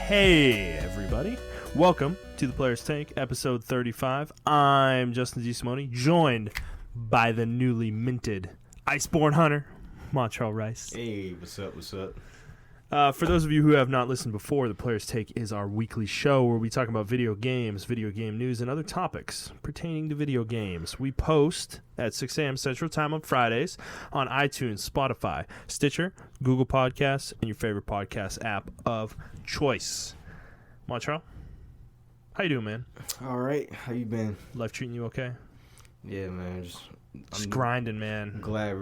Hey, everybody. Welcome to the Player's Tank, episode 35. I'm Justin DeSimone, joined by the newly minted Iceborne Hunter, Montrell Rice. Hey, what's up, what's up? For those of you who have not listened before, the Player's Take is our weekly show where we talk about video games, video game news, and other topics pertaining to video games. We post at 6 a.m. Central Time on Fridays on iTunes, Spotify, Stitcher, Google Podcasts, and your favorite podcast app of choice. Montrell, how you doing, man? All right, how you been? Life treating you okay? Yeah, man, Just grinding, man. I'm glad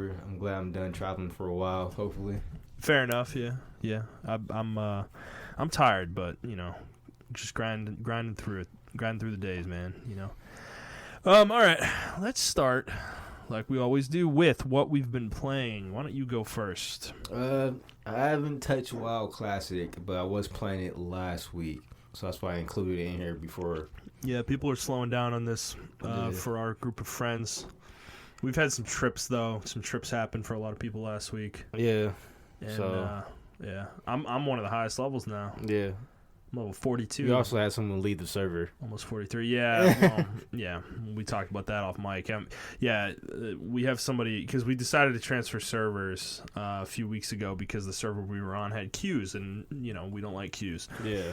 I'm done traveling for a while, hopefully. Fair enough, yeah. I'm tired, but just grinding through the days, man. All right, let's start like we always do with what we've been playing. Why don't you go first? I haven't touched WoW Classic, but I was playing it last week, so that's why I included it in here before. Yeah, people are slowing down on this for our group of friends. We've had some trips though. Some trips happened for a lot of people last week. Yeah. And, yeah, I'm one of the highest levels now. Yeah. I'm level 42. We also had someone leave the server. Almost 43. Yeah. Yeah. We talked about that off mic. We have somebody because we decided to transfer servers a few weeks ago because the server we were on had queues, and we don't like queues. Yeah.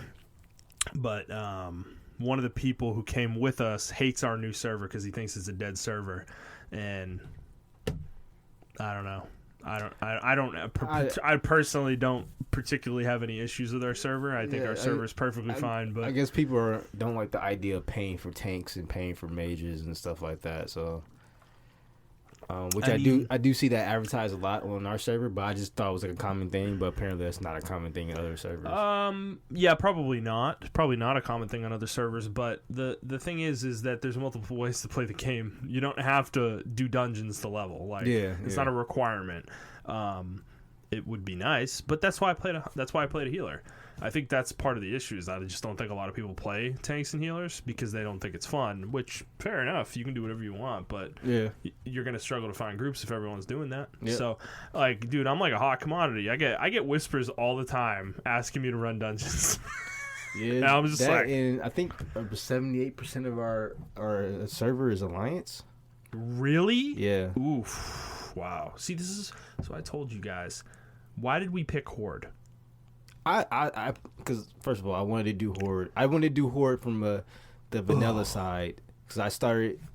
But one of the people who came with us hates our new server because he thinks it's a dead server, and I don't know. I personally don't particularly have any issues with our server. I think our server is perfectly fine. But I guess people don't like the idea of paying for tanks and paying for mages and stuff like that. So, I do see that advertised a lot on our server, but I just thought it was like a common thing. But apparently, that's not a common thing in other servers. Yeah, probably not. Probably not a common thing on other servers. But the thing is that there's multiple ways to play the game. You don't have to do dungeons to level. It's not a requirement. It would be nice, but that's why I played a healer. I think that's part of the issue is that I just don't think a lot of people play tanks and healers because they don't think it's fun, which fair enough. You can do whatever you want, but you're going to struggle to find groups if everyone's doing that. Yep. So dude, I'm like a hot commodity. I get whispers all the time asking me to run dungeons. Yeah. And I'm just and I think 78% of our server is Alliance. Really? Yeah. Oof. Wow. See, this is so I told you guys. Why did we pick Horde? I because first of all, I wanted to do Horde. I wanted to do Horde from the vanilla side because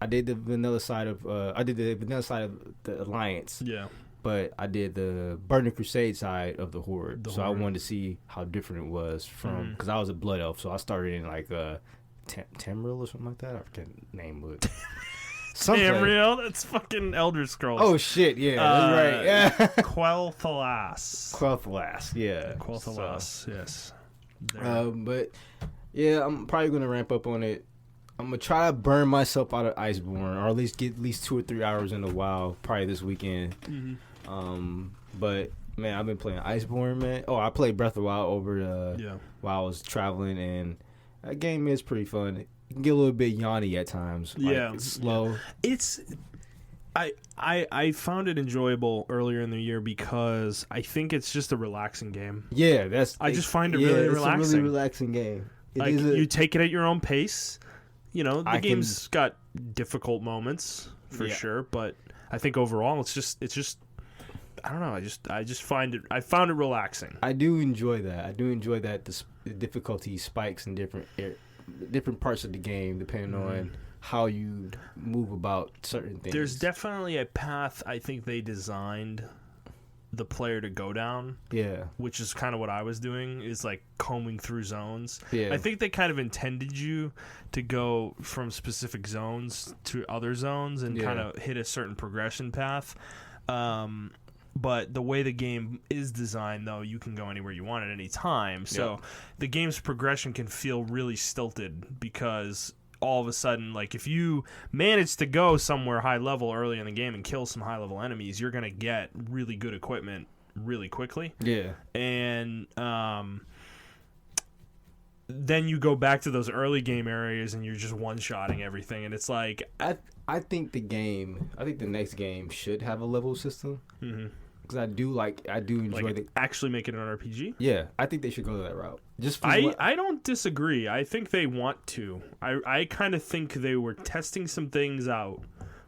I did the vanilla side of the Alliance. Yeah. But I did the Burning Crusade side of the Horde. I wanted to see how different it was from because I was a Blood Elf, so I started in like Tamriel or something like that. I forget the name of it. Tamriel, that's fucking Elder Scrolls. Oh shit, yeah, that's right. Yeah. Quel'Thalas, yeah. Quel'Thalas, yes. But yeah, I'm probably gonna ramp up on it. I'm gonna try to burn myself out of Iceborne, or at least get 2 or 3 hours in a while, probably this weekend. Mm-hmm. But man, I've been playing Iceborne, man. Oh, I played Breath of the Wild while I was traveling, and that game is pretty fun. It can get a little bit yawny at times. It's slow. It's I found it enjoyable earlier in the year because I think it's just a relaxing game. Yeah, I just find it really relaxing. It's a really relaxing game. You take it at your own pace. The game's got difficult moments for sure, but I think overall it's just I don't know. I found it relaxing. I do enjoy that. The difficulty spikes in different parts of the game depending on how you move about certain things. There's definitely a path I think they designed the player to go down. Yeah. Which is kind of what I was doing, is like combing through zones. Yeah. I think they kind of intended you to go from specific zones to other zones and kind of hit a certain progression path. But the way the game is designed, though, you can go anywhere you want at any time. So the game's progression can feel really stilted because all of a sudden, like if you manage to go somewhere high level early in the game and kill some high level enemies, you're going to get really good equipment really quickly. Yeah. And then you go back to those early game areas and you're just one-shotting everything. And it's like... I think the next game should have a level system. Mm-hmm. because I do enjoy like actually make it an RPG. Yeah, I think they should go that route. I don't disagree. I think they want to. I kind of think they were testing some things out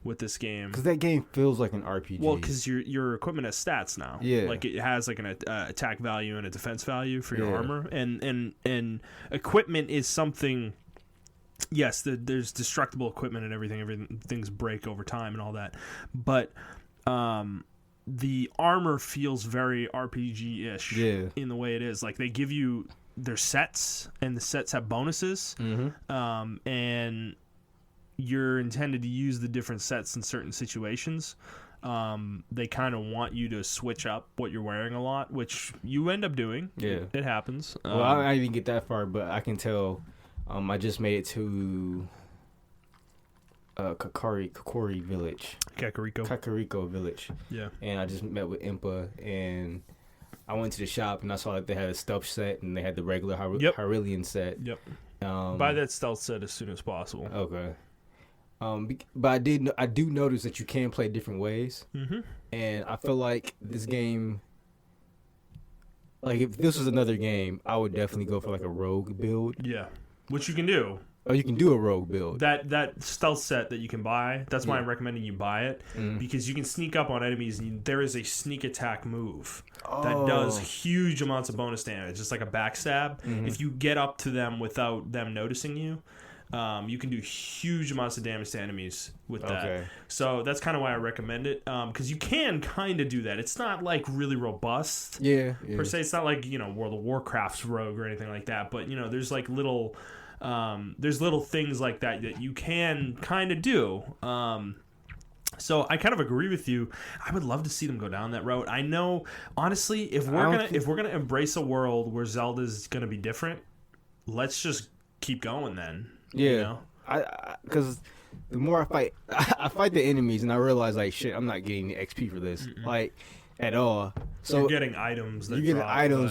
with this game, because that game feels like an RPG. Well, because your equipment has stats now. Yeah, like it has like an attack value and a defense value for your armor, and equipment is something. Yes, there's destructible equipment and everything. Things break over time and all that, but the armor feels very RPG-ish in the way it is. Like they give you their sets, and the sets have bonuses, and you're intended to use the different sets in certain situations. They kind of want you to switch up what you're wearing a lot, which you end up doing. Yeah, it happens. Well, I didn't even get that far, but I can tell. I just made it to Kakariko Village. Kakariko Village. Yeah. And I just met with Impa, and I went to the shop, and I saw that they had a stealth set, and they had the regular Hyrulean set. Yep. Buy that stealth set as soon as possible. Okay. But I do notice that you can play different ways, and I feel like this game, like if this was another game, I would definitely go for like a rogue build. Yeah, which you can do. Oh, you can do a rogue build. That stealth set that you can buy, that's why I'm recommending you buy it, because you can sneak up on enemies, and there is a sneak attack move that does huge amounts of bonus damage. It's like a backstab. If you get up to them without them noticing you, you can do huge amounts of damage to enemies with that. So that's kind of why I recommend it, because you can kind of do that. It's not like really robust per se. It's not like World of Warcraft's rogue or anything like that, but there's like little things like that you can kind of do. So I kind of agree with you. I would love to see them go down that road. I know, honestly, if we're gonna embrace a world where Zelda's gonna be different, let's just keep going then. Yeah, because the more I fight, I fight the enemies, and I realize like shit, I'm not getting the XP for this like at all. So you're getting items.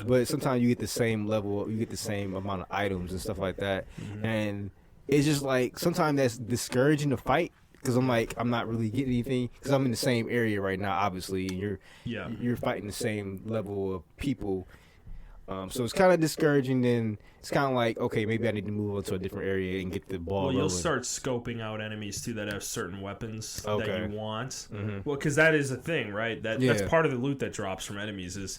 But sometimes you get the same level, you get the same amount of items and stuff like that, and it's just like sometimes that's discouraging to fight. Because I'm like, I'm not really getting anything. Because I'm in the same area right now, obviously, and you're fighting the same level of people. So it's kind of discouraging. Then it's kind of like, okay, maybe I need to move on to a different area and get the ball rolling. You'll start scoping out enemies too that have certain weapons that you want. Well, because that is a thing, right? That's part of the loot that drops from enemies is.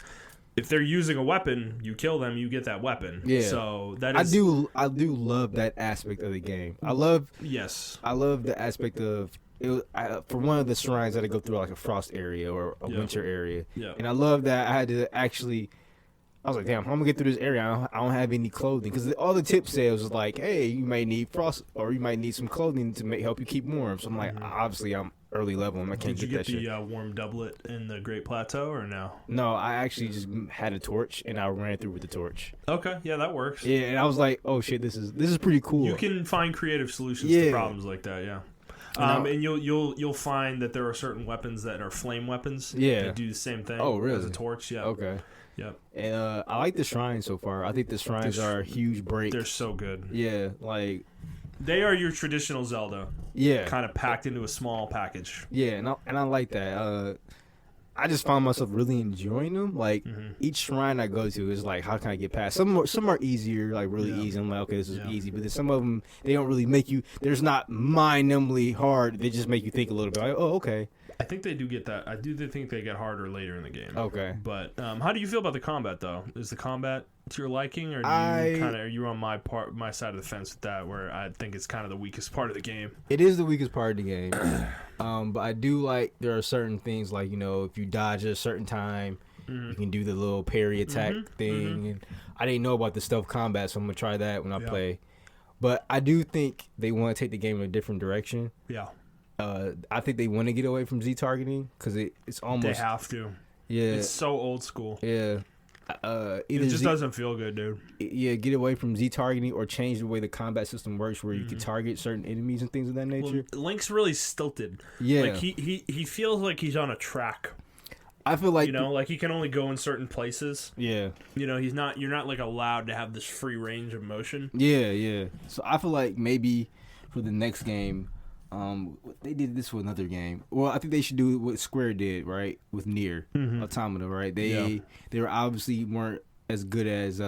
If they're using a weapon, you kill them, you get that weapon. Yeah. So that is. I do love that aspect of the game. I love the aspect of it. For one of the shrines, I had to go through like a frost area or a winter area. Yeah. And I love that I had to actually. I was like, damn, how am I gonna get through this area? I don't have any clothing because all the tip sales was like, hey, you might need frost or you might need some clothing to help you keep warm. So I'm like, obviously I'm early level and I can't get that shit. Did you get the warm doublet in the Great Plateau or no? No, I actually just had a torch and I ran through with the torch. Okay, yeah, that works. Yeah, and I was like, oh shit, this is pretty cool. You can find creative solutions to problems like that, yeah. And you'll find that there are certain weapons that are flame weapons. Yeah, that do the same thing. Oh, really? As a torch. Yeah. Okay. Yep. And I like the shrines so far. I think the shrines are a huge break. They're so good. Yeah, like they are your traditional Zelda. Yeah, kind of packed into a small package. Yeah, and I like that. I just found myself really enjoying them. Like each shrine I go to is like, how can I get past? Some are easier, like really easy. I'm like, okay, this is easy. But then some of them, they don't really make you. There's not mind-numbingly hard. They just make you think a little bit. Like, oh, okay. I think they do get that. I do think they get harder later in the game. Okay. But how do you feel about the combat though? Is the combat to your liking, or are you on my side of the fence with that, where I think it's kind of the weakest part of the game? It is the weakest part of the game. But I do like there are certain things like if you dodge at a certain time, you can do the little parry attack thing. And I didn't know about the stealth combat, so I'm gonna try that when I play. But I do think they want to take the game in a different direction. Yeah. I think they want to get away from Z targeting because it's almost they have to. Yeah, it's so old school. Yeah, it just doesn't feel good, dude. Yeah, get away from Z targeting or change the way the combat system works, where you can target certain enemies and things of that nature. Well, Link's really stilted. Yeah, like he feels like he's on a track. I feel like like he can only go in certain places. Yeah, he's not. You're not like allowed to have this free range of motion. Yeah. So I feel like maybe for the next game. They did this with another game. Well, I think they should do what Square did, right, with Nier Automata, right? They were obviously weren't as good as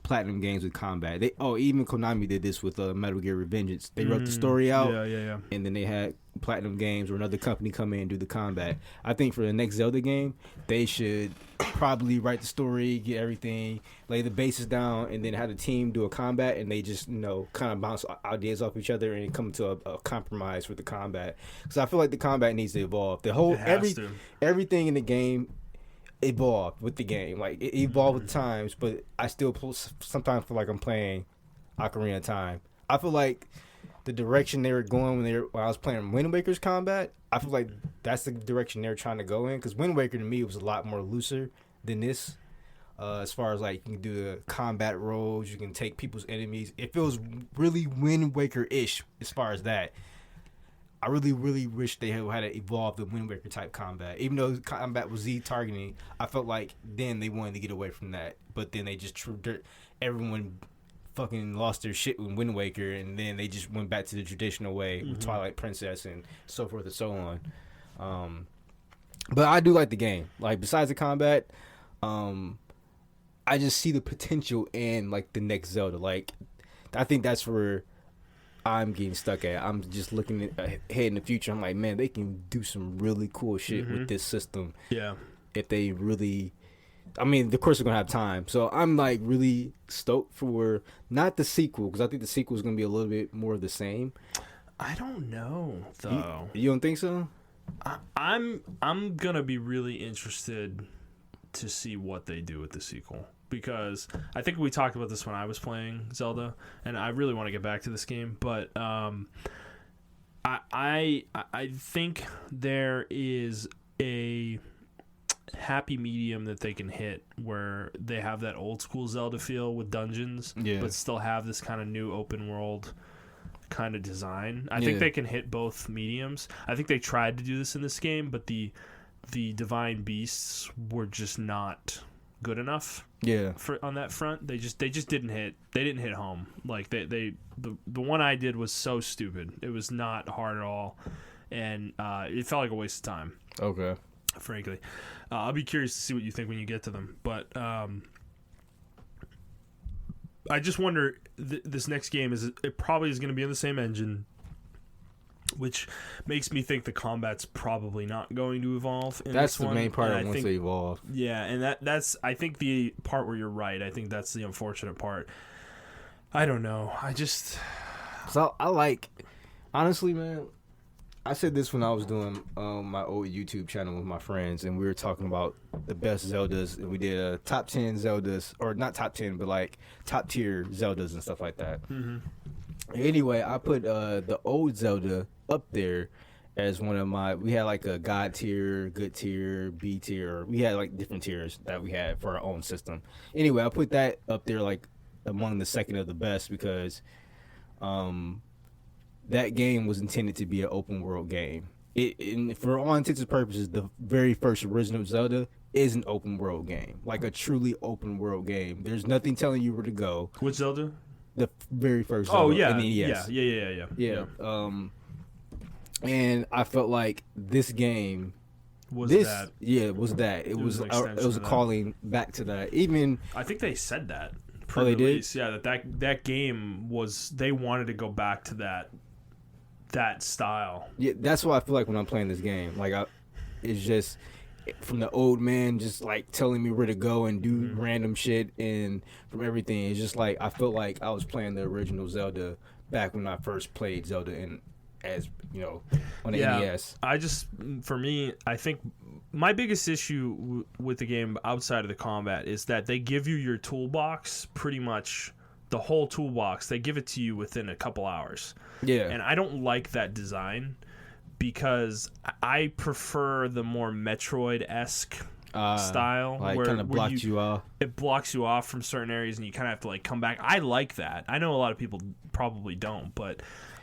Platinum Games with combat. Even Konami did this with Metal Gear Revengeance. They wrote the story out, and then they had Platinum Games or another company come in and do the combat. I think for the next Zelda game, they should probably write the story, get everything, lay the bases down, and then have the team do a combat, and they just kind of bounce ideas off each other and come to a compromise with the combat. Because I feel like the combat needs to evolve. The whole everything in the game evolved with the game. Like it evolved with times, but I still sometimes feel like I'm playing Ocarina of Time. I feel like the direction they were going when I was playing Wind Waker's combat, I feel like that's the direction they're trying to go in. Because Wind Waker to me was a lot more looser than this. As far as like you can do the combat roles, you can take people's enemies. It feels really Wind Waker-ish as far as that. I really, really wish they had evolved the Wind Waker type combat. Even though combat was Z targeting, I felt like then they wanted to get away from that. But then they just everyone fucking lost their shit with Wind Waker, and then they just went back to the traditional way with Twilight Princess and so forth and so on. But I do like the game. Like besides the combat, I just see the potential in like the next Zelda. Like I think that's where I'm getting stuck at. I'm just looking ahead in the future. I'm like, man, they can do some really cool shit with this system. Yeah. If they really, I mean, of course they're gonna have time. So I'm like really stoked for not the sequel, because I think the sequel is gonna be a little bit more of the same. I don't know though. You don't think so? I'm gonna be really interested to see what they do with the sequel, because I think we talked about this when I was playing Zelda, and I really want to get back to this game. But I think there is a happy medium that they can hit where they have that old school Zelda feel with dungeons, but still have this kind of new open world kind of design. I think they can hit both mediums. I think they tried to do this in this game, but the divine beasts were just not good enough. On that front, they just didn't hit home. Like the one I did was so stupid. It was not hard at all, and it felt like a waste of time. Okay. Frankly, I'll be curious to see what you think when you get to them. But I just wonder, this next game it probably is going to be in the same engine, which makes me think the combat's probably not going to evolve in that's this one. The main part I want to evolve. Yeah, and that's I think the part where you're right. I think that's the unfortunate part. I don't know. So I like, honestly, man, I said this when I was doing my old YouTube channel with my friends, and we were talking about the best Zeldas, and we did a top 10 Zeldas, or not top 10, but like top tier Zeldas and stuff like that. Anyway, I put the old Zelda up there as one of my. We had like a God tier, good tier, B tier. We had like different tiers that we had for our own system. Anyway, I put that up there like among the second of the best, because that game was intended to be an open world game. And for all intents and purposes, the very first original Zelda is an open world game, like a truly open world game. There's nothing telling you where to go. Which Zelda? The very first Zelda. Oh yeah, yeah. And I felt like this game was that. Yeah, it was that. It was a calling back to that. Even I think they said that. Oh, they did? Yeah, that game was. They wanted to go back to that style. Yeah, that's what I feel like when I'm playing this game. Like it's just from the old man just like telling me where to go and do random shit, and from everything. It's just like I felt like I was playing the original Zelda back when I first played Zelda, and as you know, on the NES. For me, I think my biggest issue with the game outside of the combat is that they give you your toolbox, pretty much the whole toolbox. They give it to you within a couple hours. Yeah. And I don't like that design, because I prefer the more Metroid-esque style, like kind of blocks you off. It blocks you off from certain areas, and you kind of have to like come back. I like that. I know a lot of people probably don't, but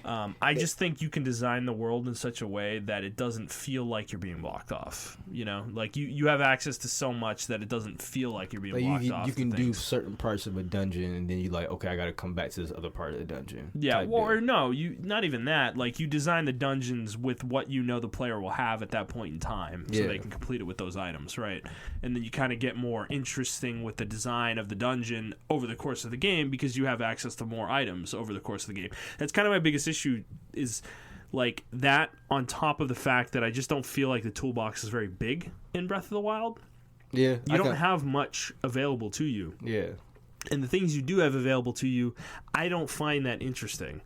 I just think you can design the world in such a way that it doesn't feel like you're being blocked off. You know, like you have access to so much that it doesn't feel like you're being blocked off. You can do certain parts of a dungeon, and then you like, okay, I got to come back to this other part of the dungeon. Yeah, or no, not even that. Like you design the dungeons with what you know the player will have at that point in time, so they can complete it with those items, right? And then you kind of get more interesting with the design of the dungeon over the course of the game because you have access to more items over the course of the game. That's kind of my biggest issue is like that on top of the fact that I just don't feel like the toolbox is very big in Breath of the Wild. Yeah. You don't have much available to you. Yeah. And the things you do have available to you, I don't find that interesting.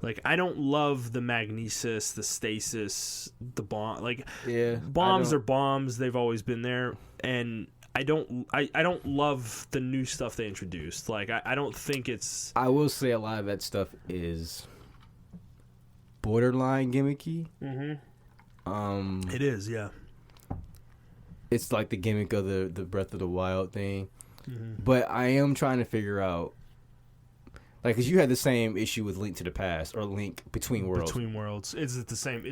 Like, I don't love the magnesis, the stasis, the bomb. Like, bombs are bombs. They've always been there. And I don't love the new stuff they introduced. Like, I don't think it's... I will say a lot of that stuff is borderline gimmicky. Mm-hmm. It is, yeah. It's like the gimmick of the Breath of the Wild thing. Mm-hmm. But I am trying to figure out, like, because you had the same issue with Link to the Past or Link Between Worlds. Between Worlds, it's the same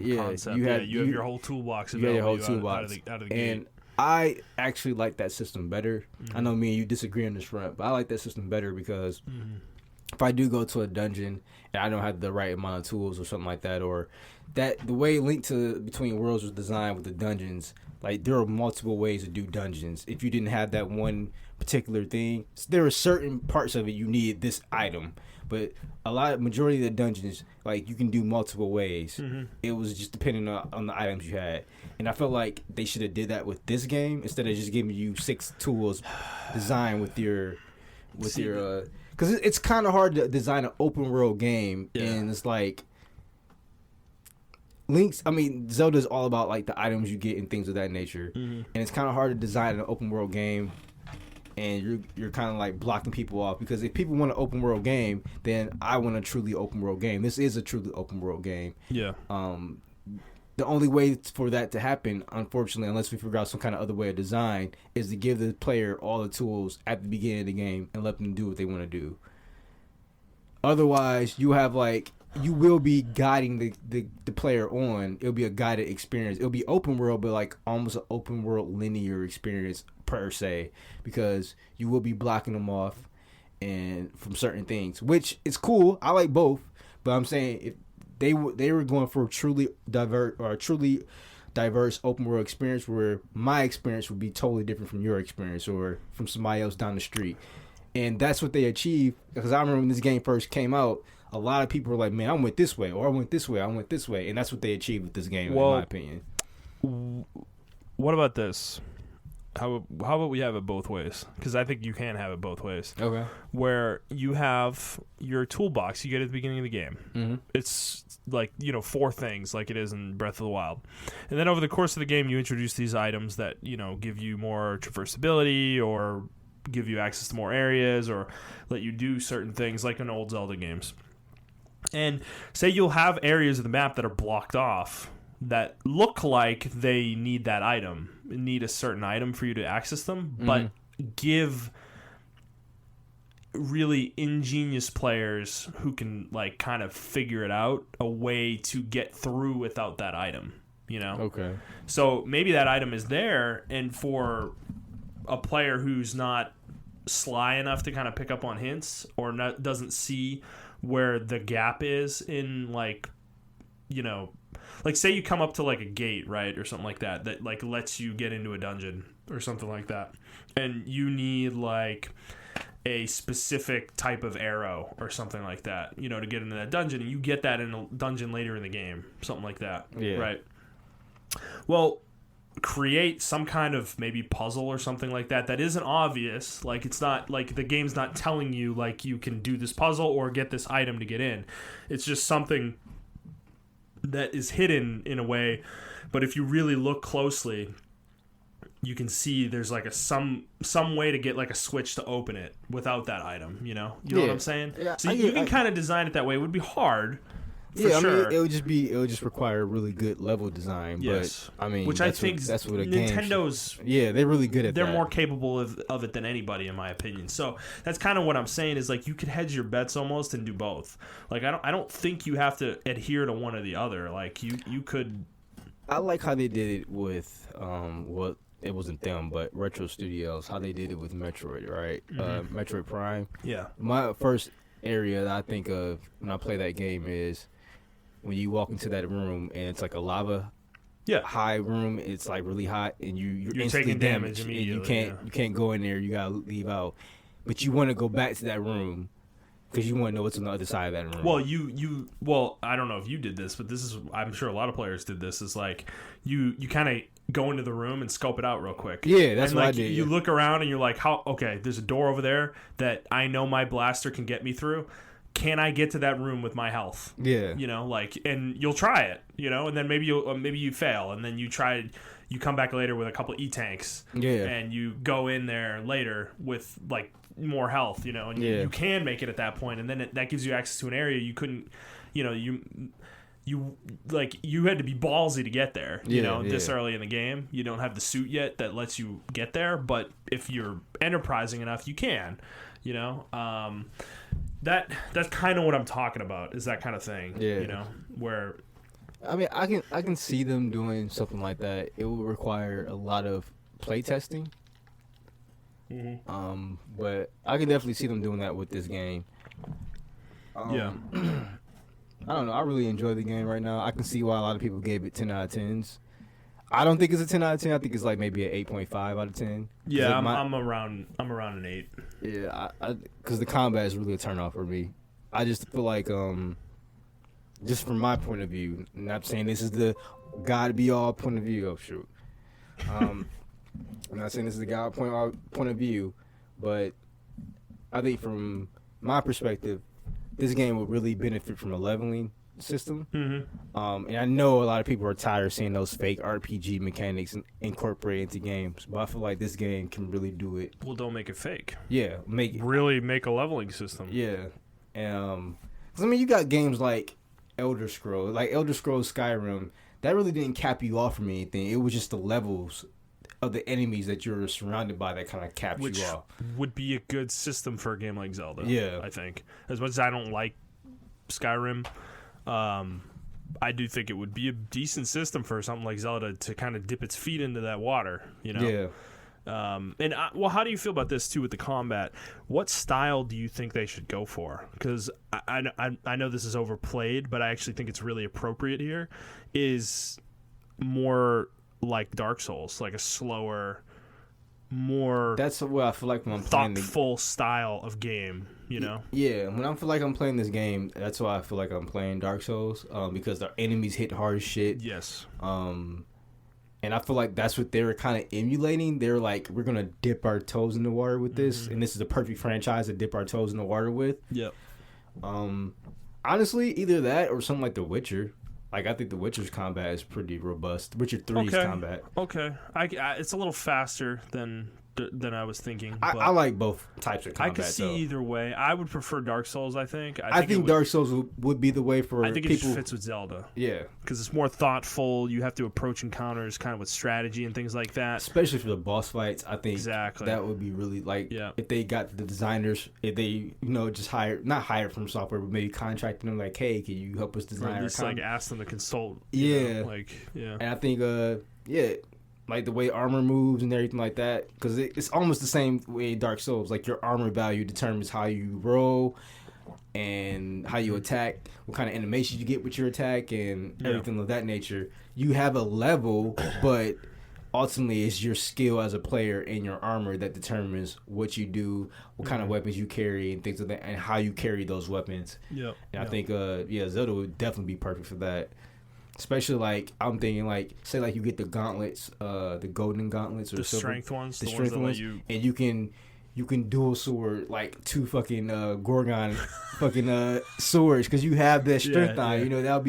yeah, concept. You have your whole toolbox available. You have your whole toolbox out of the gate. And I actually like that system better. Mm-hmm. I know me and you disagree on this front, but I like that system better because if I do go to a dungeon and I don't have the right amount of tools or something like that, or that the way Link to Between Worlds was designed with the dungeons, like there are multiple ways to do dungeons. If you didn't have that one particular thing, there are certain parts of it you need this item, but majority of the dungeons, like, you can do multiple ways. Mm-hmm. It was just depending on the items you had, and I felt like they should have did that with this game instead of just giving you 6 tools designed with your because it's kind of hard to design an open world game, and it's like Zelda's all about like the items you get and things of that nature, and it's kind of hard to design an open world game, and you're kind of like blocking people off, because if people want an open world game, then I want a truly open world game. This is a truly open world game. Yeah. The only way for that to happen, unfortunately, unless we figure out some kind of other way of design, is to give the player all the tools at the beginning of the game and let them do what they want to do. Otherwise, you will be guiding the player on. It'll be a guided experience. It'll be open world, but like almost an open world linear experience per se, because you will be blocking them off and from certain things, which is cool. I like both, but I'm saying if they were going for a truly diverse open world experience, where my experience would be totally different from your experience or from somebody else down the street, and that's what they achieved. Because I remember when this game first came out, a lot of people were like, man, I went this way, or I went this way, and that's what they achieved with this game, in my opinion. What about this? How about we have it both ways? Because I think you can have it both ways. Okay. Where you have your toolbox you get at the beginning of the game. Mm-hmm. It's like, 4 things like it is in Breath of the Wild. And then over the course of the game, you introduce these items that, give you more traversability or give you access to more areas or let you do certain things like in old Zelda games. And say you'll have areas of the map that are blocked off that look like they need that item, need a certain item for you to access them, but give really ingenious players who can like kind of figure it out a way to get through without that item, Okay. So maybe that item is there, and for a player who's not sly enough to kind of pick up on hints or doesn't see where the gap is in like say you come up to like a gate, right, or something like that like lets you get into a dungeon or something like that, and you need like a specific type of arrow or something like that, to get into that dungeon, and you get that in a dungeon later in the game, something like that. Yeah. Right. Well, create some kind of maybe puzzle or something like that isn't obvious. Like, it's not like the game's not telling you like you can do this puzzle or get this item to get in. It's just something that is hidden in a way, but if you really look closely, you can see there's like some way to get like a switch to open it without that item. You know what I'm saying? Yeah, so you can kind of design it that way. It would be hard, Yeah, sure. I mean, it would just require a really good level design. Yes. But I mean, which I think that's what a Nintendo's. game. Yeah, they're really good at that. They're more capable of it than anybody, in my opinion. So that's kind of what I'm saying is like you could hedge your bets almost and do both. Like I don't think you have to adhere to one or the other. Like you could. I like how they did it with it wasn't them, but Retro Studios, how they did it with Metroid, right? Mm-hmm. Metroid Prime. Yeah. My first area that I think of when I play that game is when you walk into that room and it's like a lava high room. It's like really hot and you're instantly taking damage immediately. And you can't go in there. You gotta leave out, but you want to go back to that room because you want to know what's on the other side of that room. Well, well, I don't know if you did this, but I'm sure a lot of players did this. Is like you kind of go into the room and scope it out real quick. Yeah, that's what I did. You look around and you're like, okay, there's a door over there that I know my blaster can get me through. Can I get to that room with my health? Yeah. And you'll try it, and then maybe you fail, and then you come back later with a couple E-tanks. Yeah. And you go in there later with like more health, and you can make it at that point, and then that gives you access to an area you couldn't, you had to be ballsy to get there, this early in the game. You don't have the suit yet that lets you get there, but if you're enterprising enough, you can, that's kind of what I'm talking about, is that kind of thing, where I mean, I can see them doing something like that. It would require a lot of play testing. Mm-hmm. But I can definitely see them doing that with this game. Yeah. I don't know. I really enjoy the game right now. I can see why a lot of people gave it 10 out of 10s. I don't think it's a 10 out of 10. I think it's like maybe an 8.5 out of 10. Yeah, I'm around an 8. Yeah, because the combat is really a turnoff for me. I just feel like, just from my point of view, not saying this is the God be all point of view. Oh shoot. I'm not saying this is the God point of view, but I think from my perspective, this game would really benefit from a leveling system. Mm-hmm. And I know a lot of people are tired of seeing those fake RPG mechanics incorporated into games, but I feel like this game can really do it. Well, don't make it fake. Yeah, make a leveling system. Yeah, 'cause I mean, you got games like Elder Scrolls Skyrim. That really didn't cap you off from anything. It was just the levels of the enemies that you're surrounded by that kind of caps you off. Which would be a good system for a game like Zelda. Yeah, I think. As much as I don't like Skyrim, I do think it would be a decent system for something like Zelda to kind of dip its feet into that water. Yeah. How do you feel about this too with the combat? What style do you think they should go for? Because I know this is overplayed, but I actually think it's really appropriate here. Is more like Dark Souls, like a slower, more. That's what I feel like when I'm playing thoughtful style of game. Yeah, when I feel like I'm playing this game, that's why I feel like I'm playing Dark Souls. Because the enemies hit hard as shit. Yes. And I feel like that's what they were kind of emulating. They're like, we're going to dip our toes in the water with this. Mm-hmm. And this is the perfect franchise to dip our toes in the water with. Yep. Honestly, either that or something like The Witcher. Like, I think The Witcher's combat is pretty robust. Witcher 3's combat. Okay. It's a little faster than I was thinking. But I like both types of combat. I could see either way. I would prefer Dark Souls, I think. I think Dark Souls would be the way for people. I think it just fits with Zelda. Yeah. Because it's more thoughtful. You have to approach encounters kind of with strategy and things like that. Especially for the boss fights, I think exactly that would be really, like, if they got the designers, if they, just not hired from software, but maybe contracted them, like, hey, can you help us design or at least, like, ask them to consult. Yeah. And I think, like the way armor moves and everything like that, because it's almost the same way in Dark Souls. Like, your armor value determines how you roll and how you attack, what kind of animation you get with your attack, and everything of that nature. You have a level, but ultimately it's your skill as a player and your armor that determines what you do, what kind of weapons you carry, and things like that, and how you carry those weapons. And I think, Zelda would definitely be perfect for that. Especially, like, I'm thinking, like, say, like, you get the gauntlets, the golden gauntlets, or the strength ones, the strength ones, and you you can dual sword like 2 fucking Gorgon fucking swords because you have that strength on. You know, that would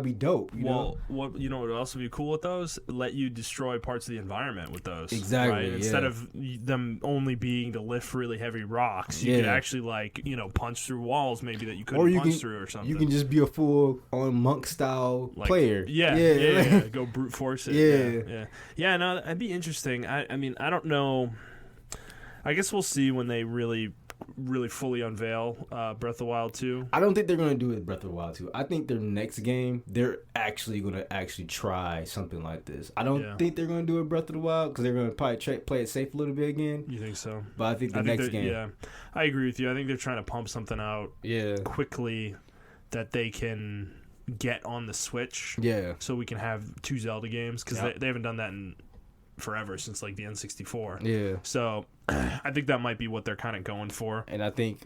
be dope. You know? What you know would also be cool with those? Let you destroy parts of the environment with those. Exactly. Right? Instead of them only being to lift really heavy rocks, you could actually punch through walls maybe that you couldn't punch through or something. You can just be a full on monk style player. Yeah. Go brute force it. Yeah. No, that'd be interesting. I mean, I don't know. I guess we'll see when they really fully unveil Breath of the Wild 2. I don't think they're going to do it with Breath of the Wild 2. I think their next game, they're actually going to try something like this. I don't think they're going to do it with Breath of the Wild because they're going to probably play it safe a little bit again. You think so? But I think next game. Yeah, I agree with you. I think they're trying to pump something out quickly that they can get on the Switch. Yeah. So we can have 2 Zelda games because they haven't done that in forever, since like the N64. Yeah. So I think that might be what they're kind of going for. And I think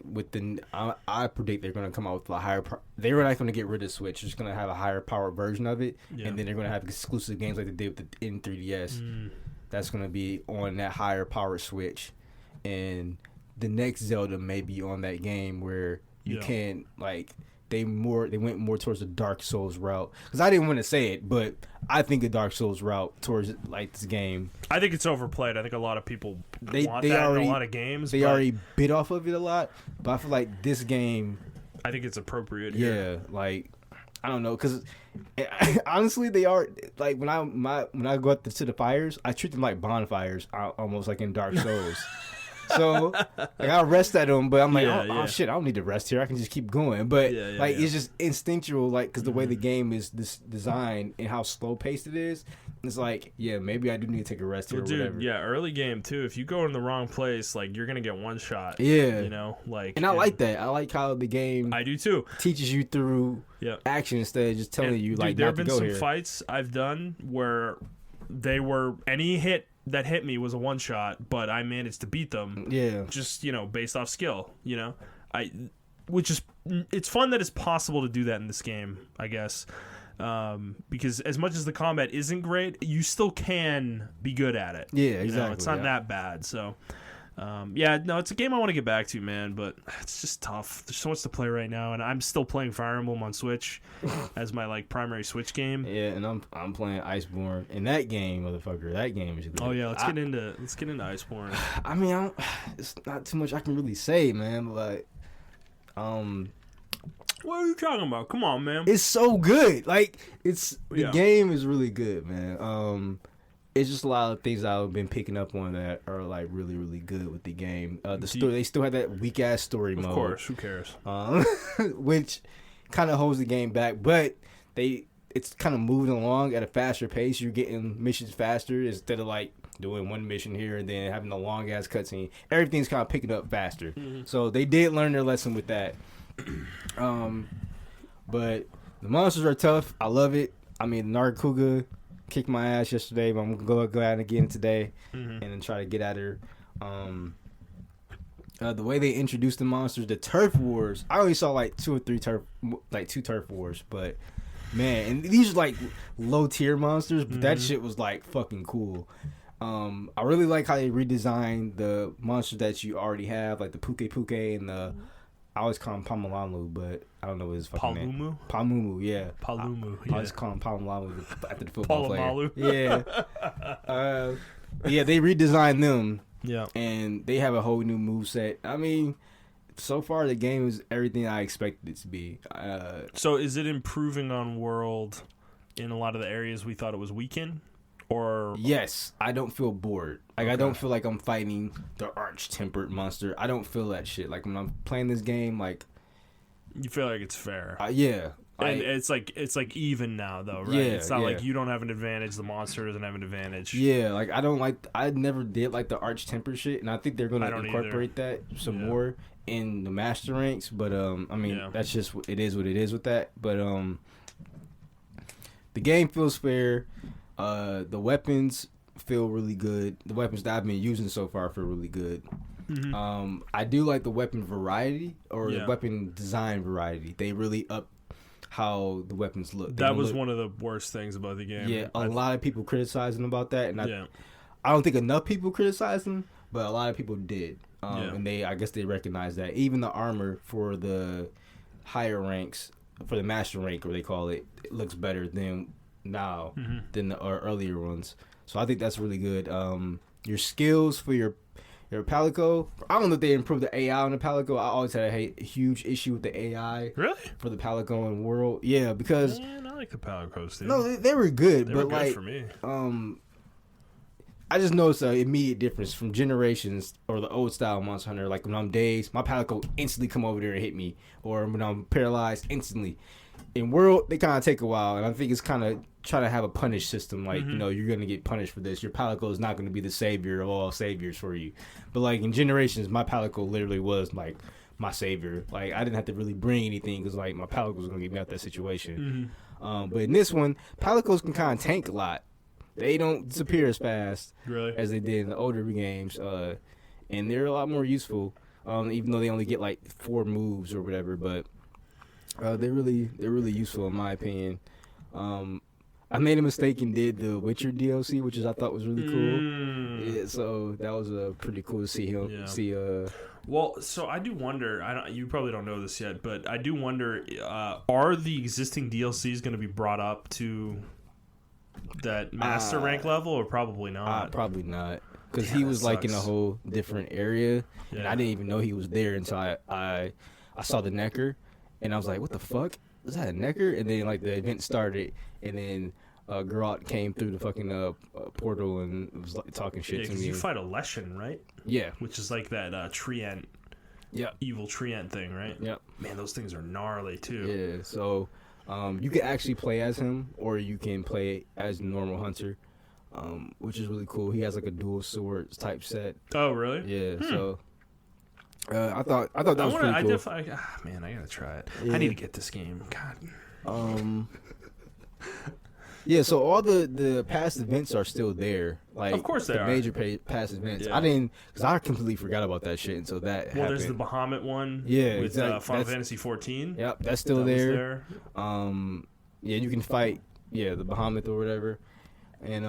I predict they're going to come out with a higher. They're not going to get rid of Switch. They're just going to have a higher powered version of it, and then they're going to have exclusive games like they did with the N3DS. That's going to be on that higher powered Switch, and the next Zelda may be on that game where you can They went more towards the Dark Souls route, because I didn't want to say it, but I think a Dark Souls route towards this game. I think it's overplayed. I think a lot of people want that in a lot of games. They already bit off of it a lot, but I feel like this game, I think it's appropriate. Yeah, I don't know, because honestly, they are when I go up to the fires, I treat them like bonfires, almost like in Dark Souls. So I rest at them, but I'm like, oh shit, I don't need to rest here. I can just keep going. But it's just instinctual, because the way the game is designed and how slow paced it is, it's maybe I do need to take a rest here. Or whatever. Early game too. If you go in the wrong place, you're gonna get one shot. Yeah, and I like that. I like how the game. I do too. Teaches you through action instead of just telling you there have been some fights I've done where they were any hit that hit me was a one shot, but I managed to beat them. Yeah, just based off skill. It's fun that it's possible to do that in this game, I guess, because as much as the combat isn't great, you still can be good at it. Yeah, exactly. It's not that bad. So, it's a game I want to get back to, man, but it's just tough. There's so much to play right now, and I'm still playing Fire Emblem on Switch as my primary Switch game. Yeah, and I'm playing Iceborne, and that game, motherfucker, that game is good. Oh yeah, let's get into Iceborne. I mean, it's not too much I can really say, man. But what are you talking about? Come on, man. It's so good. The game is really good, man. It's just a lot of things I've been picking up on that are really, really good with the game. The story, they still have that weak ass story mode. Of course, who cares? Which kind of holds the game back, but it's kind of moving along at a faster pace. You're getting missions faster instead of doing one mission here and then having a long ass cutscene. Everything's kind of picking up faster. Mm-hmm. So they did learn their lesson with that. But the monsters are tough. I love it. I mean, Nargacuga kicked my ass yesterday, but I'm gonna go out again today and then try to get at her. The way they introduced the monsters, the turf wars. I only saw 2 or 3 two turf wars, but man, and these are low tier monsters, but that shit was fucking cool. I really like how they redesigned the monsters that you already have, like the Puke and the. I always call him Pamalalu, but I don't know what his fucking name. Pamumu, yeah. Palumu, I always call him Pamalalu after the football player. Yeah. They redesigned them. Yeah. And they have a whole new moveset. I mean, so far the game is everything I expected it to be. So is it improving on World in a lot of the areas we thought it was weak in? Or yes, I don't feel bored. I don't feel like I'm fighting the arch-tempered monster. I don't feel that shit. When I'm playing this game, you feel like it's fair. Yeah. And it's even now though, right? Yeah, it's not you don't have an advantage, the monster doesn't have an advantage. Yeah, I never did the arch-tempered shit, and I think they're going to incorporate that some more in the master ranks, but that's just it is what it is with that. But the game feels fair. The weapons feel really good. The weapons that I've been using so far feel really good. Mm-hmm. I do like the weapon variety the weapon design variety. They really up how the weapons look. That was one of the worst things about the game. Yeah, a lot of people criticizing about that, and I don't think enough people criticize them. but a lot of people did. And I guess they recognized that. Even the armor for the higher ranks, for the master rank, or they call it, it looks better than now than the earlier ones. So I think that's really good. Your skills for your Palico, I don't know if they improved the AI on the Palico. I always had a huge issue with the AI. Really? For the Palico and World. Yeah, because... Man, I like the Palicos, dude. No, they were good. They but were good like, for me. I just noticed an immediate difference from Generations or the old style Monster Hunter. Like when I'm dazed, my Palico instantly come over there and hit me. Or when I'm paralyzed, instantly. In World, they kind of take a while. And I think it's kind of trying to have a punish system. Like, you know, you're going to get punished for this. Your Palico is not going to be the savior of all saviors for you. But like in Generations, my Palico literally was like my savior. Like I didn't have to really bring anything because like my Palico was going to get me out of that situation. But in this one, Palicos can kind of tank a lot. They don't disappear as fast as they did in the older games, and they're a lot more useful. Even though they only get like 4 moves or whatever, but they're really useful in my opinion. I made a mistake and did the Witcher DLC, which I thought was really cool. Yeah, so that was pretty cool to see him. Yeah. Well, so I do wonder. You probably don't know this yet, but I do wonder: are the existing DLCs going to be brought up to that master rank level, or probably not? Probably not, because he was like in a whole different area, and I didn't even know he was there until I saw the Necker, and I was like, "What the fuck? Was that a Necker?" And then like the event started, and then Geralt came through the fucking portal and was like, talking shit to me. You fight a Leshen, right? Yeah, which is like that treant, evil treant thing, right? Yep. Man, those things are gnarly too. Yeah, so. You can actually play as him, or you can play as a normal hunter, which is really cool. He has like a dual swords type set. Oh, really? Yeah. So I thought that was pretty cool. Man, I gotta try it. Yeah. I need to get this game. God. Yeah. So all the past events are still there. Like, of course they are. Major past events. Yeah. I didn't, because I completely forgot about that shit until that happened. There's the Bahamut one. Yeah, with Final Fantasy 14. Yep, that's still there. Yeah, you can fight. Yeah, the Bahamut or whatever, and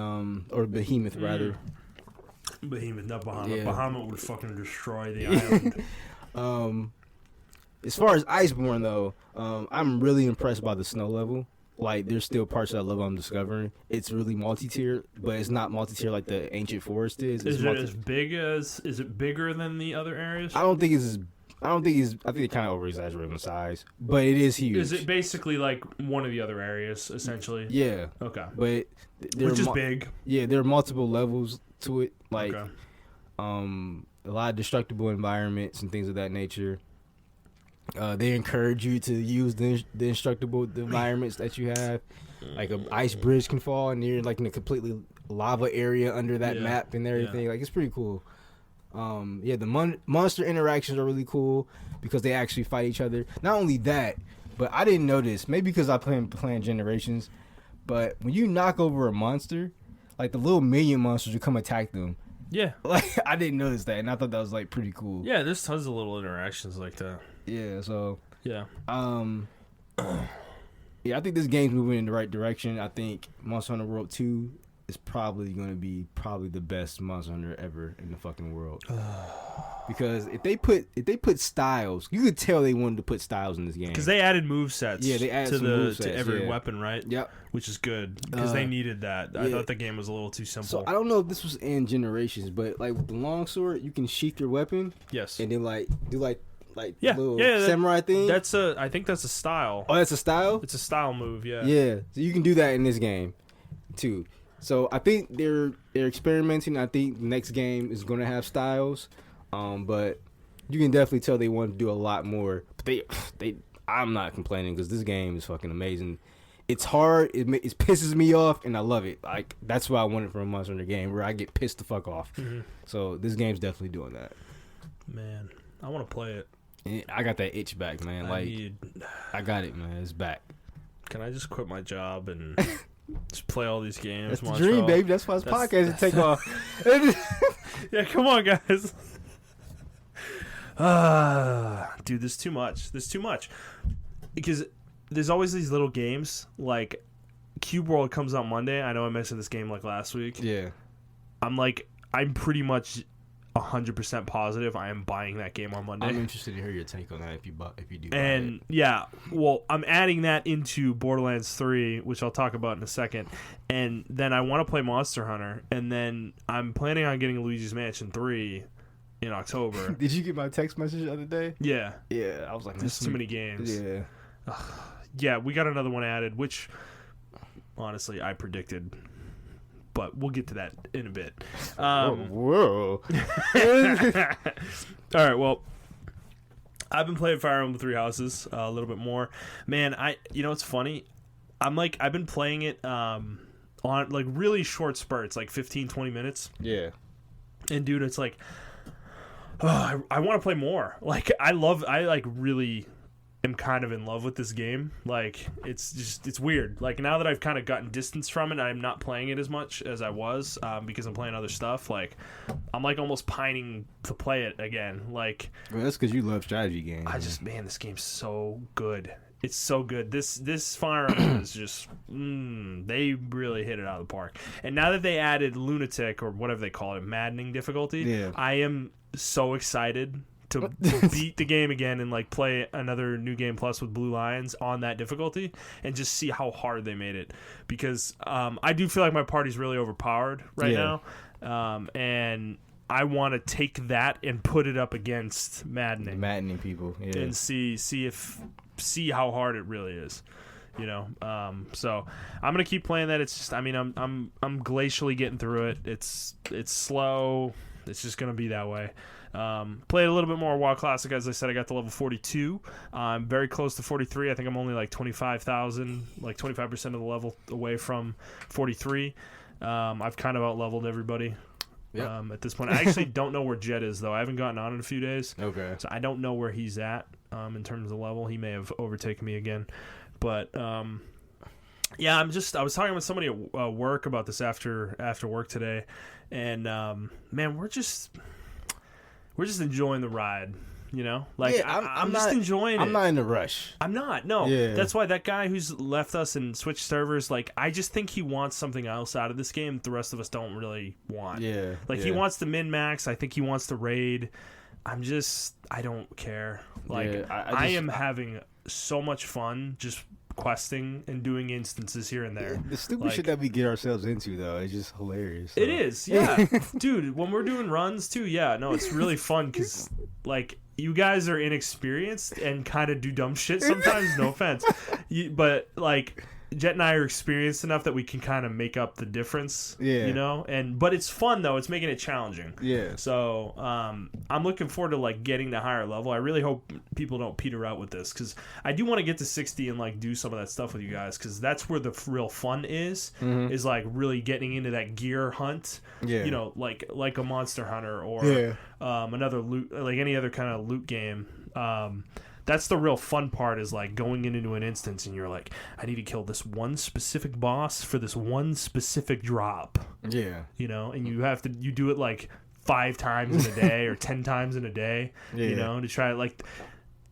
or Behemoth rather. Behemoth, not Bahamut. Yeah. Bahamut would fucking destroy the island. As far as Iceborne though, I'm really impressed by the snow level. Like, there's still parts of that level I'm discovering. It's really multi-tier, but it's not multi-tier like the Ancient Forest is. Is it bigger than the other areas? I think it kind of over-exaggerated in size, but it is huge. Is it basically like one of the other areas, essentially? Yeah. Okay. But which is big. Yeah, there are multiple levels to it. Like, a lot of destructible environments and things of that nature. They encourage you to use the indestructible environments that you have. Like an ice bridge can fall, and you're like in a completely lava area under that map and everything. Like, it's pretty cool. The monster interactions are really cool because they actually fight each other. Not only that, but I didn't know this. Maybe because I playing Generations, but when you knock over a monster, like the little minion monsters will come attack them. Yeah. Like, I didn't notice that, and I thought that was like pretty cool. Yeah, there's tons of little interactions like that. Yeah, so yeah. Yeah, I think this game's moving in the right direction. I think Monster Hunter World 2 is probably going to be the best Monster Hunter ever in the fucking world. Because if they put styles, you could tell they wanted to put styles in this game. Because they added movesets. Yeah, they added to every weapon, right? Yep. Which is good because they needed that. I thought the game was a little too simple. So I don't know if this was in Generations, but like with the longsword, you can sheath your weapon. Yes. And then like do like little samurai thing. I think that's a style. Oh, that's a style? It's a style move, yeah. Yeah. So you can do that in this game too. So I think they're experimenting. I think the next game is going to have styles. But you can definitely tell they want to do a lot more. But I'm not complaining because this game is fucking amazing. It's hard. It pisses me off, and I love it. Like, that's what I wanted from a Monster Hunter game, where I get pissed the fuck off. Mm-hmm. So this game's definitely doing that. Man, I want to play it. And I got that itch back, man. I got it, man. It's back. Can I just quit my job and just play all these games? That's the dream, baby. That's why this podcast is take off. Yeah, come on, guys. Dude, there's too much. Because there's always these little games. Like, Cube World comes out Monday. I know I mentioned this game like last week. Yeah. I'm pretty much 100% positive I am buying that game on Monday. I'm interested to hear your take on that if you do. And yeah, well, I'm adding that into Borderlands 3, which I'll talk about in a second. And then I want to play Monster Hunter, and then I'm planning on getting Luigi's Mansion 3 in October. Did you get my text message the other day? Yeah. Yeah, I was like, there's too many games. Yeah. Yeah, we got another one added, which honestly I predicted. But we'll get to that in a bit. Whoa. All right, well, I've been playing Fire Emblem Three Houses a little bit more. Man, it's funny. I've been playing it on like really short spurts, like 15, 20 minutes. Yeah. And dude, it's like, I want to play more. Like, I really am kind of in love with this game. Like, it's weird. Like, now that I've kind of gotten distance from it, I'm not playing it as much as I was because I'm playing other stuff. Like, I'm like almost pining to play it again. Like, well, that's because you love strategy games. Man, this game's so good. It's so good. This Fire Emblem is just they really hit it out of the park. And now that they added Lunatic or whatever they call it, maddening difficulty, I am so excited to beat the game again and like play another New Game Plus with Blue Lions on that difficulty and just see how hard they made it, because I do feel like my party's really overpowered right now, and I want to take that and put it up against maddening people, and see how hard it really is, so I'm gonna keep playing that. It's just, I'm glacially getting through it. It's slow. It's just gonna be that way. Played a little bit more WoW Classic. As I said, I got to level 42. I'm very close to 43. I think I'm only like 25,000, like 25% of the level away from 43. I've kind of out-leveled everybody at this point. I actually don't know where Jet is, though. I haven't gotten on in a few days. Okay. So I don't know where he's at in terms of level. He may have overtaken me again. But, yeah, I was talking with somebody at work about this after work today. And, man, we're just enjoying the ride, Like, I'm just enjoying it. I'm not in a rush. I'm not, no. Yeah. That's why that guy who's left us and switched servers, like, I just think he wants something else out of this game the rest of us don't really want. Yeah. Like, he wants to min-max. I think he wants to raid. I don't care. Like, I am having so much fun just questing and doing instances here and there. The stupid shit that we get ourselves into, though, is just hilarious. So. It is, yeah. Dude, when we're doing runs, too, it's really fun because, like, you guys are inexperienced and kind of do dumb shit sometimes, no offense. But, like, Jet and I are experienced enough that we can kind of make up the difference, but it's fun, though. It's making it challenging. Yeah. So I'm looking forward to like getting to higher level. I really hope people don't peter out with this, because I do want to get to 60 and like do some of that stuff with you guys, because that's where the real fun is like really getting into that gear hunt. Yeah. Like a Monster Hunter or another loot, like any other kind of loot game. That's the real fun part, is like going into an instance and you're like, I need to kill this one specific boss for this one specific drop. Yeah. And you do it like 5 times in a day or 10 times in a day, to try it. Like,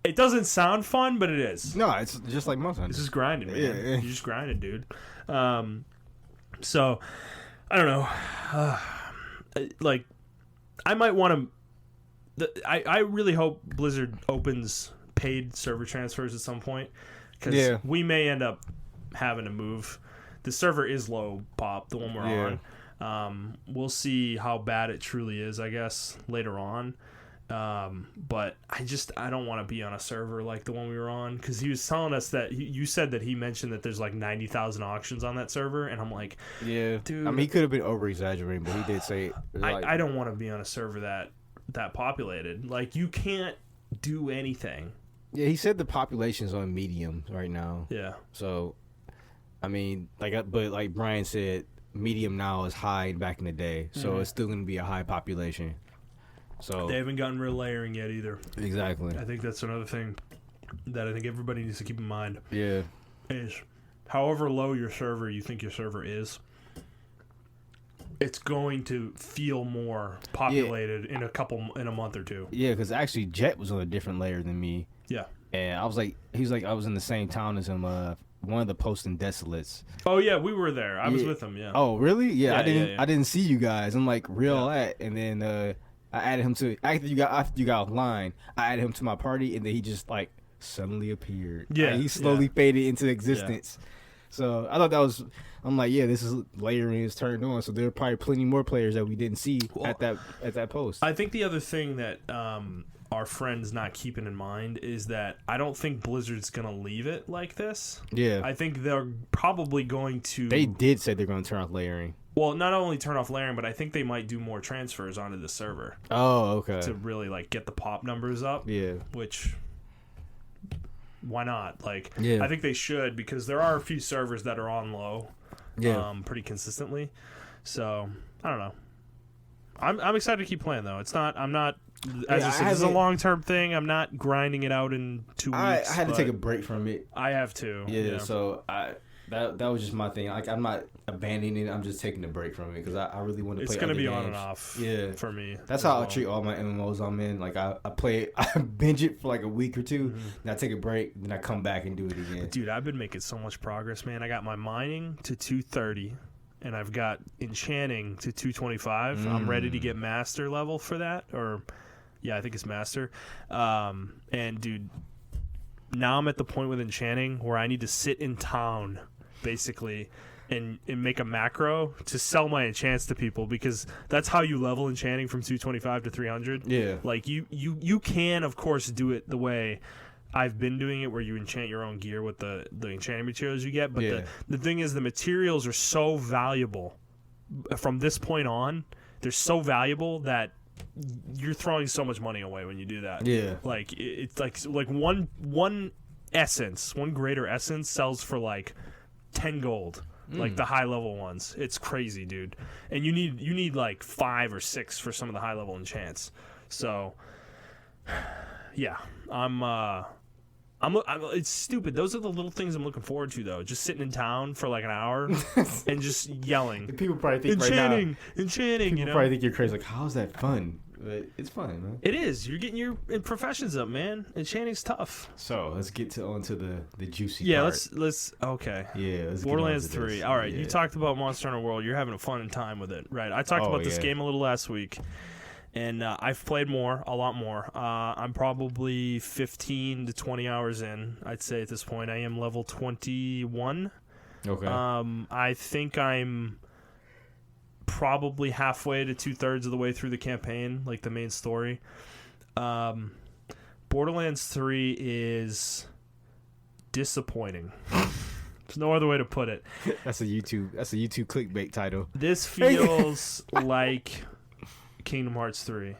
it doesn't sound fun, but it is. No, it's just like Monster Hunter. This is grinding, man. Yeah. You just grinding, dude. So, I don't know. Like, I might want to... I really hope Blizzard opens paid server transfers at some point, because we may end up having to move. The server is low pop, the one we're on. We'll see how bad it truly is, I guess, later on. But I don't want to be on a server like the one we were on, because he was telling us that you said that he mentioned that there's like 90,000 auctions on that server, and I'm like, dude, he could have been over exaggerating, but he did say I don't want to be on a server that populated. Like, you can't do anything. Yeah, he said the population's on medium right now. Yeah. So, but like Brian said, medium now is high back in the day, so it's still going to be a high population. So they haven't gotten real layering yet either. Exactly. I think that's another thing that I think everybody needs to keep in mind. Yeah. Is however low you think your server is, it's going to feel more populated in a month or two. Yeah, because actually Jet was on a different layer than me. Yeah. And I was like, I was in the same town as him, one of the posting desolates. Oh yeah, we were there. I was with him, yeah. Oh really? Yeah, I didn't see you guys. I'm like, at, and then I added him to after you got offline. I added him to my party, and then he just like suddenly appeared. Yeah, he slowly faded into existence. Yeah. So I thought that was. I'm like, yeah, this is layering is turned on. So there are probably plenty more players that we didn't see at that post. I think the other thing that our friend's not keeping in mind is that I don't think Blizzard's gonna leave it like this. Yeah, I think they're probably going to. They did say they're going to turn off layering. Well, not only turn off layering, but I think they might do more transfers onto the server. Oh, okay. To really like get the pop numbers up. Yeah. Which, why not? Like, yeah. I think they should because there are a few servers that are on low. Yeah. Pretty consistently. So I don't know. I'm excited to keep playing though. It's not. I'm not. As I said, this is a long-term thing. I'm not grinding it out in 2 weeks. I had to take a break from it. I have to. Yeah. So that was just my thing. Like I'm not abandoning it. I'm just taking a break from it because I really want to play. It's gonna be games. On and off. Yeah. For me. That's how I treat all my MMOs I'm in. Like I play it, I binge it for like a week or two, then I take a break, then I come back and do it again. Dude, I've been making so much progress, man. I got my mining to 230. And I've got enchanting to 225. I'm ready to get master level for that. Or, yeah, I think it's master. And, dude, now I'm at the point with enchanting where I need to sit in town, basically, and make a macro to sell my enchants to people because that's how you level enchanting from 225 to 300. Yeah. Like, you can, of course, do it the way I've been doing it where you enchant your own gear with the enchanting materials you get, but the thing is the materials are so valuable from this point on. They're so valuable that you're throwing so much money away when you do that. Yeah. Like it's like one essence, one greater essence sells for like 10 gold. Like the high level ones. It's crazy, dude. And you need like 5 or 6 for some of the high level enchants. So yeah, it's stupid. Those are the little things I'm looking forward to, though. Just sitting in town for like an hour and just yelling. People probably think enchanting. People probably think you're crazy. Like, how's that fun? But it's fun, man. It is. You're getting your professions up, man. Enchanting's tough. So let's get onto the juicy. Yeah, part. let's. Okay. Yeah, let's Borderlands get 3. All right, you talked about Monster Hunter World. You're having a fun time with it, right? I talked about this game a little last week. And I've played a lot more. I'm probably 15 to 20 hours in, I'd say at this point. I am level 21. Okay. I think I'm probably halfway to 2/3 of the way through the campaign, like the main story. Borderlands 3 is disappointing. There's no other way to put it. That's a YouTube clickbait title. This feels like Kingdom Hearts 3.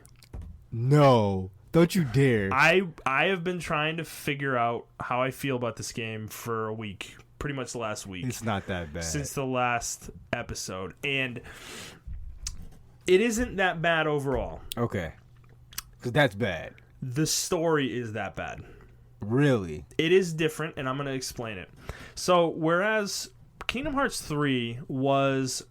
No, don't you dare. I have been trying to figure out how I feel about this game for a week, pretty much the last week. It's not that bad. Since the last episode. And it isn't that bad overall. Okay. Because that's bad. The story is that bad. Really? It is different, and I'm going to explain it. So, whereas Kingdom Hearts 3 was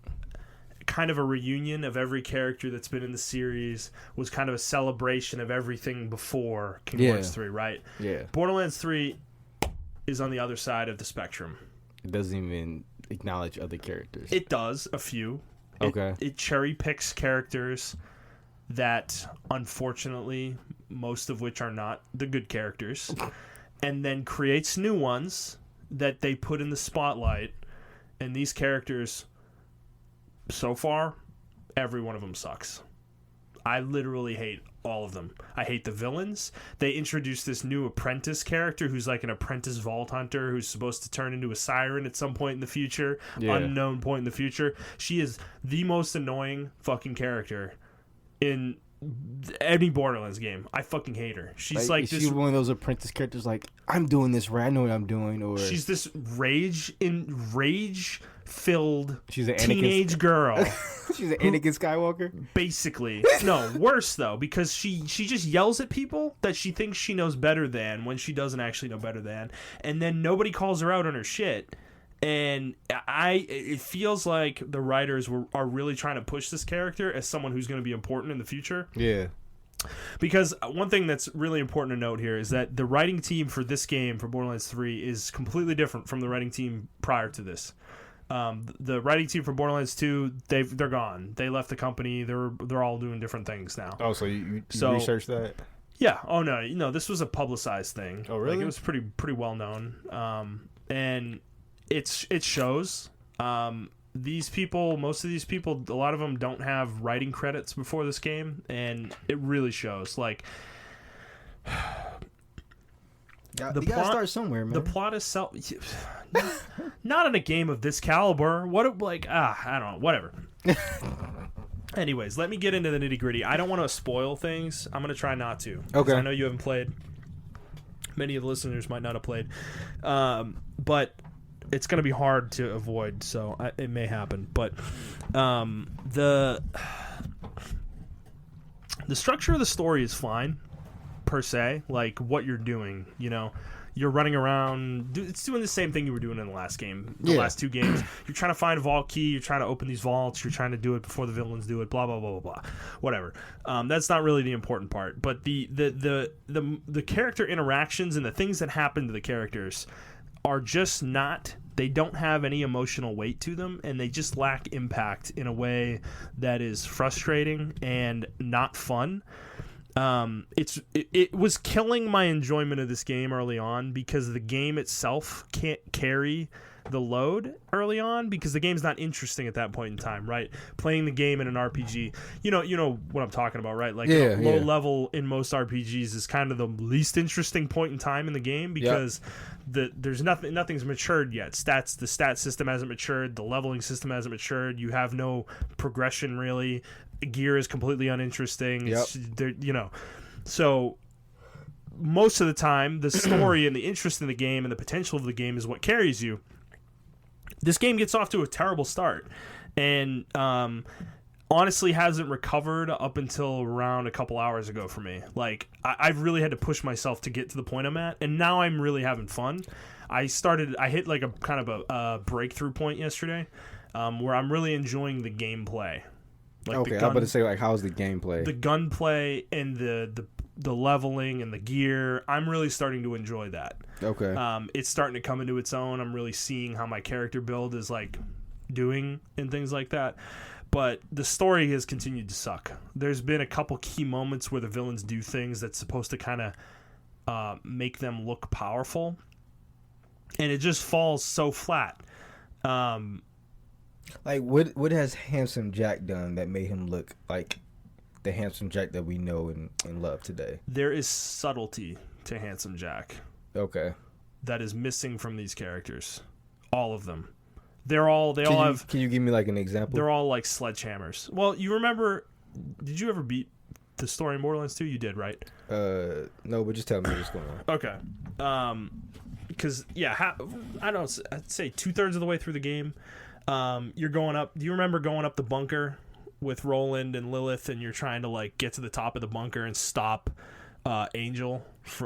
kind of a reunion of every character that's been in the series, was kind of a celebration of everything before Kingdom Hearts 3, right? Yeah. Borderlands 3 is on the other side of the spectrum. It doesn't even acknowledge other characters. It does, a few. Okay. It cherry picks characters that, unfortunately, most of which are not the good characters, and then creates new ones that they put in the spotlight, and these characters, so far, every one of them sucks. I literally hate all of them. I hate the villains. They introduced this new apprentice character who's like an apprentice vault hunter who's supposed to turn into a siren at some point in the future. Yeah. Unknown point in the future. She is the most annoying fucking character in any Borderlands game. I fucking hate her. She's like this. She's one of those apprentice characters. Like, I'm doing this right. I know what I'm doing. Or she's this rage-filled she's an teenage girl. She's an Anakin Skywalker. Basically, no, worse though, because she just yells at people that she thinks she knows better than when she doesn't actually know better than, and then nobody calls her out on her shit. And it feels like the writers are really trying to push this character as someone who's going to be important in the future. Yeah. Because one thing that's really important to note here is that the writing team for this game, for Borderlands 3, is completely different from the writing team prior to this. The writing team for Borderlands 2, they're gone. They left the company. They're all doing different things now. Oh, so you researched that? Yeah. Oh no, this was a publicized thing. Oh, really? Like, it was pretty well known. And it shows. Most of these people, a lot of them don't have writing credits before this game, and it really shows. Like, you gotta start somewhere, man. The plot is not in a game of this caliber. I don't know, whatever. Anyways, let me get into the nitty gritty. I don't want to spoil things. I'm gonna try not to. Okay. I know you haven't played. Many of the listeners might not have played, but it's gonna be hard to avoid. So it may happen. But the structure of the story is fine. Per se, like what you're doing, you're running around. It's doing the same thing you were doing in the last game, last two games. You're trying to find a vault key. You're trying to open these vaults. You're trying to do it before the villains do it. Blah blah blah blah blah. Whatever. That's not really the important part. But the character interactions and the things that happen to the characters are just not. They don't have any emotional weight to them, and they just lack impact in a way that is frustrating and not fun. It was killing my enjoyment of this game early on because the game itself can't carry the load early on because the game's not interesting at that point in time, right? Playing the game in an RPG, you know what I'm talking about, right? Like low level in most RPGs is kind of the least interesting point in time in the game because there's nothing's matured yet. The stat system hasn't matured, the leveling system hasn't matured. You have no progression really. Gear is completely uninteresting. So most of the time the story and the interest in the game and the potential of the game is what carries you. This game gets off to a terrible start and honestly hasn't recovered up until around a couple hours ago for me. Like I've really had to push myself to get to the point I'm at, and now I'm really having fun. I hit like a kind of a breakthrough point yesterday where I'm really enjoying the gameplay. Like okay, I'm about to say, like, how's the gameplay? The gunplay and the leveling and the gear, I'm really starting to enjoy that. Okay. It's starting to come into its own. I'm really seeing how my character build is, like, doing and things like that. But the story has continued to suck. There's been a couple key moments where the villains do things that's supposed to kind of make them look powerful. And it just falls so flat. Like, what has Handsome Jack done that made him look like the Handsome Jack that we know and love today? There is subtlety to Handsome Jack. Okay. That is missing from these characters. All of them. They all have... Can you give me, like, an example? They're all like sledgehammers. Well, you remember... Did you ever beat the story in Borderlands 2? You did, right? No, but just tell me what's going on. Okay. Because, I'd say 2/3 of the way through the game... you're going up. Do you remember going up the bunker with Roland and Lilith, and you're trying to like get to the top of the bunker and stop Angel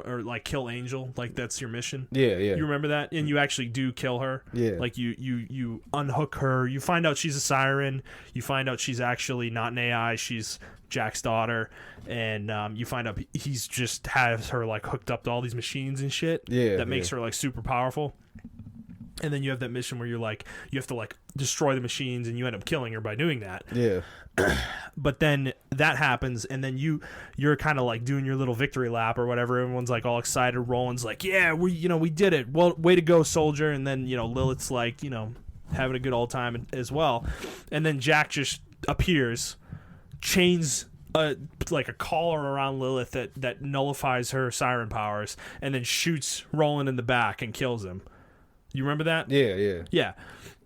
or like kill Angel? Like that's your mission. Yeah. You remember that? And you actually do kill her. Yeah. Like you unhook her. You find out she's a siren. You find out she's actually not an AI. She's Jack's daughter, and you find out he's just has her like hooked up to all these machines and shit. Yeah. That makes her like super powerful. And then you have that mission where you're like, you have to like destroy the machines, and you end up killing her by doing that. Yeah. But then that happens, and then you're kind of like doing your little victory lap or whatever. Everyone's like all excited. Roland's like, yeah, we did it. Well, way to go, soldier. And then Lilith's like, having a good old time as well. And then Jack just appears, chains like a collar around Lilith that nullifies her siren powers, and then shoots Roland in the back and kills him. You remember that? Yeah.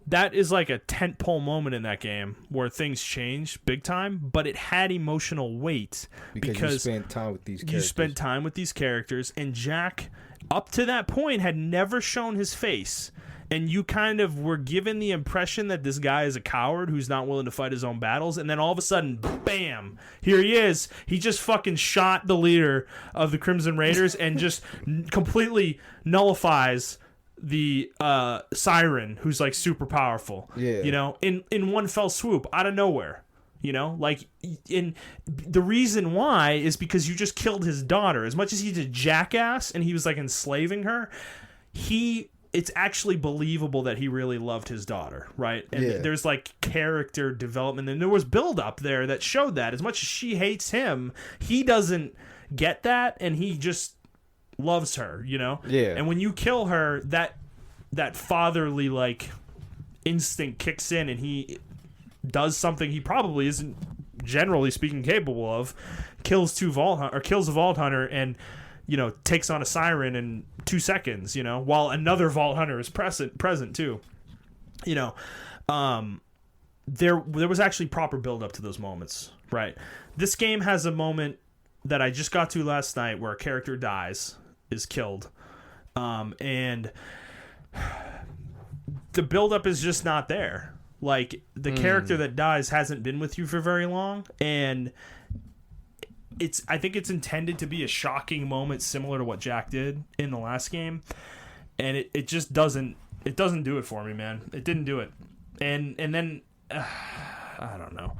That is like a tentpole moment in that game where things change big time, but it had emotional weight because you spent time with these characters. You spent time with these characters, and Jack, up to that point, had never shown his face. And you kind of were given the impression that this guy is a coward who's not willing to fight his own battles. And then all of a sudden, bam, here he is. He just fucking shot the leader of the Crimson Raiders and just completely nullifies the siren who's like super powerful. Yeah. In one fell swoop out of nowhere. In the reason why is because you just killed his daughter. As much as he's a jackass and he was like enslaving her, he it's actually believable that he really loved his daughter, right? And there's like character development, and there was build up there that showed that as much as she hates him, he doesn't get that, and he just loves her, you know? Yeah. And when you kill her, that fatherly like instinct kicks in, and he does something he probably isn't, generally speaking, capable of. Kills a Vault Hunter, and takes on a siren in 2 seconds. While another Vault Hunter is present too. There was actually proper build up to those moments, right? This game has a moment that I just got to last night where a character is killed, and the build up is just not there. Like, the character that dies hasn't been with you for very long, and I think it's intended to be a shocking moment similar to what Jack did in the last game, and it just doesn't do it for me, man. It didn't do it. And then I don't know.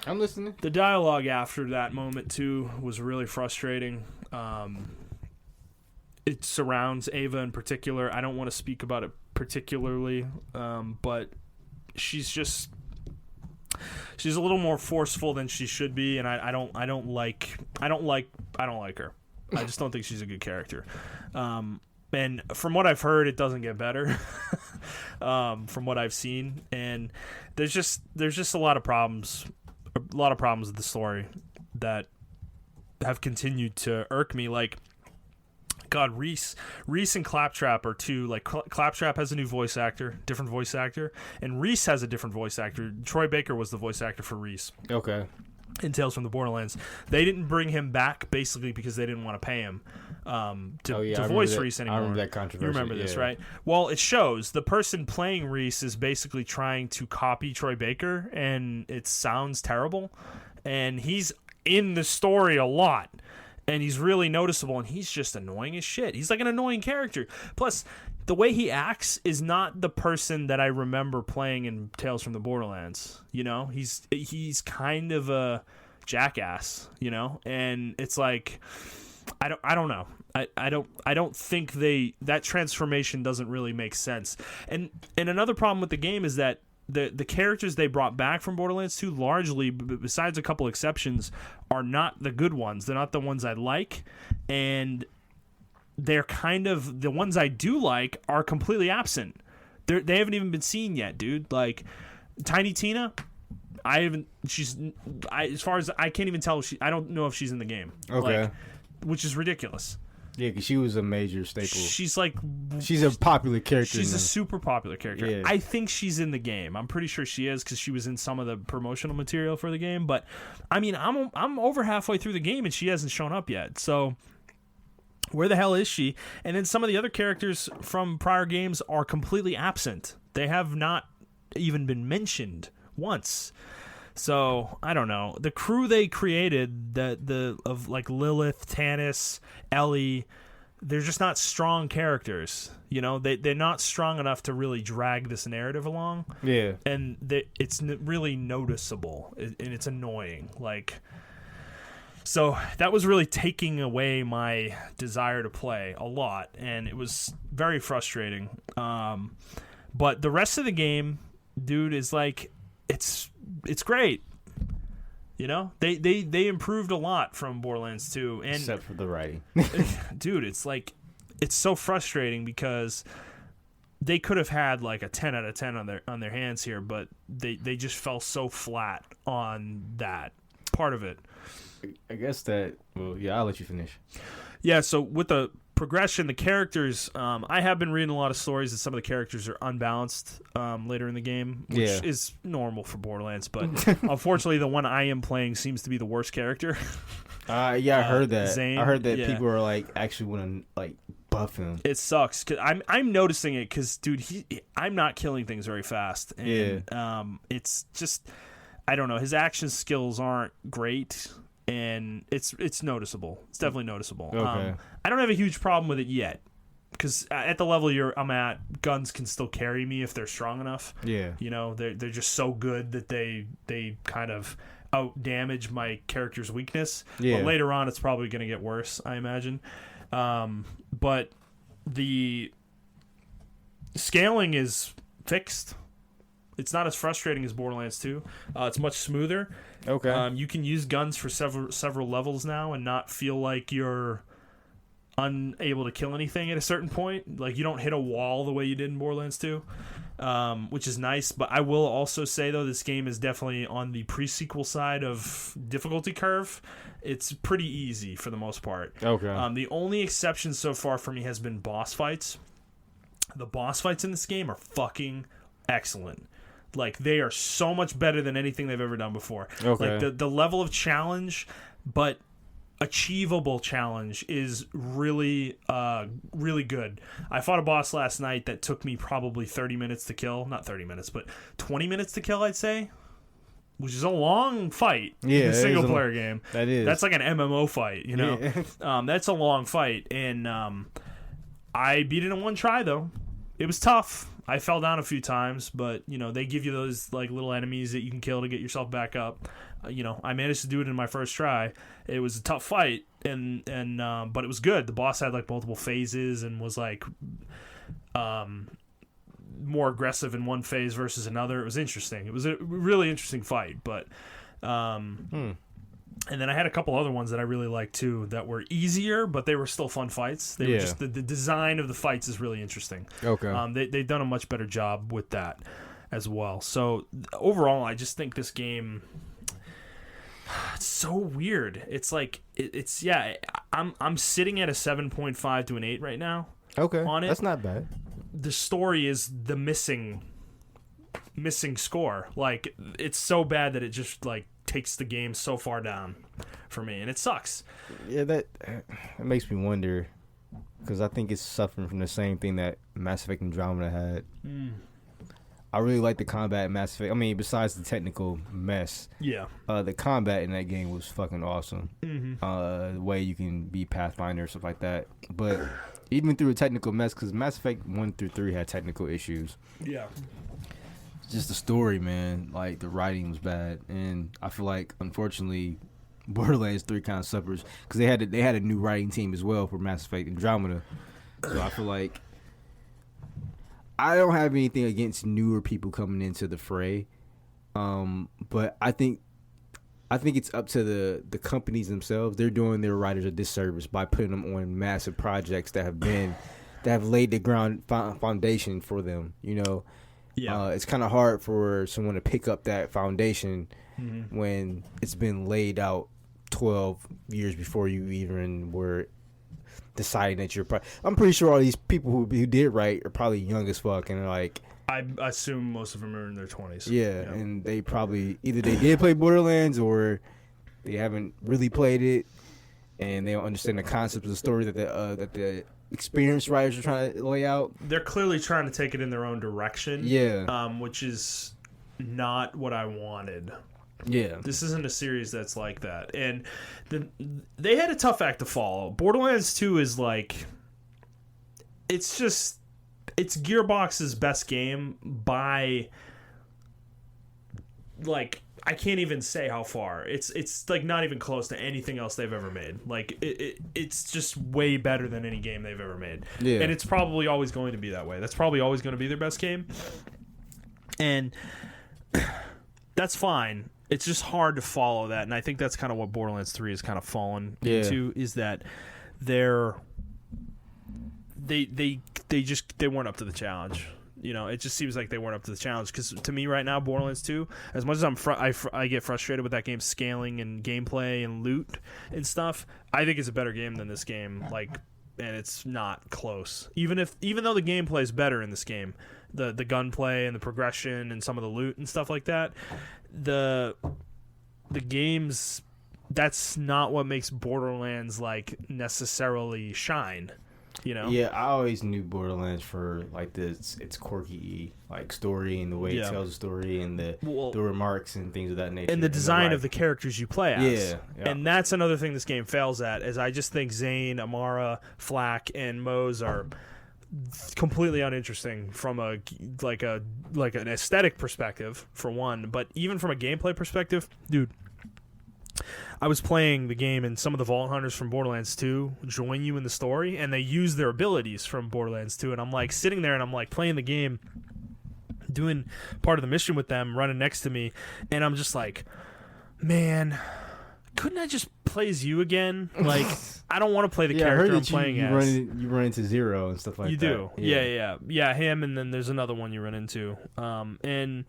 I'm listening. The dialogue after that moment too was really frustrating. It surrounds Ava in particular. I don't want to speak about it particularly, but she's a little more forceful than she should be, and I don't like her. I just don't think she's a good character. And from what I've heard, it doesn't get better. From what I've seen, and there's just a lot of problems with the story that have continued to irk me. Like, God, Reese and Claptrap are two. Like, Claptrap has a new voice actor, different voice actor, and Reese has a different voice actor. Troy Baker was the voice actor for Reese. Okay. In Tales from the Borderlands, they didn't bring him back basically because they didn't want to pay him to voice Reese anymore. I remember that controversy. You remember this, right? Well, it shows the person playing Reese is basically trying to copy Troy Baker, and it sounds terrible. And he's in the story a lot. And he's really noticeable, and he's just annoying as shit. He's like an annoying character. Plus, the way he acts is not the person that I remember playing in Tales from the Borderlands. He's kind of a jackass, and it's like, I don't know. I don't think that transformation doesn't really make sense. And another problem with the game is that the characters they brought back from Borderlands 2 largely, besides a couple exceptions, are not the good ones. They're not the ones I like, and they're kind of the ones I do like are completely absent. They haven't even been seen yet, dude. Like, Tiny Tina, as far as I can't even tell, I don't know if she's in the game. Okay. Which is ridiculous. Yeah, because she was a major staple. She's a popular character. She's a super popular character. Yeah. I think she's in the game. I'm pretty sure she is because she was in some of the promotional material for the game. But I mean, I'm over halfway through the game and she hasn't shown up yet. So where the hell is she? And then some of the other characters from prior games are completely absent. They have not even been mentioned once. So I don't know. The crew they created, of like Lilith, Tannis, Ellie, they're just not strong characters. They're not strong enough to really drag this narrative along. Yeah, and it's really noticeable, and it's annoying. Like, so that was really taking away my desire to play a lot, and it was very frustrating. But the rest of the game, dude, is like, it's great. They improved a lot from Borderlands 2, and except for the writing. Dude, it's so frustrating because they could have had like a 10 out of 10 on their hands here, but they just fell so flat on that part of it. I guess that. Well, yeah, I'll let you finish. Yeah, so with the progression, the characters, I have been reading a lot of stories that some of the characters are unbalanced later in the game, which is normal for Borderlands, but unfortunately the one I am playing seems to be the worst character. I heard that. Zane, I heard that people are like actually want to like buff him. It sucks cuz I'm noticing it cuz dude, I'm not killing things very fast, and it's just, I don't know, his action skills aren't great. And it's noticeable. It's definitely noticeable. Okay. I don't have a huge problem with it yet, because at the level I'm at, guns can still carry me if they're strong enough. Yeah. They're just so good that they kind of out damage my character's weakness. Yeah. But later on, it's probably going to get worse, I imagine. But Scaling is fixed. It's not as frustrating as Borderlands 2. It's much smoother. Okay. You can use guns for several levels now and not feel like you're unable to kill anything at a certain point. Like, you don't hit a wall the way you did in Borderlands 2, which is nice. But I will also say, though, this game is definitely on the pre-sequel side of difficulty curve. It's pretty easy for the most part. Okay. The only exception so far for me has been boss fights. The boss fights in this game are fucking excellent. Like, they are so much better than anything they've ever done before. Okay. Like, the level of challenge, but achievable challenge, is really, really good. I fought a boss last night that took me probably 30 minutes to kill. Not 30 minutes, but 20 minutes to kill, I'd say. Which is a long fight in a single-player game. That is. That's like an MMO fight, you know? Yeah. That's a long fight. And I beat it in one try, though. It was tough. I fell down a few times, but, you know, they give you those, like, little enemies that you can kill to get yourself back up. You know, I managed to do it in my first try. It was a tough fight, and but it was good. The boss had, like, multiple phases and was, like, more aggressive in one phase versus another. It was interesting. It was a really interesting fight, but... And then I had a couple other ones that I really liked too that were easier, but they were still fun fights. They were just the design of the fights is really interesting. Okay. They've done a much better job with that as well. So overall, I just think this game, it's so weird. It's like I'm sitting at a 7.5 to an 8 right now. Okay. On it. That's not bad. The story is the missing score. Like, it's so bad that it just like takes the game so far down for me, and it sucks. Yeah, that makes me wonder, because I think it's suffering from the same thing that Mass Effect Andromeda had. I really like the combat in Mass Effect. I mean, besides the technical mess, the combat in that game was fucking awesome. The way you can be Pathfinder, stuff like that. But even through a technical mess, because Mass Effect 1 through 3 had technical issues. Yeah. Just the story, man. Like, the writing was bad, and I feel like, unfortunately, Borderlands 3 kind of suffers because they had a new writing team as well for Mass Effect Andromeda. So I feel like I don't have anything against newer people coming into the fray, but I think it's up to the companies themselves. They're doing their writers a disservice by putting them on massive projects that have laid the foundation for them. You know. Yeah, it's kind of hard for someone to pick up that foundation when it's been laid out 12 years before you even were deciding that you're. I'm pretty sure all these people who did write are probably young as fuck, and like, I assume most of them are in their 20s. Yeah, and they probably either they did play Borderlands or they haven't really played it, and they don't understand the concept of the story that the experienced writers are trying to lay out. They're clearly trying to take it in their own direction. Yeah. Which is not what I wanted. Yeah. This isn't a series that's like that. And they had a tough act to follow. Borderlands 2 is like... It's Gearbox's best game by... Like... I can't even say how far. It's like not even close to anything else they've ever made. Like it's just way better than any game they've ever made. Yeah. And it's probably always going to be that way. That's probably always going to be their best game. And that's fine. It's just hard to follow that, and I think that's kind of what Borderlands 3 has kind of fallen into, is that they weren't up to the challenge. You know, it just seems like they weren't up to the challenge. Because to me right now, Borderlands 2, as much as I get frustrated with that game's scaling and gameplay and loot and stuff, I think it's a better game than this game. Like, and it's not close. Even though the gameplay is better in this game, the gunplay and the progression and some of the loot and stuff like that, the games, that's not what makes Borderlands like necessarily shine. You know? Yeah, I always knew Borderlands for like its quirky like story and the way it tells the story and the remarks and things of that nature. And the design of the characters you play as. Yeah. And that's another thing this game fails at, is I just think Zane, Amara, Flack, and Mose are completely uninteresting from an aesthetic perspective, for one, but even from a gameplay perspective, dude, I was playing the game, and some of the Vault Hunters from Borderlands 2 join you in the story, and they use their abilities from Borderlands 2. And I'm like sitting there, and I'm like playing the game, doing part of the mission with them, running next to me, and I'm just like, man, couldn't I just play as you again? Like, I don't want to play the character I'm playing as. You run into Zero and stuff like that. You do. Yeah, him, and then there's another one you run into. And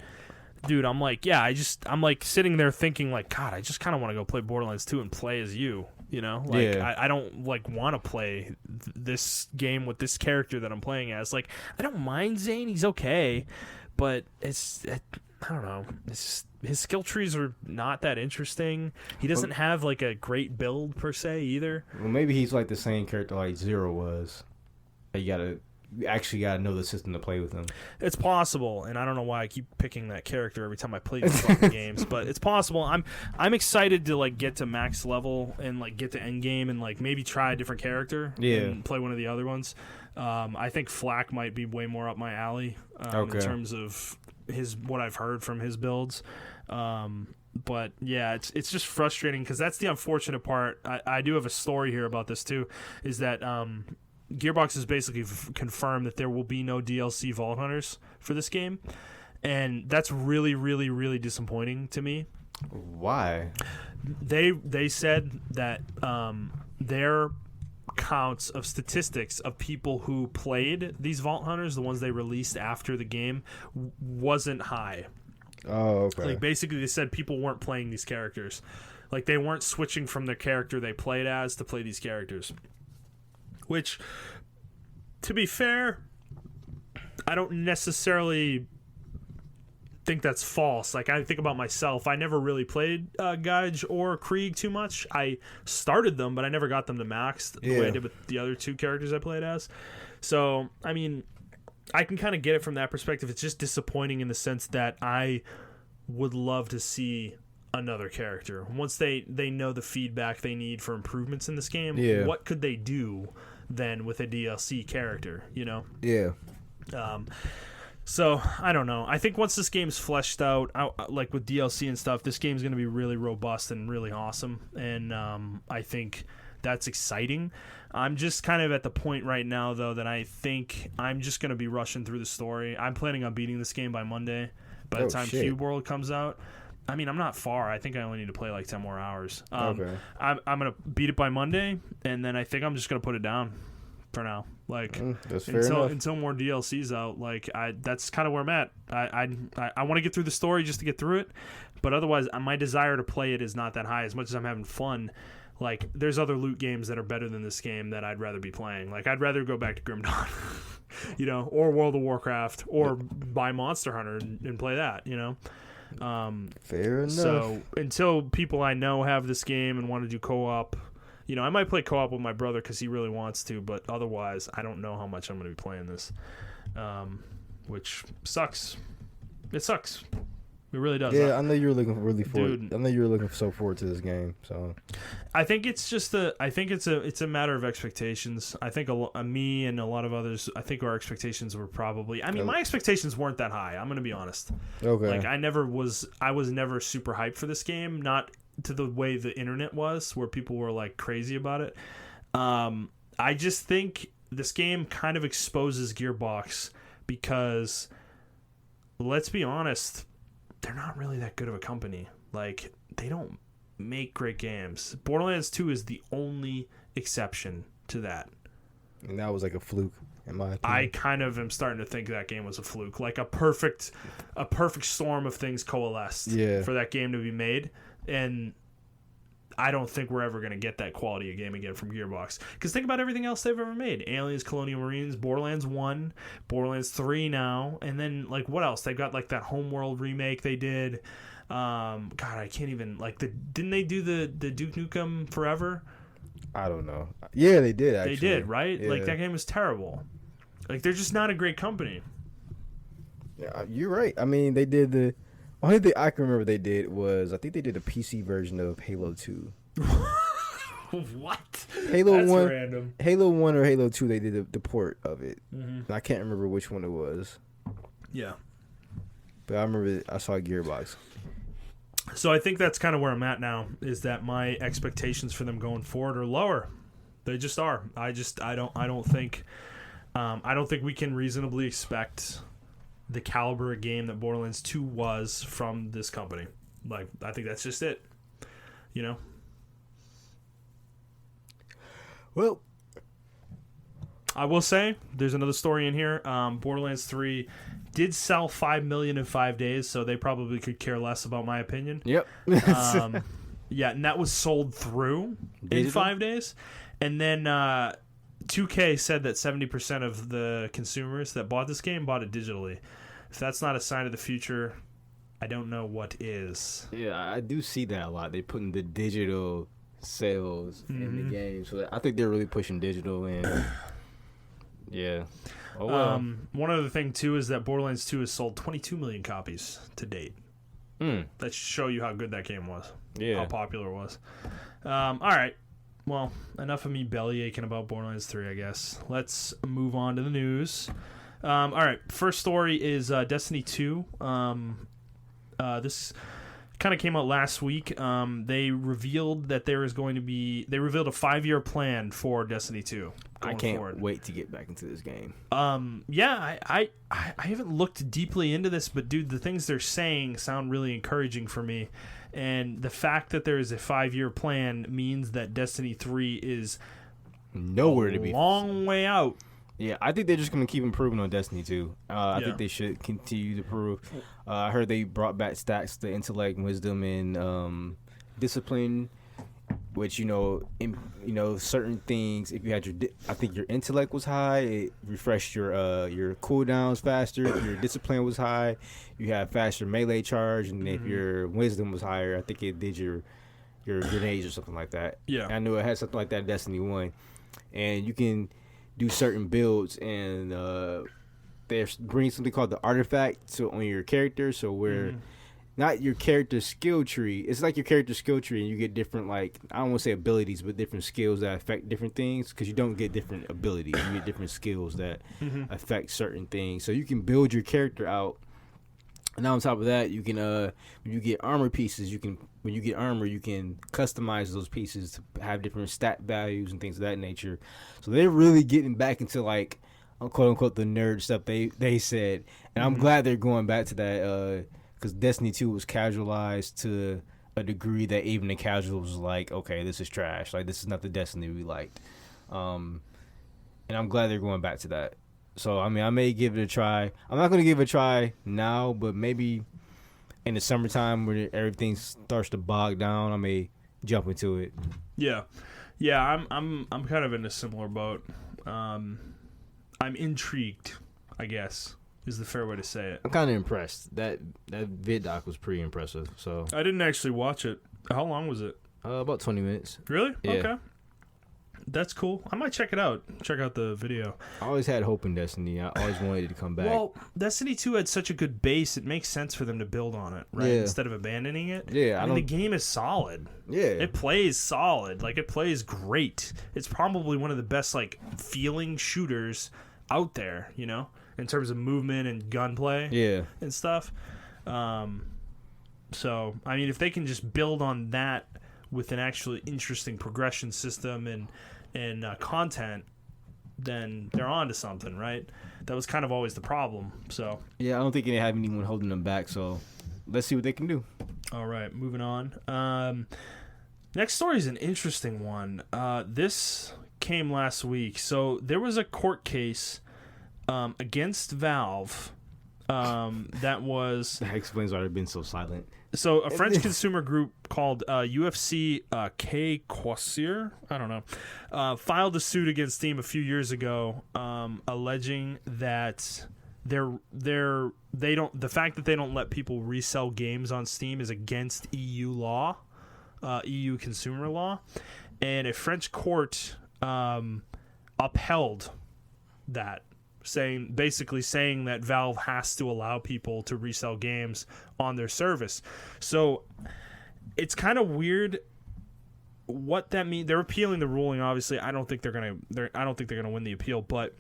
dude, I'm like, I'm like sitting there thinking like, God, I just kind of want to go play Borderlands 2 and play as you, you know? Like, I don't like want to play this game with this character that I'm playing as. Like, I don't mind Zane, he's okay, but I don't know. His skill trees are not that interesting. He doesn't have like a great build per se either. Well, maybe he's like the same character like Zero was. You actually gotta know the system to play with him. It's possible, and I don't know why I keep picking that character every time I play these fucking games, but it's possible. I'm excited to like get to max level and like get to end game and like maybe try a different character and play one of the other ones. I think Flak might be way more up my alley in terms of what I've heard from his builds. But yeah, it's just frustrating because that's the unfortunate part. I do have a story here about this too, is that Gearbox has basically confirmed that there will be no DLC Vault Hunters for this game, and that's really, really, really disappointing to me. Why? They said that their counts of statistics of people who played these Vault Hunters, the ones they released after the game, wasn't high. Oh, okay. Like, basically, they said people weren't playing these characters. Like, they weren't switching from the character they played as to play these characters. Which, to be fair, I don't necessarily think that's false. Like, I think about myself. I never really played Gage or Krieg too much. I started them, but I never got them to max the way I did with the other two characters I played as. So, I mean, I can kind of get it from that perspective. It's just disappointing in the sense that I would love to see another character. Once they know the feedback they need for improvements in this game, what could they do then with a DLC character, you know? Yeah. So, I don't know. I think once this game's fleshed out, like with DLC and stuff, this game's going to be really robust and really awesome. And I think that's exciting. I'm just kind of at the point right now, though, that I think I'm just going to be rushing through the story. I'm planning on beating this game by Monday, by the time Cube World comes out. I mean, I'm not far. I think I only need to play like 10 more hours. Okay. I'm going to beat it by Monday, and then I think I'm just going to put it down for now. Like, that's fair enough. Until more DLC's out, like, that's kind of where I'm at. I want to get through the story just to get through it, but otherwise, my desire to play it is not that high. As much as I'm having fun, like, there's other loot games that are better than this game that I'd rather be playing. Like, I'd rather go back to Grim Dawn, you know, or World of Warcraft, or buy Monster Hunter and play that, you know. Fair enough. So until people I know have this game and want to do co-op, you know, I might play co-op with my brother because he really wants to, but otherwise, I don't know how much I'm going to be playing this, which sucks. It sucks. It really does. Yeah, I know you're looking really forward. I know you're looking so forward to this game. So, I think it's just it's a matter of expectations. I think me and a lot of others, I think our expectations were probably. I mean, my expectations weren't that high. I'm going to be honest. Okay. Like, I was never super hyped for this game. Not to the way the internet was, where people were like crazy about it. I just think this game kind of exposes Gearbox because, let's be honest, they're not really that good of a company. Like, they don't make great games. Borderlands 2 is the only exception to that. And that was like a fluke, in my opinion. I kind of am starting to think that game was a fluke. Like a perfect storm of things coalesced for that game to be made. And I don't think we're ever going to get that quality of game again from Gearbox. Because think about everything else they've ever made. Aliens, Colonial Marines, Borderlands 1, Borderlands 3 now. And then, like, what else? They've got, like, that Homeworld remake they did. God, I can't even, like, didn't they do the Duke Nukem Forever? I don't know. Yeah, they did, actually. They did, right? Yeah. Like, that game was terrible. Like, they're just not a great company. Yeah, you're right. I mean, they did the... Only thing I can remember they did was, I think they did a PC version of Halo 2. What? That's 1, random. Halo 1 or Halo 2, they did the port of it. Mm-hmm. I can't remember which one it was. Yeah. But I remember I saw Gearbox. So I think that's kind of where I'm at now, is that my expectations for them going forward are lower. They just are. I don't think we can reasonably expect the caliber of game that Borderlands 2 was from this company. Like, I think that's just it. You know? Well, I will say, there's another story in here. Borderlands 3 did sell 5 million in 5 days, so they probably could care less about my opinion. Yep. Yeah, and that was sold through in 5 days. And then 2K said that 70% of the consumers that bought this game bought it digitally. If that's not a sign of the future, I don't know what is. Yeah, I do see that a lot. They're putting the digital sales in the game. So I think they're really pushing digital in. Yeah. Oh, well. One other thing, too, is that Borderlands 2 has sold 22 million copies to date. That should show you how good that game was. Yeah. How popular it was. All right. Well, enough of me belly aching about Borderlands 3, I guess. Let's move on to the news. All right. First story is Destiny 2. This kind of came out last week. They revealed that they revealed a 5-year plan for Destiny 2. I can't wait to get back into this game. Yeah, I haven't looked deeply into this, but dude, the things they're saying sound really encouraging for me. And the fact that there is a 5-year plan means that Destiny 3 is nowhere to be. Long way out. Yeah, I think they're just going to keep improving on Destiny 2. I think they should continue to improve. I heard they brought back stats to intellect, wisdom, and discipline, which, certain things, if you had I think your intellect was high, it refreshed your cooldowns faster. If your discipline was high, you had faster melee charge, and if your wisdom was higher, I think it did your grenades or something like that. Yeah. I knew it had something like that in Destiny 1. And you can do certain builds, and they bring something called the artifact on your character, so where not your character skill tree, it's like your character skill tree, and you get different, like, I don't want to say abilities, but different skills that affect different things, because you don't get different abilities, you get different skills that affect certain things, so you can build your character out. And on top of that, you can when you get armor pieces, when you get armor, you can customize those pieces to have different stat values and things of that nature. So they're really getting back into, like, quote unquote, the nerd stuff they said. And I'm glad they're going back to that, because Destiny 2 was casualized to a degree that even the casuals was like, okay, this is trash. Like, this is not the Destiny we liked. And I'm glad they're going back to that. So, I mean, I may give it a try. I'm not going to give it a try now, but maybe in the summertime where everything starts to bog down, I may jump into it. Yeah. I'm kind of in a similar boat. I'm intrigued, I guess, is the fair way to say it. I'm kind of impressed. That vid doc was pretty impressive. So I didn't actually watch it. How long was it? About 20 minutes. Really? Yeah. Okay. That's cool. I might check it out. Check out the video. I always had hope in Destiny. I always wanted it to come back. Well, Destiny 2 had such a good base, it makes sense for them to build on it, right? Yeah. Instead of abandoning it. Yeah, I mean, the game is solid. Yeah. It plays solid. Like, it plays great. It's probably one of the best, like, feeling shooters out there, in terms of movement and gunplay and stuff. So, I mean, if they can just build on that with an actually interesting progression system and content, then they're on to something, right? That was kind of always the problem. So yeah, I don't think they have anyone holding them back, so let's see what they can do. All right, moving on. Next story is an interesting one. This came last week. So there was a court case against Valve that was... That explains why they've been so silent. So a French consumer group called UFC K Quassir, I don't know, filed a suit against Steam a few years ago, alleging that the fact that they don't let people resell games on Steam is against EU law, EU consumer law, and a French court upheld that, basically saying that Valve has to allow people to resell games on their service. So it's kind of weird what that means. They're appealing the ruling, obviously. I don't think they're gonna win the appeal, but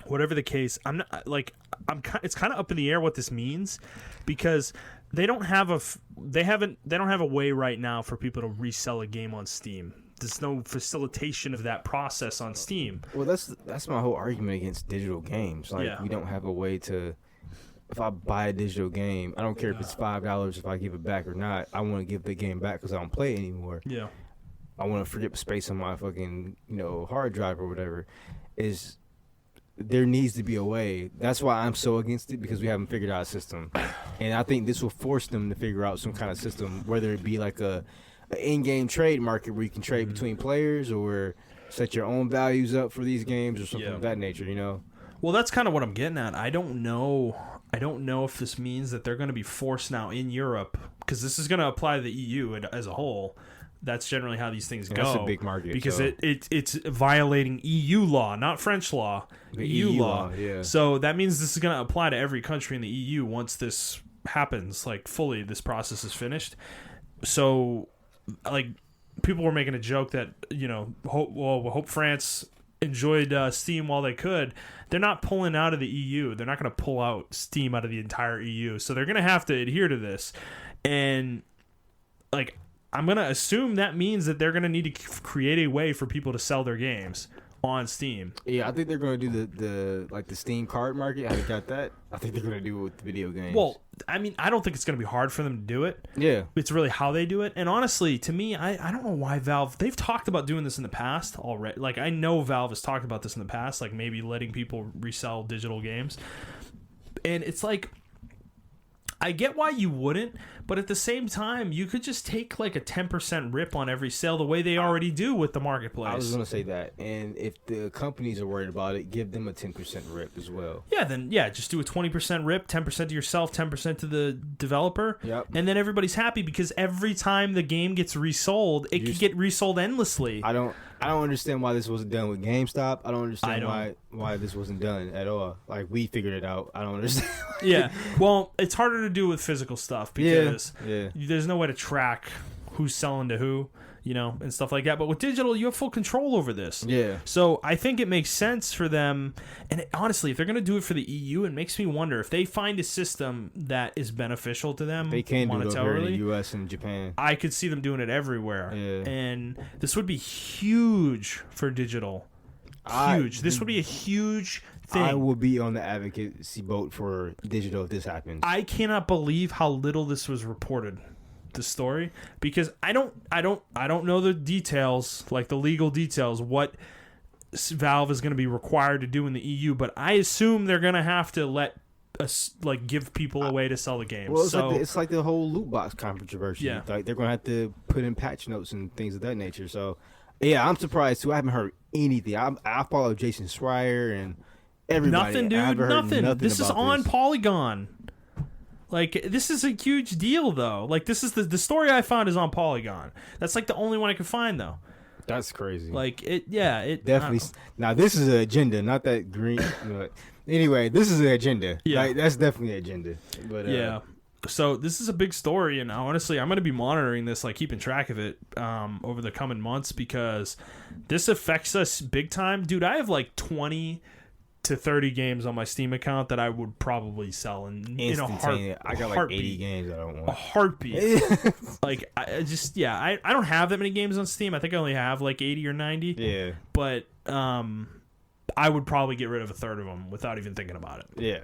whatever the case, it's kind of up in the air what this means, because they don't have a way right now for people to resell a game on Steam. There's no facilitation of that process on Steam. Well, that's my whole argument against digital games. Like, we don't have a way to. If I buy a digital game, I don't care if it's $5 if I give it back or not. I want to give the game back because I don't play it anymore. Yeah. I want to free up space on my fucking hard drive or whatever. There needs to be a way. That's why I'm so against it, because we haven't figured out a system, and I think this will force them to figure out some kind of system, whether it be like an in-game trade market where you can trade between players, or set your own values up for these games or something of that nature. Well, that's kind of what I'm getting at. I don't know if this means that they're going to be forced now in Europe, because this is going to apply to the EU as a whole. That's generally how these things go. That's a big market. Because it's violating EU law, not French law. EU law. Yeah. So that means this is going to apply to every country in the EU once this happens, like fully, this process is finished. So, like, people were making a joke that, hope France enjoyed Steam while they could. They're not pulling out of the EU. They're not going to pull out Steam out of the entire EU. So they're going to have to adhere to this. And, like, I'm going to assume that means that they're going to need to create a way for people to sell their games on Steam. Yeah, I think they're going to do the Steam card market. How they got that? I think they're going to do it with the video games. Well, I mean, I don't think it's going to be hard for them to do it. Yeah. It's really how they do it. And honestly, to me, I don't know why Valve... They've talked about doing this in the past already. Like, I know Valve has talked about this in the past, like maybe letting people resell digital games. And it's like... I get why you wouldn't, but at the same time, you could just take like a 10% rip on every sale the way they already do with the marketplace. I was going to say that. And if the companies are worried about it, give them a 10% rip as well. Yeah, just do a 20% rip, 10% to yourself, 10% to the developer. Yep. And then everybody's happy, because every time the game gets resold, it could get resold endlessly. I don't understand why this wasn't done with GameStop. I don't understand why this wasn't done at all. Like, we figured it out. I don't understand. Yeah. Well, it's harder to do with physical stuff, because there's no way to track who's selling to who, and stuff like that. But with digital, you have full control over this. Yeah. So I think it makes sense for them. And honestly, if they're going to do it for the EU, it makes me wonder if they find a system that is beneficial to them. They can monetarily, do it over in the U.S. and Japan. I could see them doing it everywhere. Yeah. And this would be huge for digital. Huge. This would be a huge thing. I will be on the advocacy boat for digital if this happens. I cannot believe how little this was reported, the story, because I don't know the details, like the legal details, what Valve is going to be required to do in the EU, but I assume they're going to have to let us, like, give people a way to sell the games. Well, it's like the whole loot box controversy. Yeah. Like, they're going to have to put in patch notes and things of that nature. So, yeah, I'm surprised too. I haven't heard anything. I follow Jason Schreier and everybody. Nothing, dude. Nothing. This is on Polygon. Like, this is a huge deal, though. Like, this is the story I found is on Polygon. That's like the only one I could find, though. That's crazy. Like, it definitely. Now, this is an agenda, not that green. But anyway, this is an agenda. Yeah, like, that's definitely an agenda. But yeah. So this is a big story, and honestly, I'm going to be monitoring this, like keeping track of it over the coming months, because this affects us big time, dude. I have like 20 to 30 games on my Steam account that I would probably sell in a heartbeat. I got like 80 games I don't want. A heartbeat. Like, I don't have that many games on Steam. I think I only have like 80 or 90. Yeah. But I would probably get rid of a third of them without even thinking about it. Yeah.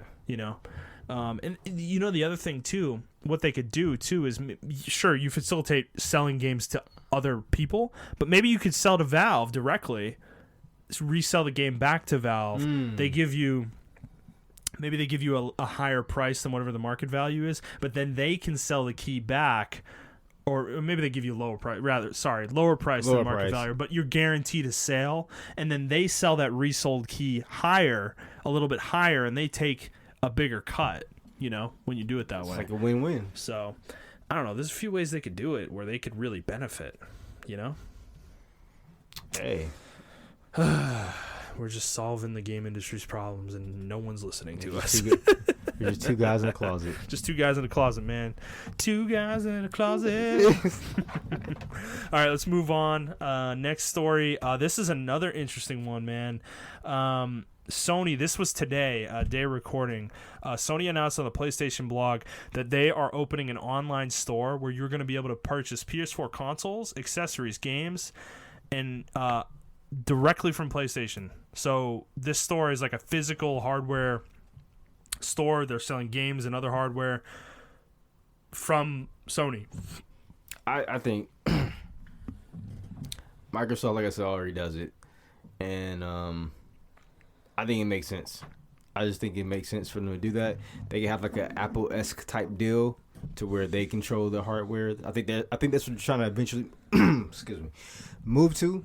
And the other thing too, what they could do too is, sure, you facilitate selling games to other people, but maybe you could sell to Valve directly, resell the game back to Valve. They give you a higher price than whatever the market value is, but then they can sell the key back, or maybe they give you lower price than market value, but you're guaranteed a sale, and then they sell that resold key a little bit higher, and they take a bigger cut, when you do it that way. It's like a win-win. So, I don't know. There's a few ways they could do it where they could really benefit, Hey. We're just solving the game industry's problems, and no one's listening to us. You're just two guys in a closet. Just two guys in a closet, man. Two guys in a closet. All right, let's move on. Next story. This is another interesting one, man. Sony, this was today, day recording, Sony announced on the PlayStation blog that they are opening an online store where you're going to be able to purchase PS4 consoles, accessories, games, and directly from PlayStation. So this store is like a physical hardware store. They're selling games and other hardware from Sony. I think Microsoft, like I said, already does it. And I think it makes sense. I just think it makes sense for them to do that. They can have like an Apple-esque type deal to where they control the hardware. I think that's what they're trying to eventually move to.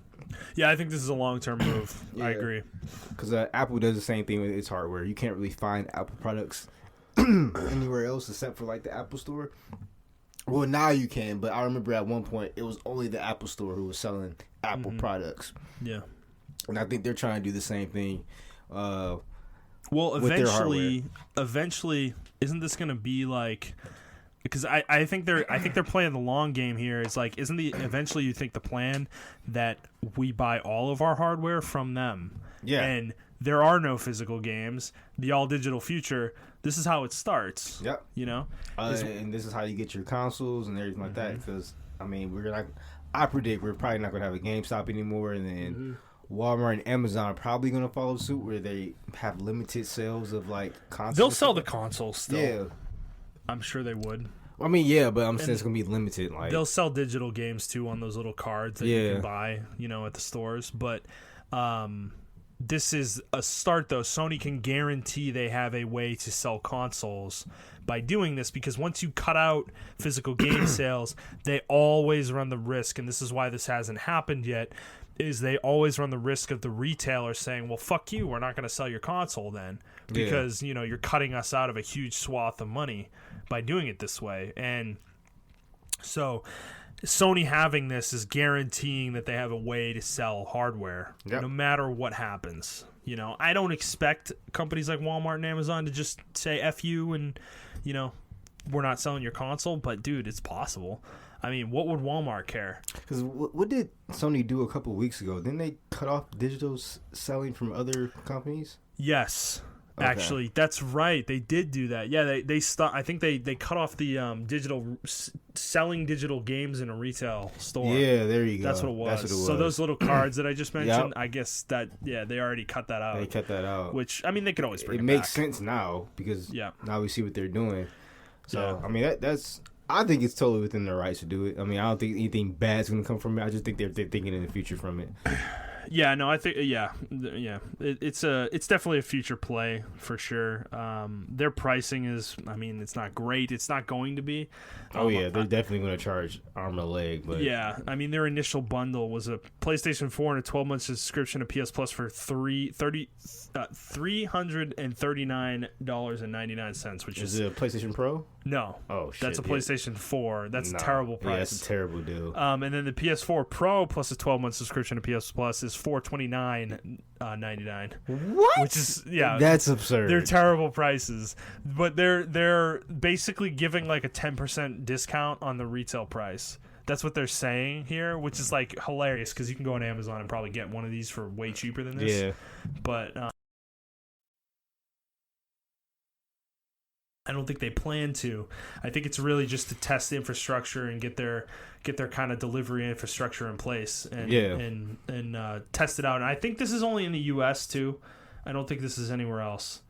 Yeah, I think this is a long-term move. Yeah. I agree. Because Apple does the same thing with its hardware. You can't really find Apple products anywhere else except for like the Apple Store. Well, now you can, but I remember at one point it was only the Apple Store who was selling Apple products. Yeah. And I think they're trying to do the same thing. Well, eventually, isn't this going to be like? Because I think they're playing the long game here. It's like, eventually you think the plan that we buy all of our hardware from them? Yeah. And there are no physical games. The all digital future. This is how it starts. Yep. You know. And this is how you get your consoles and everything like that. Because I mean, I predict we're probably not going to have a GameStop anymore, and then Walmart and Amazon are probably going to follow suit where they have limited sales of like consoles. They'll sell the consoles still. Yeah. I'm sure they would. I mean, yeah, but I'm saying it's going to be limited. Like they'll sell digital games too on those little cards that you can buy, at the stores. But this is a start, though. Sony can guarantee they have a way to sell consoles by doing this, because once you cut out physical game sales, they always run the risk, and this is why this hasn't happened yet, is they always run the risk of the retailer saying, well, fuck you, we're not going to sell your console then, because you're cutting us out of a huge swath of money by doing it this way. And so Sony having this is guaranteeing that they have a way to sell hardware no matter what happens. I don't expect companies like Walmart and Amazon to just say F you and we're not selling your console, but dude, it's possible. I mean, what would Walmart care? Because what did Sony do a couple of weeks ago? Didn't they cut off digital selling from other companies? Yes. Okay. Actually, that's right. They did do that. Yeah, they stopped. I think they cut off the selling digital games in a retail store. Yeah, there you go. That's what it was. So those little cards that I just mentioned, I guess that they already cut that out. They cut that out. Which, I mean, they could always bring it makes back. sense now, because now we see what they're doing. So I mean, that's. I think it's totally within their rights to do it. I mean, I don't think anything bad's going to come from it. I just think they're thinking in the future from it. Yeah, no, I think it's definitely a future play for sure. Their pricing is, I mean, it's not great. It's not going to be. They're definitely going to charge arm and a leg. But yeah, I mean, their initial bundle was a PlayStation 4 and a 12-month subscription to PS Plus for $339.99, which is it a PlayStation Pro? No. Oh shit. That's a PlayStation 4. That's a terrible price. Yeah, that's a terrible deal. And then the PS4 Pro plus a 12-month subscription to PS Plus is $429.99. What? Which is that's absurd. They're terrible prices, but they're basically giving like a 10% discount on the retail price. That's what they're saying here, which is like hilarious because you can go on Amazon and probably get one of these for way cheaper than this. Yeah. But I don't think they plan to. I think it's really just to test the infrastructure and get their kind of delivery infrastructure in place and test it out. And I think this is only in the U.S. too. I don't think this is anywhere else.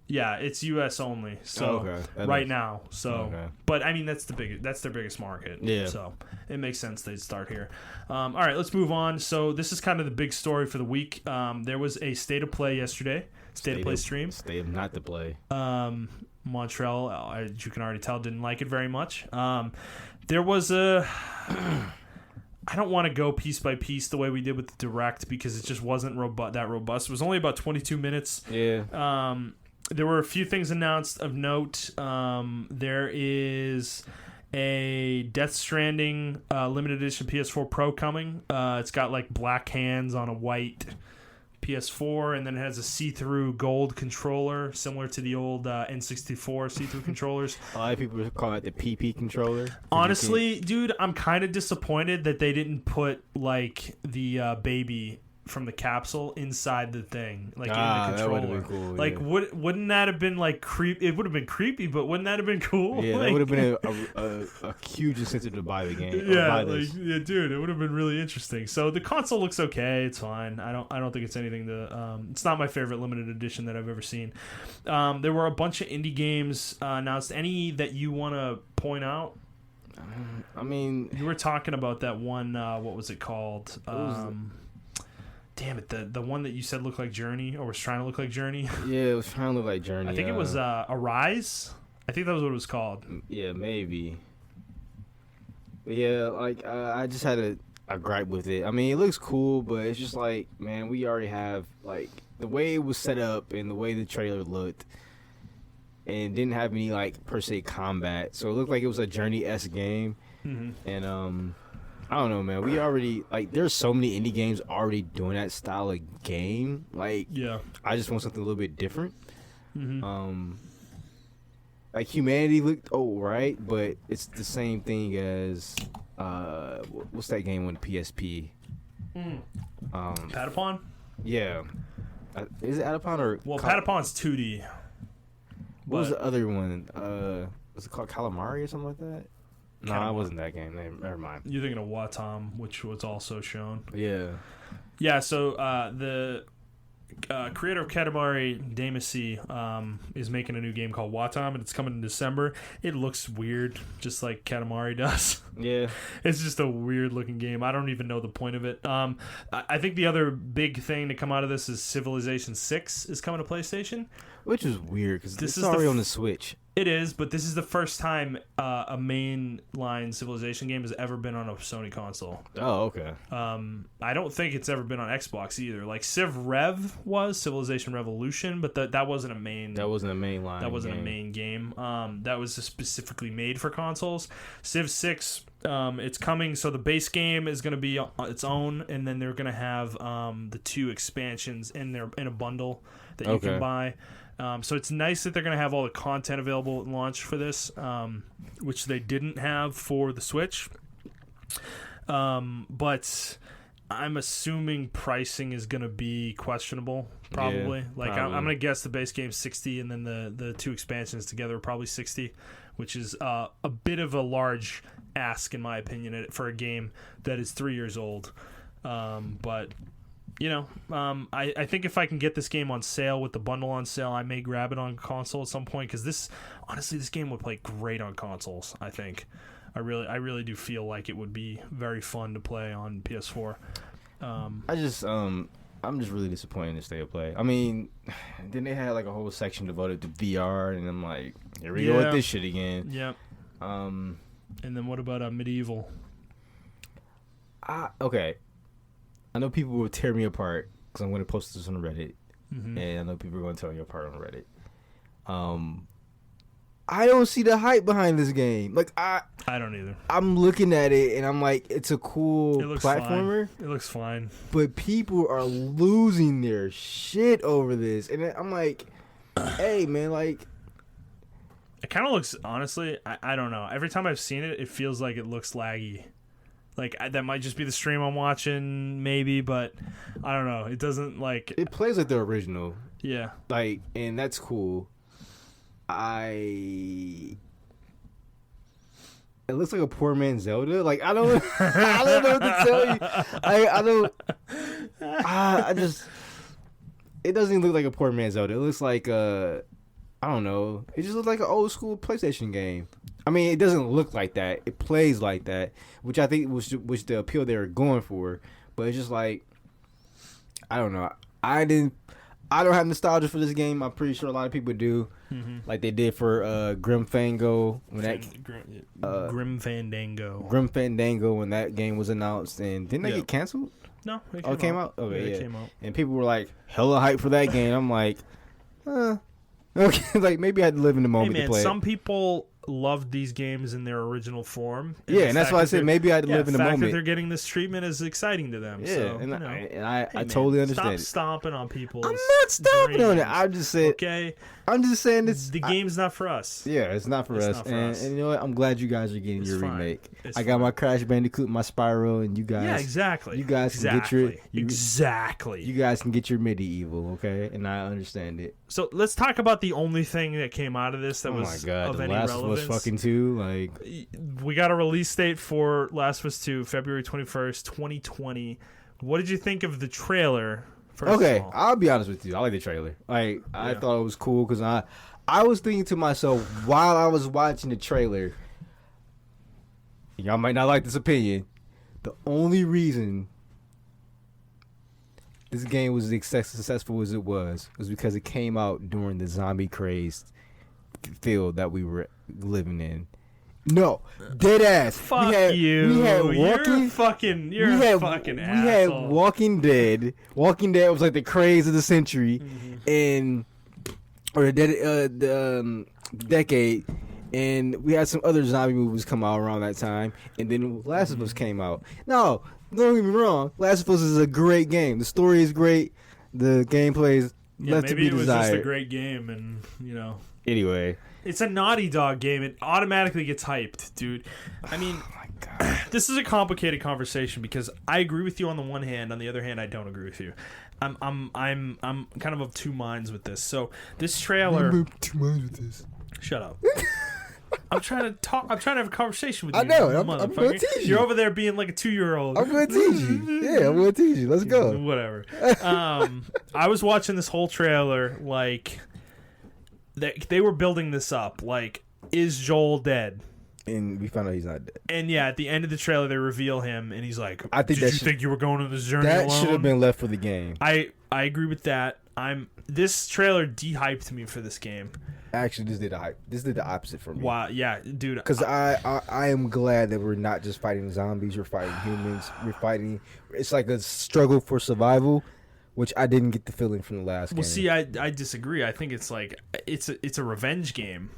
Yeah, it's U.S. only. So right now. So, but I mean that's their biggest market. Yeah. So it makes sense they'd start here. All right, let's move on. So this is kind of the big story for the week. There was a State of Play yesterday. State of Play stream. State of not to play. Montrell, as you can already tell, didn't like it very much. There was I don't want to go piece by piece the way we did with the Direct because it just wasn't that robust. It was only about 22 minutes. Yeah. There were a few things announced of note. There is a Death Stranding limited edition PS4 Pro coming. It's got like black hands on a white PS4, and then it has a see-through gold controller similar to the old N64 see-through controllers. A lot of people call it the PP controller. Honestly, dude, I'm kind of disappointed that they didn't put like the baby from the capsule inside the thing, like in the that controller. would have been cool. Like, wouldn't that have been like creep? It would have been creepy, but wouldn't that have been cool? Yeah, like, that would have been a huge incentive to buy the game. Yeah, dude, it would have been really interesting. So the console looks okay. It's fine. I don't think it's anything to. It's not my favorite limited edition that I've ever seen. There were a bunch of indie games announced. Any that you want to point out? I mean, you were talking about that one. What was it called? Damn it, the one that you said looked like Journey, or was trying to look like Journey. Yeah, it was trying to look like Journey. I think it was Arise. I think that was what it was called. Yeah, maybe. But yeah, like I just had a gripe with it. I mean, it looks cool, but it's just like, man, we already have like the way it was set up and the way the trailer looked, and didn't have any like per se combat, so it looked like it was a Journey-esque game. And I don't know, man. We already like there's so many indie games already doing that style of game. Like, yeah, I just want something a little bit different. Like Humanity looked alright, but it's the same thing as what's that game on the PSP? Patapon? Yeah, is it Patapon or? Well, Patapon's 2D. What was the other one? Was it called Calamari or something like that? No, it wasn't that game. Never mind. You're thinking of Watam, which was also shown. Yeah. Yeah, so the creator of Katamari Damacy is making a new game called Watam, and it's coming in December. It looks weird, just like Katamari does. Yeah. It's just a weird-looking game. I don't even know the point of it. I think the other big thing to come out of this is Civilization 6 is coming to PlayStation. Which is weird, because this is already on the Switch. It is, but this is the first time a mainline Civilization game has ever been on a Sony console. Oh, okay. I don't think it's ever been on Xbox either. Like Civ Rev was Civilization Revolution, but that wasn't a main. That wasn't a main line. That wasn't a main game. That was specifically made for consoles. Civ 6, it's coming. So the base game is going to be its own, and then they're going to have the 2 expansions in a bundle that you can buy. So it's nice that they're going to have all the content available at launch for this, which they didn't have for the Switch. But I'm assuming pricing is going to be questionable, probably. Yeah, like I'm going to guess the base game's $60, and then the 2 expansions together are probably $60, which is a bit of a large ask, in my opinion, for a game that is 3 years old. But you know, I think if I can get this game on sale with the bundle on sale, I may grab it on console at some point, because this game would play great on consoles. I think I really do feel like it would be very fun to play on PS4. I'm just really disappointed in the state of play. I mean, then they had like a whole section devoted to VR, and I'm like, here we go with this shit again. Yep. And then what about Medieval? Okay. I know people will tear me apart because I'm going to post this on Reddit, and I know people are going to tear me apart on Reddit. I don't see the hype behind this game. Like I don't either. I'm looking at it and I'm like, it's a cool platformer. Fine. It looks fine. But people are losing their shit over this, and I'm like, hey man, like. It kind of looks, honestly, I don't know. Every time I've seen it, it feels like it looks laggy. Like, that might just be the stream I'm watching, maybe, but I don't know. It doesn't, like... It plays like the original. Yeah. Like, and that's cool. It looks like a poor man's Zelda. Like, I don't know what to tell you. I just... It doesn't even look like a poor man's Zelda. It looks like I don't know. It just looks like an old school PlayStation game. I mean, it doesn't look like that. It plays like that, which I think was the appeal they were going for. But it's just like, I don't know. I don't have nostalgia for this game. I'm pretty sure a lot of people do, like they did for Grim Fandango Grim Fandango. Grim Fandango when that game was announced, and didn't they get canceled? No, it came out. Okay, yeah, it came out. And people were like hella hype for that game. I'm like, okay, like maybe I had to live in the moment to play some people loved these games in their original form. And that's why I said maybe I'd live in the moment. The fact that they're getting this treatment is exciting to them. Yeah, so, I totally understand. Stop stomping on people. I'm not stomping on it. I'm just saying. Okay. I'm just saying the game's not for us. Yeah, it's not for us. And you know what? I'm glad you guys are getting your remake. I got my Crash Bandicoot, my Spyro, and you guys. Yeah, exactly. You guys can get your exactly. You guys can get your medieval, okay? And I understand it. So let's talk about the only thing that came out of this that was of any relevance. Last of Us fucking 2, like we got a release date for Last of Us 2, February 21st, 2020. What did you think of the trailer? Okay, I'll be honest with you. I like the trailer. I thought it was cool because I was thinking to myself while I was watching the trailer, y'all might not like this opinion, the only reason this game was as successful as it was because it came out during the zombie crazed field that we were living in. No, dead ass. Fuck you. We had Walking. You're a fucking asshole. We had Walking Dead. Walking Dead was like the craze of the century, or the decade. And we had some other zombie movies come out around that time, and then Last of Us came out. No, don't get me wrong. Last of Us is a great game. The story is great. The gameplay is left to be desired. Maybe it was just a great game, and Anyway. It's a Naughty Dog game. It automatically gets hyped, dude. I mean, oh my God. This is a complicated conversation because I agree with you on the one hand. On the other hand, I don't agree with you. I'm kind of two minds with this. So this trailer. I'm of two minds with this. Shut up. I'm trying to talk. I'm trying to have a conversation with you. I know. I'm going to tease you. You're over there being like a 2-year-old. I'm going to tease you. Yeah, I'm going to tease you. Let's go. Whatever. I was watching this whole trailer like. They were building this up. Like, is Joel dead? And we found out he's not dead. And yeah, at the end of the trailer, they reveal him, and he's like, "Did you think you were going on this journey alone?" That should have been left for the game. I agree with that. This trailer de-hyped me for this game. Actually, this did the opposite for me. Wow, yeah, dude. Because I am glad that we're not just fighting zombies. We're fighting humans. We're fighting. It's like a struggle for survival. Which I didn't get the feeling from the last game. Well, see, I disagree. I think it's like it's a revenge game.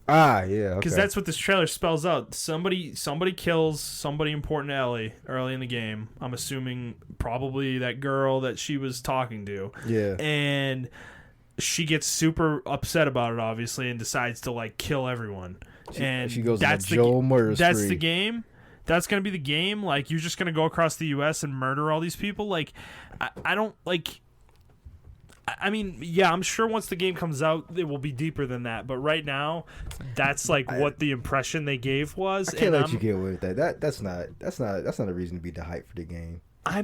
Ah, yeah. Because that's what this trailer spells out. Somebody kills somebody important to Ellie early in the game. I'm assuming probably that girl that she was talking to. Yeah. And she gets super upset about it, obviously, and decides to like kill everyone. She goes on a Joel murder spree. That's the game. That's going to be the game? Like, you're just going to go across the U.S. and murder all these people? Like, I don't, like... I mean, yeah, I'm sure once the game comes out, it will be deeper than that. But right now, that's, like, what the impression they gave was. I can't let you get away with that. That's not a reason to be the hype for the game. I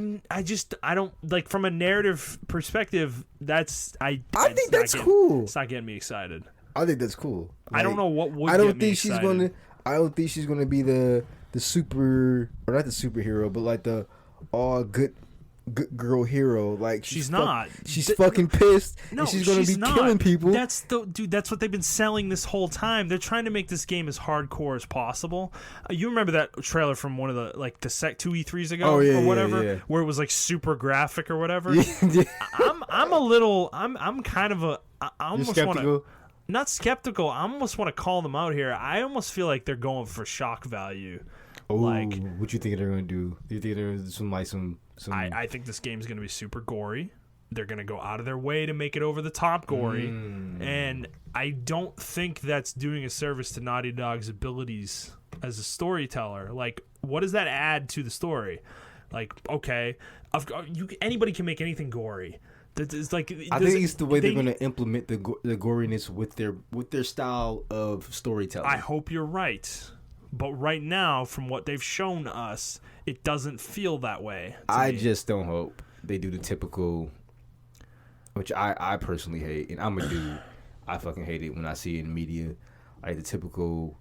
don't, like, from a narrative perspective, I think that's cool. It's not getting me excited. I think that's cool. Like, I don't know what would get me excited. I don't think she's going to be the super, or not the superhero, but like the all good girl hero. Like she's not. She's fucking pissed. No, and she's gonna be killing people. That's what they've been selling this whole time. They're trying to make this game as hardcore as possible. You remember that trailer from one of the like the 2 E3s ago or whatever, where it was like super graphic or whatever. Yeah. I'm kind of a. I almost want to. Not skeptical. I almost want to call them out here. I almost feel like they're going for shock value. Oh, like, what you think they're going to do? Do you think they're going to do some? I think this game's going to be super gory. They're going to go out of their way to make it over the top gory, and I don't think that's doing a service to Naughty Dog's abilities as a storyteller. Like, what does that add to the story? Like, okay, anybody can make anything gory. It's like, I think it's the way they're going to implement the goriness with their style of storytelling. I hope you're right. But right now, from what they've shown us, it doesn't feel that way. I just don't hope they do the typical, which I personally hate, and I'm a dude. I fucking hate it when I see it in media, like the typical,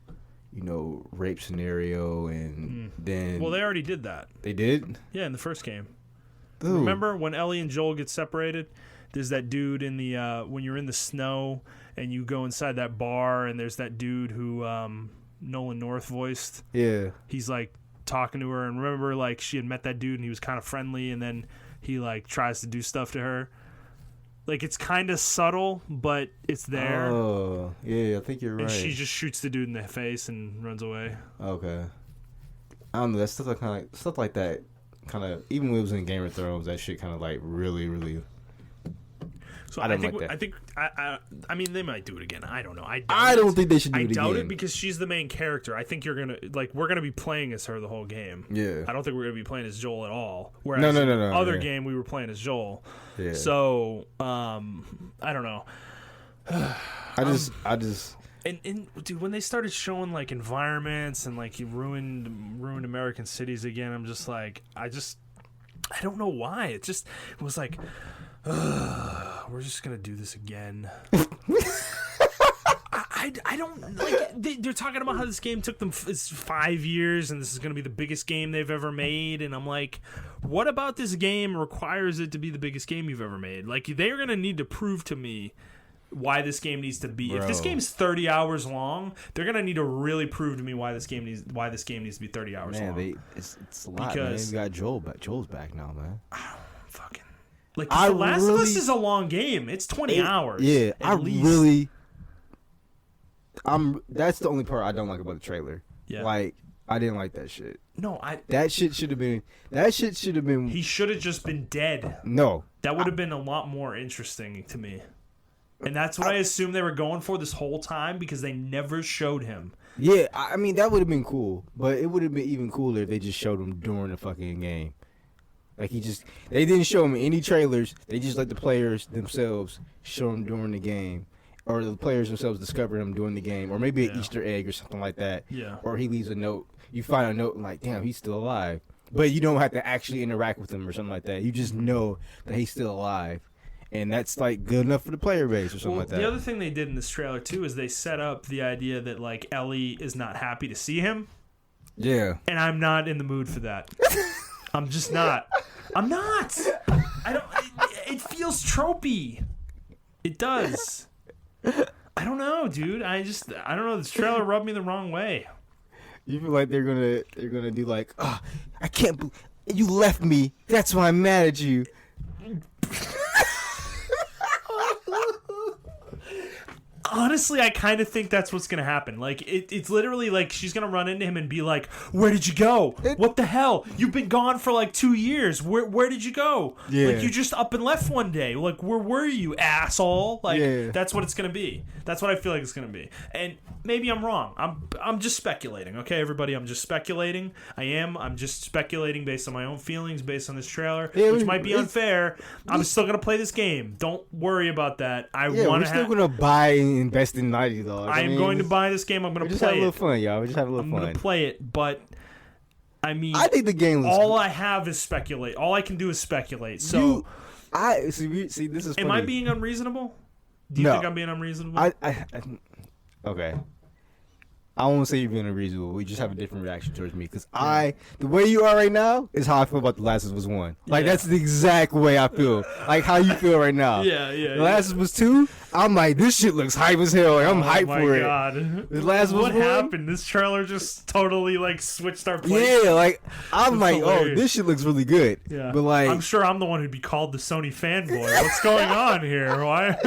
rape scenario, and then. Well, they already did that. They did? Yeah, in the first game. Ooh. Remember when Ellie and Joel get separated? There's that dude in the when you're in the snow and you go inside that bar, and there's that dude who Nolan North voiced. Yeah. He's like talking to her, and remember, like, she had met that dude and he was kind of friendly, and then he like tries to do stuff to her. Like, it's kind of subtle, but it's there. Oh, yeah, I think you're right. And she just shoots the dude in the face and runs away. Okay. I don't know. That stuff like that. Kind of, even when it was in Game of Thrones, that shit kind of like really, really. So I think I mean, they might do it again. I don't know. I don't think they should do it again. I doubt it because she's the main character. I think we're gonna be playing as her the whole game. Yeah. I don't think we're gonna be playing as Joel at all. Whereas no. Other game we were playing as Joel. Yeah. So I don't know. I just. And dude, when they started showing like environments and like you ruined American cities again, I'm just like, I don't know why. It was like, we're just gonna do this again. I don't like. They're talking about how this game took them 5 years, and this is gonna be the biggest game they've ever made. And I'm like, what about this game requires it to be the biggest game you've ever made? Like, they're gonna need to prove to me why this game needs to be. Bro. If this game's 30 hours long, they're gonna need to really prove to me why this game needs to be 30 hours long. It's a lot, because man. You got Joel's back now, man. Fucking like, The Last of Us is a long game. It's 20 hours. Yeah, at least. That's the only part I don't like about the trailer. Yeah, like I didn't like that shit. No, that shit should have been. He should have just been dead. No, that would have been a lot more interesting to me. And that's what I assumed they were going for this whole time, because they never showed him. Yeah, I mean, that would have been cool. But it would have been even cooler if they just showed him during the fucking game. Like, they didn't show him any trailers. They just let the players themselves show him during the game. Or the players themselves discover him during the game. Or maybe an Easter egg or something like that. Yeah. Or he leaves a note. You find a note and like, damn, he's still alive. But you don't have to actually interact with him or something like that. You just know that he's still alive. And that's, like, good enough for the player base or something like that. The other thing they did in this trailer, too, is they set up the idea that, like, Ellie is not happy to see him. Yeah. And I'm not in the mood for that. I'm just not. I'm not. It feels tropey. It does. I don't know, dude. I don't know. This trailer rubbed me the wrong way. You feel like they're gonna do, like, oh, I can't believe you left me. That's why I'm mad at you. Honestly, I kind of think that's what's going to happen. Like, it's literally like she's going to run into him and be like, where did you go? What the hell? You've been gone for like 2 years. Where did you go? Yeah. Like, you just up and left one day. Like, where were you, asshole? Like, That's what it's going to be. That's what I feel like it's going to be. And maybe I'm wrong. I'm just speculating, okay, everybody? I'm just speculating. I'm just speculating based on my own feelings, based on this trailer, which might be unfair. I'm still going to play this game. Don't worry about that. We're still going to buy and invest in Naughty Dog. I am going to buy this game. I'm going to play it. Just have a little fun, y'all. We just have a little fun. I'm going to play it, but I mean, I think the game looks all good. I have is speculate. All I can do is speculate. So, see, this is funny. Am I being unreasonable? Do you think I'm being unreasonable? Okay. I won't say you're being unreasonable. We just have a different reaction towards me, because the way you are right now is how I feel about The Last of Us 1. Like, that's the exact way I feel. Like, how you feel right now. Yeah. The Last of Us 2, I'm like, this shit looks hype as hell. Like, I'm hyped for it. Oh, my God. The Last of Us 1, what happened? This trailer just totally, like, switched our place. Yeah, like, I'm like, hilarious. Oh, this shit looks really good. Yeah. But, like, I'm sure I'm the one who'd be called the Sony fanboy. What's going on here? Why?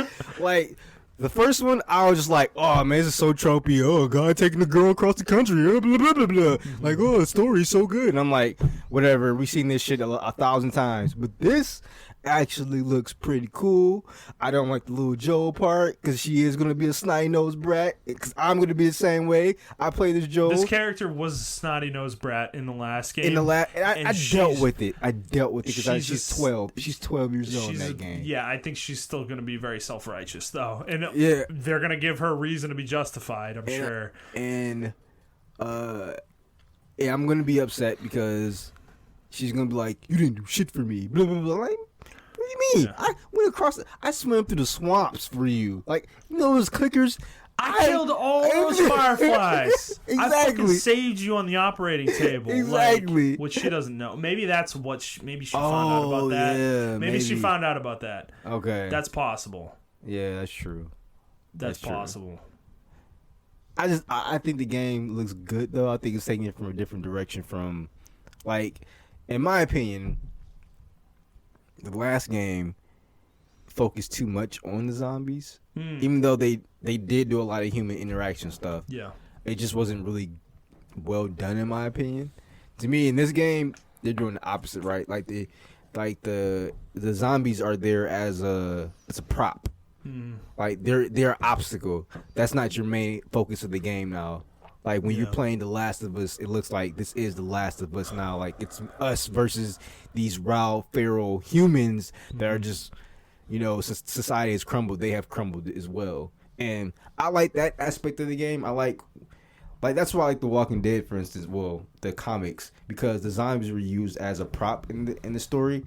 Like, the first one, I was just like, oh, man, this is so tropey. Oh, God taking a girl across the country. Blah, blah, blah, blah. Like, oh, the story's so good. And I'm like, whatever. We've seen this shit 1,000 times. But this actually looks pretty cool. I don't like the little Joel part, because she is going to be a snotty-nosed brat, because I'm going to be the same way. I play this Joel. This character was a snotty-nosed brat in the last game. I dealt with it. I dealt with it because she's 12. She's 12 years old in that game. Yeah, I think she's still going to be very self-righteous, though. And they're going to give her reason to be justified, I'm sure. And, I'm going to be upset because she's going to be like, you didn't do shit for me. Blah, blah, blah. Like, what do you mean? Yeah. I went across I swam through the swamps for you. Like, you know those clickers? I killed all those fireflies. Exactly. I fucking saved you on the operating table. Exactly. Like, which she doesn't know. Maybe that's what maybe she found out about that. Yeah, maybe she found out about that. Okay. That's possible. Yeah, that's true. That's possible. I think the game looks good, though. I think it's taking it from a different direction from, like, in my opinion, the last game focus too much on the zombies, even though they did do a lot of human interaction stuff. Yeah, it just wasn't really well done in my opinion. To me, in this game, they're doing the opposite, right? Like the zombies are there as a prop. Like they're an obstacle. That's not your main focus of the game now. Like when you're playing The Last of Us, it looks like this is The Last of Us now. Like it's us versus these raw, feral humans that are just, society has crumbled. They have crumbled as well. And I like that aspect of the game. I like that's why I like The Walking Dead, for instance. Well, the comics, because the zombies were used as a prop in the story.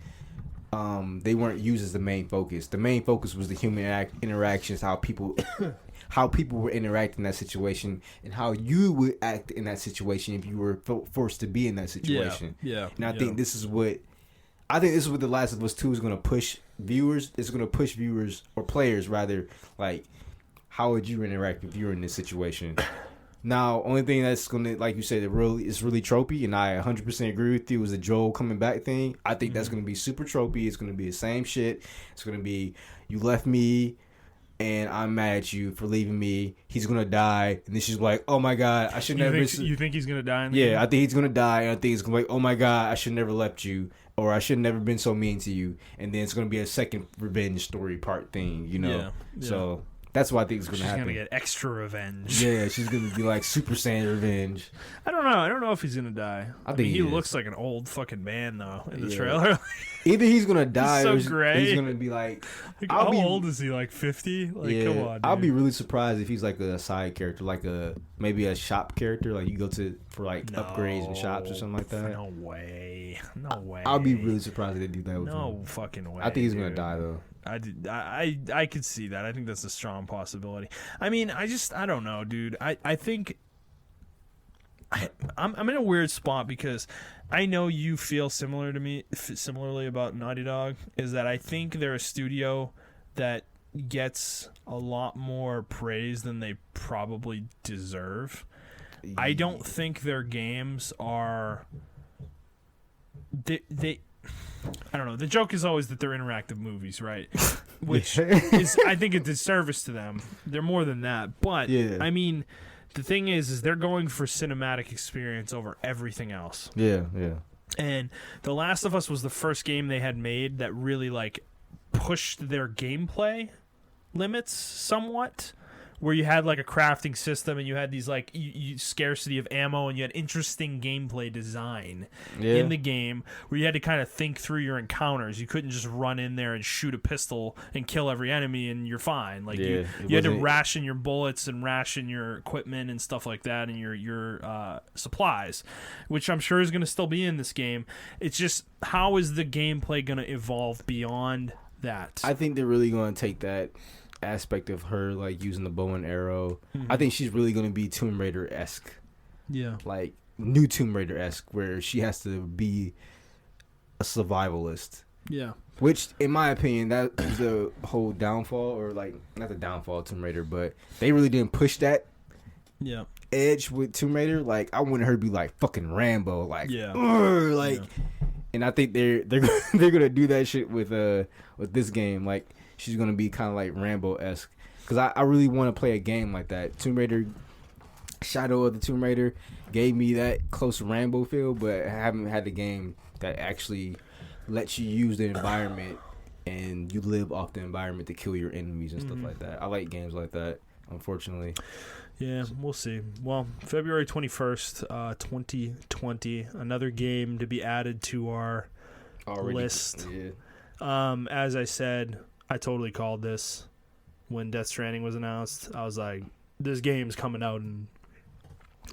They weren't used as the main focus. The main focus was the human interactions, how people were interacting in that situation, and how you would act in that situation if you were forced to be in that situation. Yeah. And I think this is what The Last of Us 2 is going to push viewers. It's going to push viewers, or players rather, like, how would you interact if you were in this situation? Now, only thing that's going to, like you said, is really tropey, and I 100% agree with you, is the Joel coming back thing. I think that's going to be super tropey. It's going to be the same shit. It's going to be, you left me, and I'm mad at you for leaving me. He's going to die. And then she's like, oh my God, I should never... You think he's going to die in the game? I think he's going to die, and I think it's going to be like, oh my God, I should never left you, or I should never been so mean to you. And then it's going to be a second revenge story part thing, Yeah. So... that's what I think is going to happen. She's going to get extra revenge. Yeah, she's going to be like Super Saiyan revenge. I don't know. I don't know if he's going to die. I mean, he looks like an old fucking man, though, in the trailer. Either he's going to die or he's going to be like... how old is he? Like 50? Like, come on, dude. I'll be really surprised if he's like a side character, like maybe a shop character, like you go to for like upgrades in shops or something like that. No way. I'll be really surprised if they do that with him. No fucking way. I think he's going to die, though. I could see that. I think that's a strong possibility. I mean, I don't know, dude. I think I'm in a weird spot because I know you feel similarly about Naughty Dog, is that I think they're a studio that gets a lot more praise than they probably deserve. I don't think their games are they I don't know. The joke is always that they're interactive movies, right? Which is, I think, a disservice to them. They're more than that. But, I mean, the thing is they're going for cinematic experience over everything else. Yeah. And The Last of Us was the first game they had made that really, like, pushed their gameplay limits somewhat, where you had like a crafting system and you had these like scarcity of ammo and you had interesting gameplay design in the game where you had to kind of think through your encounters. You couldn't just run in there and shoot a pistol and kill every enemy and you're fine. Like you had to ration your bullets and ration your equipment and stuff like that and your supplies, which I'm sure is going to still be in this game. It's just, how is the gameplay going to evolve beyond that? I think they're really going to take that aspect of her, like using the bow and arrow. I think she's really going to be Tomb Raider-esque. Yeah. Like new Tomb Raider-esque, where she has to be a survivalist. Yeah. Which, in my opinion, that is the whole downfall, or like, not the downfall of Tomb Raider, but they really didn't push that edge with Tomb Raider. Like, I wanted her to be like fucking Rambo. Like, and I think they're gonna do that shit with this game. Like, she's going to be kind of like Rambo-esque. Because I really want to play a game like that. Tomb Raider, Shadow of the Tomb Raider gave me that close Rambo feel, but I haven't had the game that actually lets you use the environment and you live off the environment to kill your enemies and stuff like that. I like games like that, unfortunately. Yeah, we'll see. Well, February 21st, 2020, another game to be added to our list. Yeah. As I said, I totally called this when Death Stranding was announced. I was like, this game's coming out in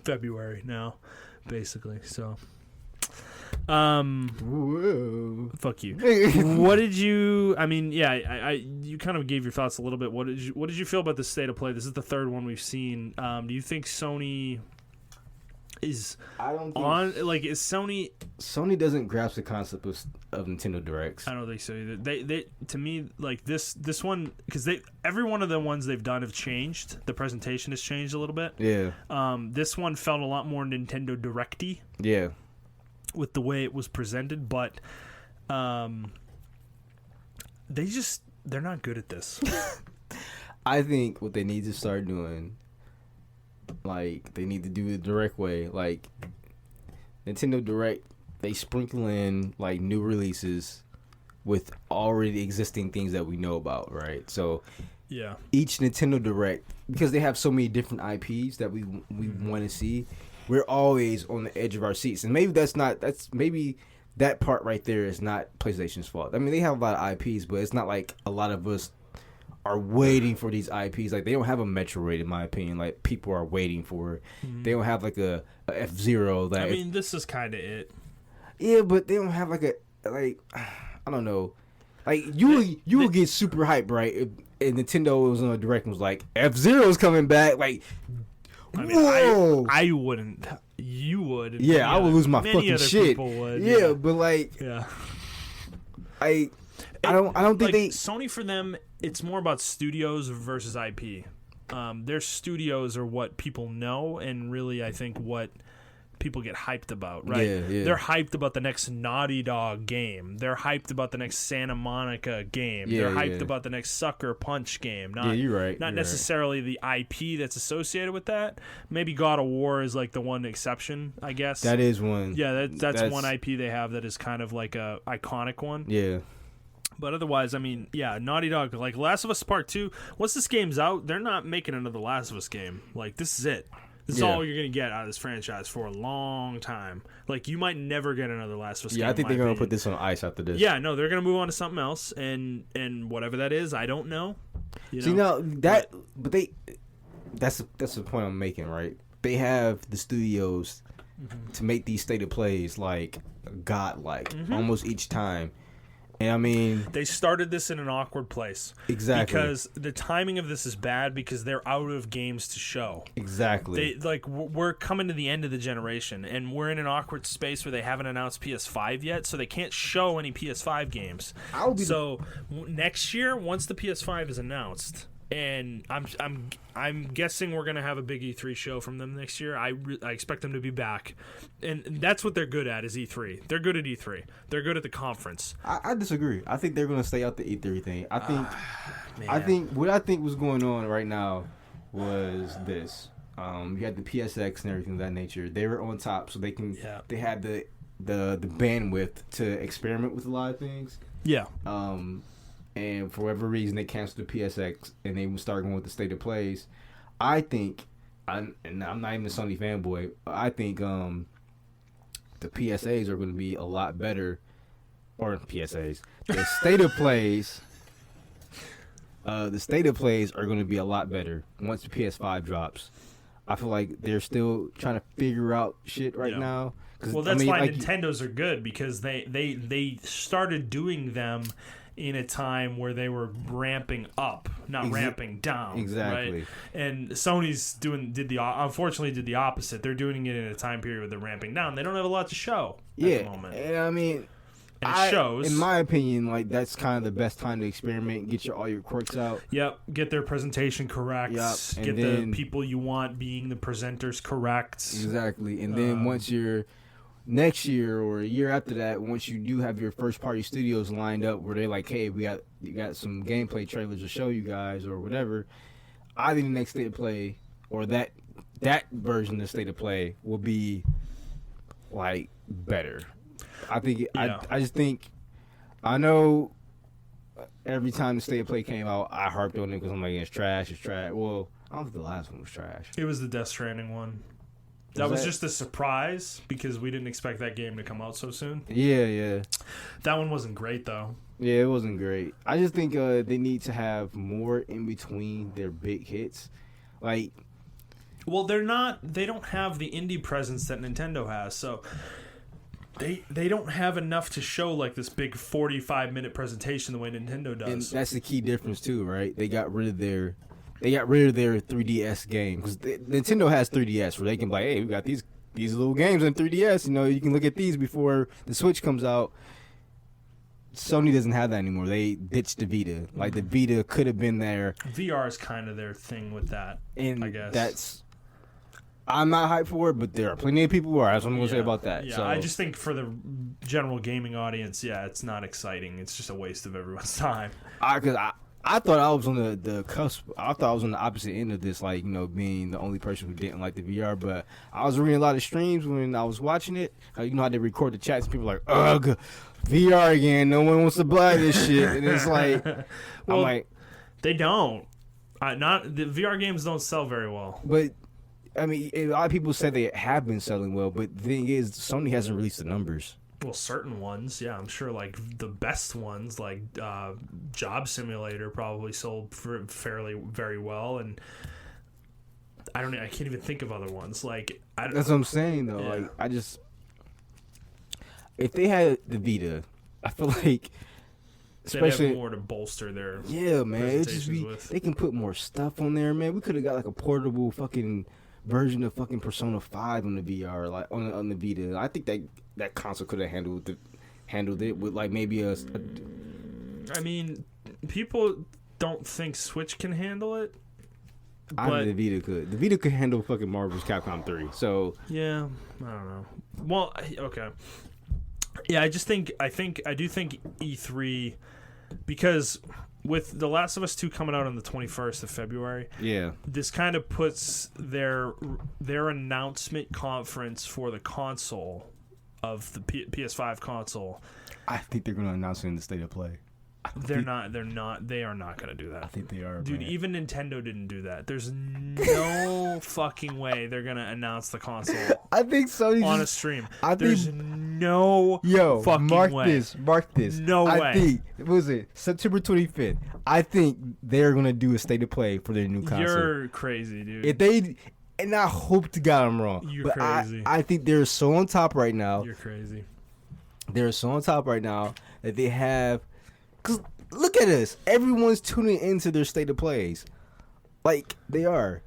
February now, basically. So, whoa. Fuck you. What did you? I mean, yeah, you kind of gave your thoughts a little bit. What did you feel about the state of play? This is the third one we've seen. Do you think Sony is is Sony doesn't grasp the concept of Nintendo Directs. I don't think so either. They to me, like this one, because every one of the ones they've done have changed. The presentation has changed a little bit. Yeah. This one felt a lot more Nintendo Directy. Yeah. With the way it was presented, but they just They're not good at this. I think what they need to start doing, like, they need to do it the direct way. Like, Nintendo Direct, they sprinkle in, like, new releases with already existing things that we know about, right? So, yeah, each Nintendo Direct, because they have so many different IPs that we want to see, we're always on the edge of our seats. And maybe maybe that part right there is not PlayStation's fault. I mean, they have a lot of IPs, but it's not like a lot of us are waiting for these IPs. Like, they don't have a Metroid, in my opinion. Like, people are waiting for it. They don't have, like, a F-Zero. That, I mean, this is kind of it. Yeah, but they don't have, like, I don't know. Like, you would get super hyped, right? If Nintendo was on a direct and was like, F-Zero's coming back. Like, I mean, whoa! I wouldn't. You would. Yeah, I would lose my fucking shit. Would, yeah, but like, yeah. I don't think like, they. Sony, for them, it's more about studios versus IP. Their studios are what people know, and really, I think what people get hyped about, right? Yeah. They're hyped about the next Naughty Dog game. They're hyped about the next Santa Monica game. They're hyped about the next Sucker Punch game. You're right. Not necessarily the IP that's associated with that. Maybe God of War is like the one exception, I guess. That is one. Yeah, that's one IP they have that is kind of like a iconic one. Yeah. But otherwise, I mean, yeah, Naughty Dog, like Last of Us Part 2, once this game's out, they're not making another Last of Us game. Like, this is it. This is all you're going to get out of this franchise for a long time. Like, you might never get another Last of Us game. Yeah, I think they're going to put this on ice after this. Yeah, no, they're going to move on to something else, and whatever that is, I don't know. That's the point I'm making, right? They have the studios to make these state of plays, like, godlike, almost each time. And I mean, they started this in an awkward place. Exactly. Because the timing of this is bad because they're out of games to show. Exactly. We're coming to the end of the generation, and we're in an awkward space where they haven't announced PS5 yet, so they can't show any PS5 games. Next year, once the PS5 is announced, and I'm guessing we're gonna have a big E3 show from them next year. I expect them to be back, and that's what they're good at is E3. They're good at E3. They're good at the conference. I disagree. I think they're gonna stay out the E3 thing. I think what I think was going on right now was this. You had the PSX and everything of that nature. They were on top, so they had the bandwidth to experiment with a lot of things. Yeah. And for whatever reason, they canceled the PSX and they started going with the state of plays. I think, and I'm not even a Sony fanboy, but I think the PSAs are going to be a lot better, or PSAs, the state of plays. The state of plays are going to be a lot better once the PS5 drops. I feel like they're still trying to figure out shit right now. Well, that's why Nintendo's are good, because they started doing them in a time where they were ramping up, not ramping down. Exactly. Right? And Sony's unfortunately did the opposite. They're doing it in a time period where they're ramping down. They don't have a lot to show at the moment. And I mean, and it shows. In my opinion, like, that's kind of the best time to experiment, get all your quirks out. Yep. Get their presentation correct. Yep. Get the people you want being the presenters correct. Exactly. And then once you're next year or a year after that, once you do have your first party studios lined up where they're like, hey, you got some gameplay trailers to show you guys or whatever, I think the next state of play or that version of state of play will be like better. I think I just think, I know every time the state of play came out, I harped on it because I'm like, it's trash. Well, I don't think the last one was trash. It was the Death Stranding one. That was just a surprise because we didn't expect that game to come out so soon. Yeah. That one wasn't great, though. Yeah, it wasn't great. I just think they need to have more in between their big hits. Like, well, they don't have the indie presence that Nintendo has, so they don't have enough to show like this big 45-minute presentation the way Nintendo does. And that's the key difference too, right? They got rid of their 3DS game, because Nintendo has 3DS where they can be like, hey, we got these little games on 3DS. You know, you can look at these before the Switch comes out. Sony doesn't have that anymore. They ditched the Vita. Like, the Vita could have been there. VR is kind of their thing with that, and I guess. That's I'm not hyped for it, but there are plenty of people who are. That's what I'm going to say about that. Yeah, so. I just think for the general gaming audience, it's not exciting. It's just a waste of everyone's time. Because I thought I was on the cusp. I thought I was on the opposite end of this, like, being the only person who didn't like the VR. But I was reading a lot of streams when I was watching it. You know how they record the chats and people are like, ugh, VR again. No one wants to buy this shit. And it's like, well, I'm like, they don't. Not the VR games don't sell very well. But I mean, a lot of people say they have been selling well. But the thing is, Sony hasn't released the numbers. Well, certain ones, yeah, I'm sure. Like the best ones, like Job Simulator, probably sold very well, and I can't even think of other ones. Like that's what I'm saying though. Yeah. Like if they had the Vita, I feel like especially have more to bolster their man. It just they can put more stuff on there, man. We could have got like a portable fucking version of fucking Persona 5 on the VR, like on the Vita. I think that console could have handled it with like maybe I mean, people don't think Switch can handle it. I mean, the Vita could. The Vita could handle fucking Marvel's Capcom 3. So yeah, I don't know. Well, okay. Yeah, I do think E3, because with The Last of Us 2 coming out on the 21st of February, this kind of puts their announcement conference for the console of the PS5 console. I think they're going to announce it in the State of Play. They are not going to do that. I think they are, dude. Man. Even Nintendo didn't do that. There's no fucking way they're going to announce the console. I think Sony on a stream. There's no fucking way. Mark this. No way. I think, what was it? September 25th. I think they're going to do a State of Play for their new console. You're crazy, dude. If they, and I hope to God I'm wrong. You're crazy. I think they're so on top right now. You're crazy. They're so on top right now that they have. Cause look at us. Everyone's tuning into their State of Plays. Like, they are.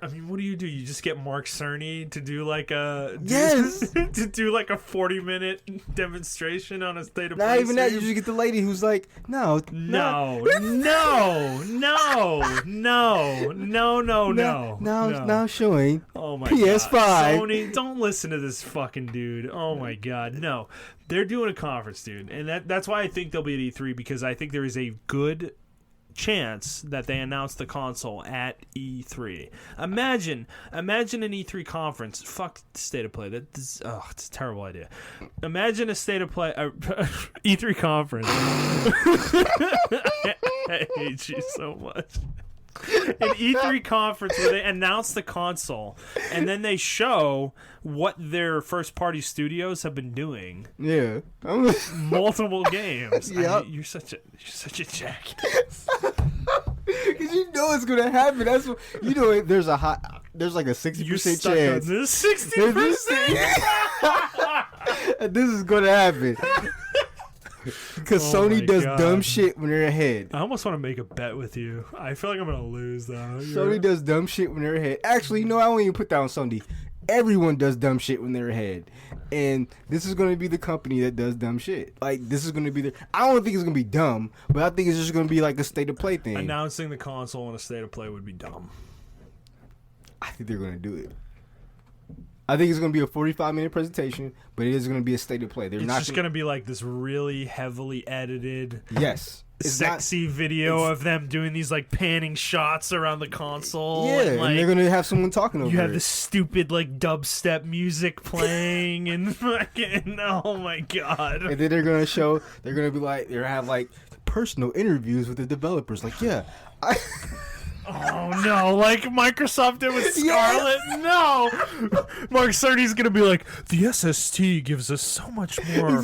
I mean, what do? You just get Mark Cerny to do like a... Yes! to do like a 40-minute demonstration on a State of Play. Not even that. You just get the lady who's like, no. Now showing oh my PS5. God. Sony, don't listen to this fucking dude. Oh my God, no. They're doing a conference, dude. And that's why I think they'll be at E3, because I think there is a good chance that they announce the console at E3. Imagine an E3 conference. Fuck State of Play. It's a terrible idea. Imagine a State of Play E3 conference. I hate you so much. An E3 conference where they announce the console and then they show what their first party studios have been doing. Yeah. Multiple games. Yep. You're such a jack. Because you know it's gonna happen. That's what there's like a 60% chance. This 60%. This is gonna happen. Because Sony does dumb shit when they're ahead. I almost want to make a bet with you. I feel like I'm going to lose, though. Sony does dumb shit when they're ahead. Actually, no, I won't even put that on Sony. Everyone does dumb shit when they're ahead. And this is going to be the company that does dumb shit. Like, this is going to be the... I don't think it's going to be dumb, but I think it's just going to be like a State of Play thing. Announcing the console in a State of Play would be dumb. I think they're going to do it. I think it's going to be a 45-minute presentation, but it is going to be a State of Play. It's just going to be like this really heavily edited, sexy video of them doing these like panning shots around the console. Yeah, and they're going to have someone talking over it. You have this stupid like dubstep music playing and fucking, oh my God. And then they're going to be like, they're going to have like personal interviews with the developers. Like, oh no, like Microsoft did with Scarlet. Yeah. No, Mark Cerny's gonna be like, the SST gives us so much more,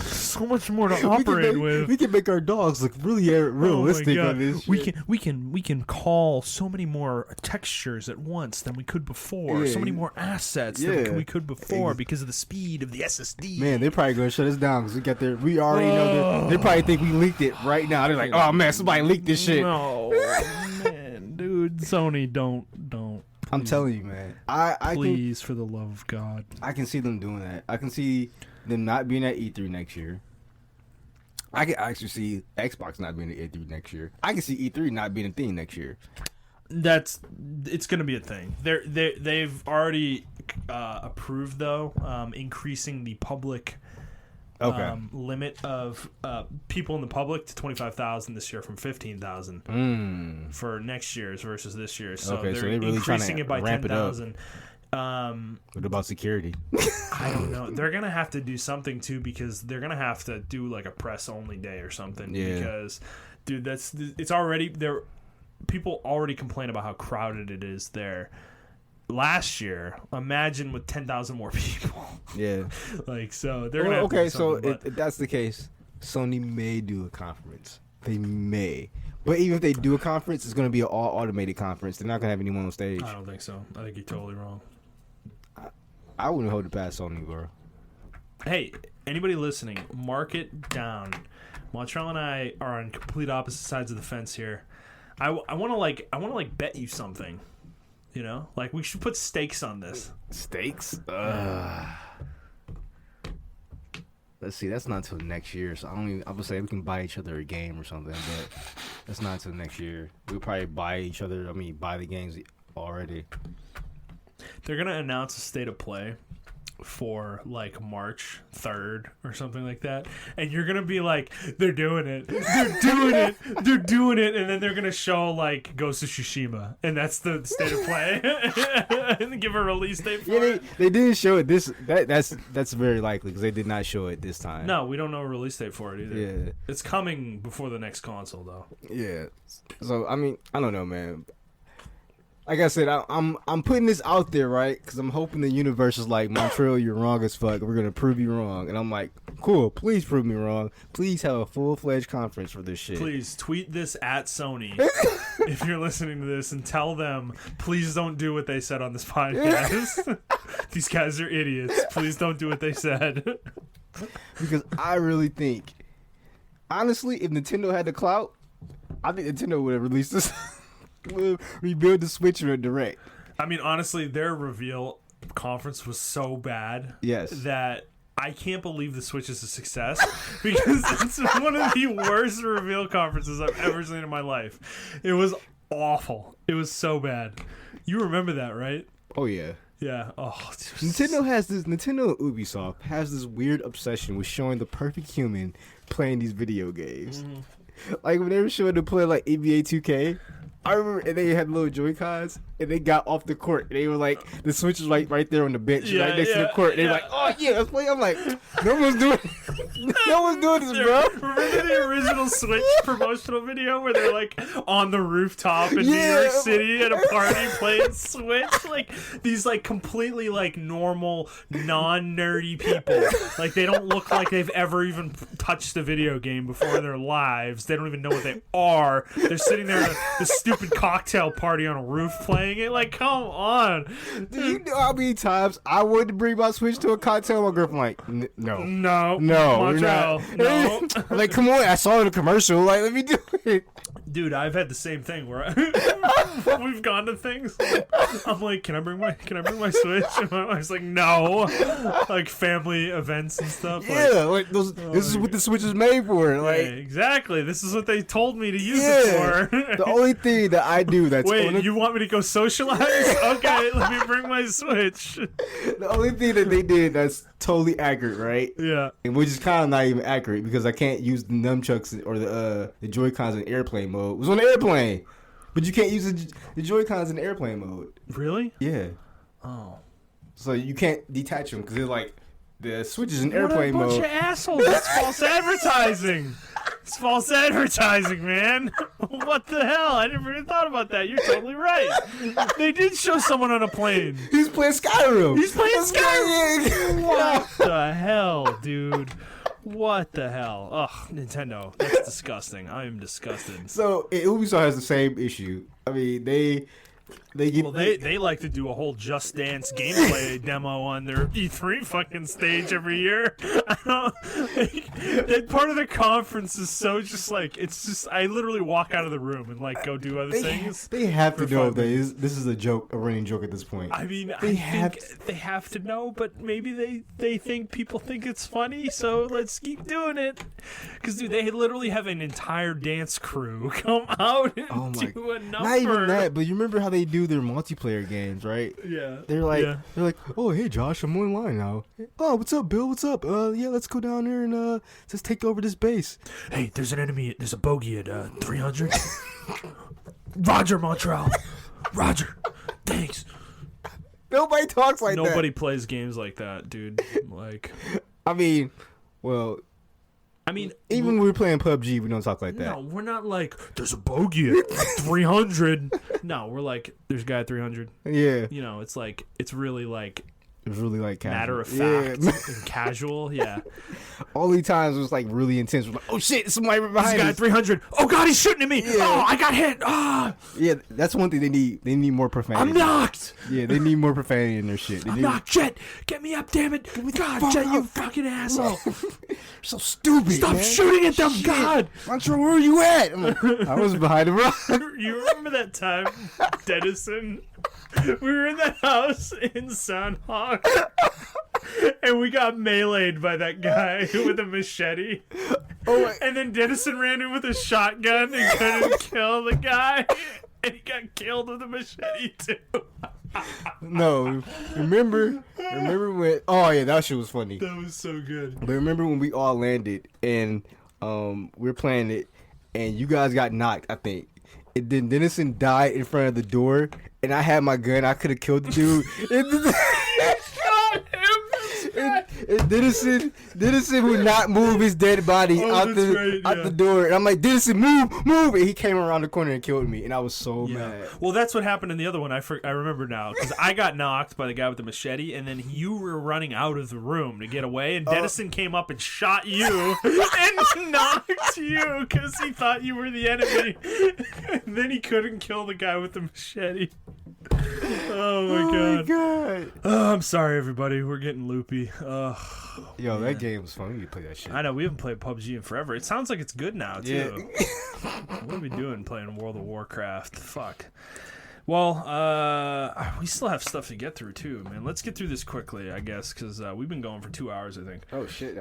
so much more to operate with. We can make our dogs look really realistic on this. We can call so many more textures at once than we could before. So many more assets than we could before because of the speed of the SSD. Man, they're probably gonna shut us down because we already know they probably think we leaked it right now. They're like, oh man, somebody leaked this shit. No, man. Dude, Sony, don't. I'm telling you, man. Please, for the love of God. I can see them doing that. I can see them not being at E3 next year. I can actually see Xbox not being at E3 next year. I can see E3 not being a thing next year. It's going to be a thing. They've already approved though, increasing the public limit of people in the public to 25,000 this year from 15,000 for next year's versus this year's. So they're really increasing it by 10,000. What about security? I don't know. They're gonna have to do something too, because they're gonna have to do like a press only day or something. Yeah. Because, dude, it's already there. People already complain about how crowded it is there. Last year, imagine with 10,000 more people. Yeah. Like, so they're gonna have to do something, if that's the case, Sony may do a conference. They may. But even if they do a conference, it's going to be an all automated conference. They're not going to have anyone on stage. I don't think so. I think you're totally wrong. I wouldn't hold it past Sony, bro. Hey, anybody listening, mark it down. Montrell and I are on complete opposite sides of the fence here. I want to bet you something. You know, like we should put stakes on this. Stakes? Let's see. That's not until next year. So I would say we can buy each other a game or something, but that's not until next year. We'll probably buy the games already. They're gonna announce a state of play for like March 3rd or something like that, and you're gonna be like, they're doing it, and then they're gonna show like Ghost of Tsushima, and that's the state of play, and give a release date for it. They didn't show it that's very likely, because they did not show it this time. No, we don't know a release date for it either. Yeah, it's coming before the next console though. Yeah, so I mean, I don't know, man. Like I said, I'm putting this out there, right? Because I'm hoping the universe is like, Montrell, you're wrong as fuck. We're going to prove you wrong. And I'm like, cool, please prove me wrong. Please have a full-fledged conference for this shit. Please tweet this at Sony if you're listening to this, and tell them, please don't do what they said on this podcast. These guys are idiots. Please don't do what they said. Because I really think, honestly, if Nintendo had the clout, I think Nintendo would have released this. Rebuild the Switch in a direct. I mean, honestly, their reveal conference was so bad that I can't believe the Switch is a success, because it's one of the worst reveal conferences I've ever seen in my life. It was awful. It was so bad. You remember that, right? Oh yeah. Yeah. Oh, Nintendo and Ubisoft has this weird obsession with showing the perfect human playing these video games. Mm-hmm. Like when they were showing to play like NBA 2K. I remember, and they had little Joy-Cons, and they got off the court. And they were like, the Switch was right there on the bench, right next to the court. And they were like, oh yeah, let's play. I'm like, no one's doing this, bro. Remember the original Switch promotional video where they're like on the rooftop in New York City at a party playing Switch? Like these like completely like normal, non-nerdy people. Like they don't look like they've ever even touched a video game before in their lives. They don't even know what they are. They're sitting there at the stupid cocktail party on a roof playing it. Like, come on. Do you know how many times I wanted to bring my Switch to a cocktail? My girlfriend like, no, Montrell, no. Like, come on, I saw it in a commercial. Like, let me do it. Dude, I've had the same thing where we've gone to things. I'm like, can I bring my Switch? And my wife's like, no. Like family events and stuff. Yeah, like this is what the Switch is made for. Like, yeah, exactly. This is what they told me to use it for. The only thing that I do that's you want me to go socialize? Okay, let me bring my Switch. The only thing that they did that's totally accurate, right? Yeah. And which is kind of not even accurate, because I can't use the nunchucks or the Joy-Cons in airplane mode. It was on the airplane, but you can't use the Joy-Cons in airplane mode. Really? Yeah. Oh. So you can't detach them because they're like the Switch is in airplane mode. What a bunch of assholes! That's false advertising. It's false advertising, man. What the hell? I never even thought about that. You're totally right. They did show someone on a plane. He's playing Skyrim. What the hell, dude? What the hell? Ugh, Nintendo. That's disgusting. I am disgusted. So Ubisoft has the same issue. I mean, They like to do a whole Just Dance gameplay demo on their E3 fucking stage every year. That part of the conference is so just like it's just I literally walk out of the room and like go do other things. They have to know that this is a running joke at this point. I mean, they have to know, but maybe they think people think it's funny, so let's keep doing it. Because dude, they literally have an entire dance crew come out and do a number. Not even that, but you remember how they do their multiplayer games, right? Yeah. They're like, oh hey Josh, I'm online now. Oh, what's up, Bill? What's up? Yeah, let's go down there and just take over this base. Hey, there's an enemy. There's a bogey at 300. Roger, Montrell. Roger. Thanks. Nobody talks like that. Nobody plays games like that, dude. Like, I mean, even when we're playing PUBG, we don't talk like that. No, we're not like, there's a bogey at 300. No, we're like, there's a guy at 300. Yeah. You know, it's like, it's really like casual. Matter of fact and casual, yeah. Only times it was like really intense. We're like, oh shit, somebody behind us. This guy at 300. Oh god, he's shooting at me. Yeah. Oh, I got hit. Ah. Yeah, that's one thing they need. They need more profanity. I'm knocked. Yeah, they need more profanity in their shit. I'm knocked, Jet. Get me up, damn it. God, Jet, you fucking asshole. You're so stupid. Stop man. shooting at them, shit. God. Montrell, where are you at? I was behind the rock. You remember that time, Dennison? We were in that house in Sandhawk, and we got meleeed by that guy with a machete. And then Dennison ran in with a shotgun and couldn't kill the guy, and he got killed with a machete too. No, remember when? Oh yeah, that shit was funny. That was so good. But remember when we all landed and we were playing it, and you guys got knocked, I think. And then Dennison died in front of the door, and I had my gun. I could have killed the dude. And Dennison would not move his dead body out the door. And I'm like, Dennison, move. And he came around the corner and killed me. And I was so mad. Well, that's what happened in the other one. I remember now. Because I got knocked by the guy with the machete. And then you were running out of the room to get away. And Dennison came up and shot you. And knocked you. Because he thought you were the enemy. And then he couldn't kill the guy with the machete. Oh my god. Oh, I'm sorry, everybody. We're getting loopy. Yo, that game was fun. We need to play that shit. I know. We haven't played PUBG in forever. It sounds like it's good now, too. Yeah. What are we doing playing World of Warcraft? Fuck. Well, we still have stuff to get through, too, man. Let's get through this quickly, I guess, because we've been going for 2 hours, I think. Oh, shit.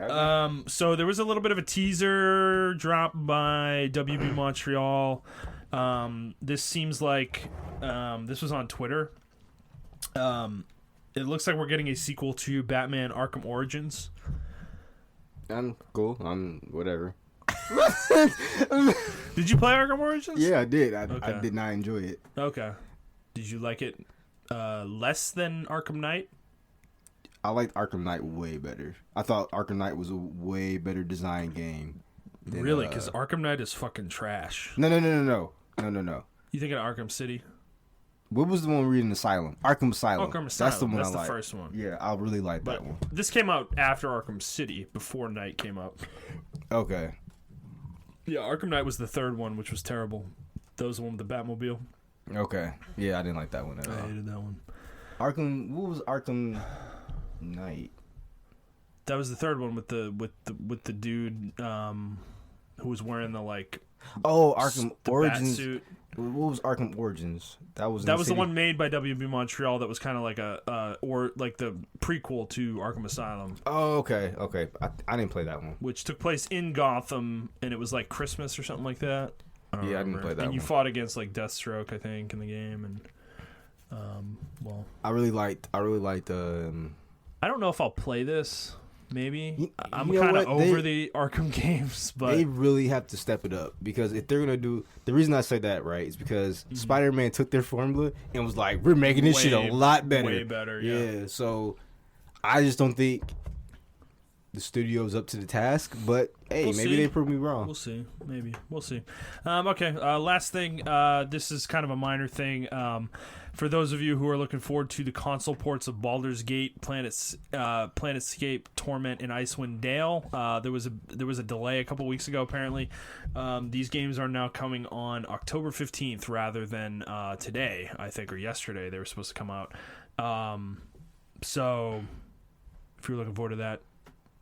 So there was a little bit of a teaser dropped by WB Montreal. This seems like this was on Twitter. It looks like we're getting a sequel to Batman Arkham Origins. I'm cool. I'm whatever. Did you play Arkham Origins? Yeah, I did. I did not enjoy it. Okay. Did you like it less than Arkham Knight? I liked Arkham Knight way better. I thought Arkham Knight was a way better designed game. Really? Because Arkham Knight is fucking trash. No. You thinking of Arkham City? What was the one we read in Asylum? Arkham Asylum. Arkham Asylum. That's the one That's I the like. first one. Yeah, I really like that one. This came out after Arkham City, before Knight came out. Okay. Yeah, Arkham Knight was the third one, which was terrible. That was the one with the Batmobile. Okay. Yeah, I didn't like that one at all. I hated that one. What was Arkham Knight? That was the third one with the dude who was wearing the Arkham Origins. Suit. What was Arkham Origins? That was the one made by WB Montreal. That was kind of like the prequel to Arkham Asylum. Oh, okay. I didn't play that one. Which took place in Gotham, and it was like Christmas or something like that. I didn't play that one. And you fought against like Deathstroke, I think, in the game, and I really liked. I don't know if I'll play this. Maybe I'm you know kind of over the Arkham games, but they really have to step it up, because if they're gonna do, the reason I say that, right, is because Spider-Man took their formula and was like, we're making this shit a lot better, way better. Yeah. So I just don't think the studio's up to the task, but hey, maybe they prove me wrong. We'll see. Maybe. We'll see. Okay, last thing. This is kind of a minor thing. For those of you who are looking forward to the console ports of Baldur's Gate, Planetscape, Torment, and Icewind Dale, there was a delay a couple weeks ago. Apparently, these games are now coming on October 15th rather than today, I think, or yesterday. They were supposed to come out. So, if you're looking forward to that,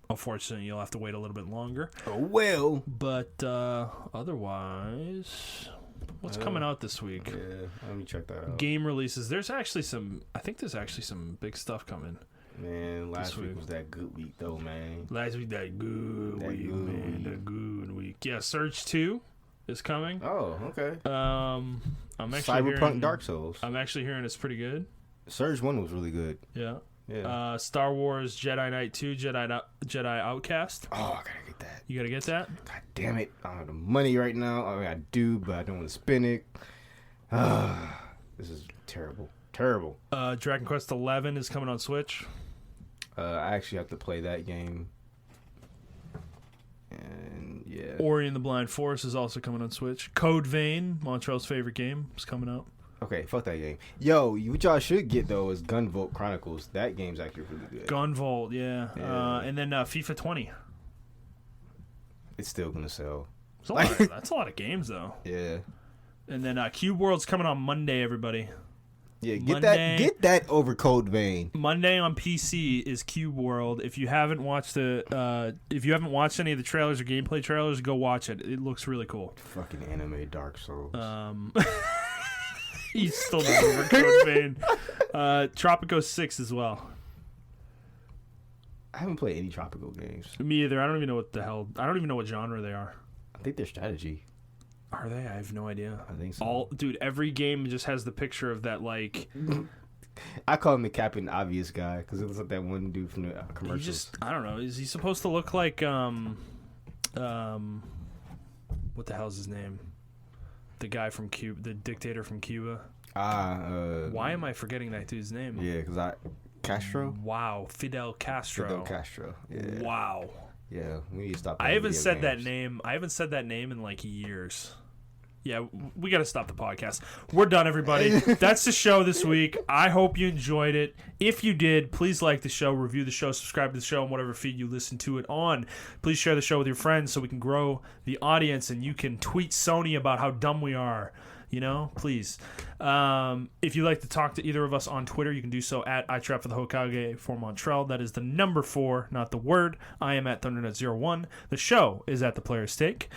unfortunately, you'll have to wait a little bit longer. Oh well. But otherwise. What's coming out this week? Yeah, let me check that out. Game releases. I think there's actually some big stuff coming. Man, last week was that good week, though, man. Last week, that good week. Yeah, Surge 2 is coming. Oh, okay. I'm actually Cyberpunk Dark Souls. I'm actually hearing it's pretty good. Surge 1 was really good. Yeah. Yeah. Star Wars Jedi Knight 2, Jedi Outcast. Oh, I gotta get that. You gotta get that? God damn it. I don't have the money right now. I mean, I do, but I don't want to spend it. This is terrible. Terrible. Dragon Quest 11 is coming on Switch. I actually have to play that game. And yeah. Ori and the Blind Forest is also coming on Switch. Code Vein, Montrell's favorite game, is coming out. Okay, fuck that game. Yo, what y'all should get, though, is Gunvolt Chronicles. That game's actually really good. Gunvolt, yeah. And then FIFA 20. It's still going to sell. That's a lot of games, though. Yeah. And then Cube World's coming on Monday, everybody. Yeah, get that over Code Vein. Monday on PC is Cube World. If you haven't watched any of the trailers or gameplay trailers, go watch it. It looks really cool. Fucking anime Dark Souls. He's still not over Code Vein. Tropico 6 as well. I haven't played any Tropical games. Me either. I don't even know what genre they are. I think they're strategy. Are they? I have no idea. I think so. Dude, every game just has the picture of that, like... I call him the Captain Obvious guy, because it looks like that one dude from the commercials. I don't know. Is he supposed to look like, what the hell's his name? The guy from Cuba, the dictator from Cuba. Why am I forgetting that dude's name? Yeah, because Castro? Wow, Fidel Castro. Fidel Castro, yeah. Wow. Yeah, we need to stop. I haven't said that name in like years. Yeah, we got to stop the podcast. We're done, everybody. That's the show this week. I hope you enjoyed it. If you did, please like the show, review the show, subscribe to the show on whatever feed you listen to it on. Please share the show with your friends so we can grow the audience and you can tweet Sony about how dumb we are. Please. If you'd like to talk to either of us on Twitter, you can do so at iTrap for the Hokage for Montrell. That is the number 4, not the word. I am at ThunderNet01. The show is at The Player's Take.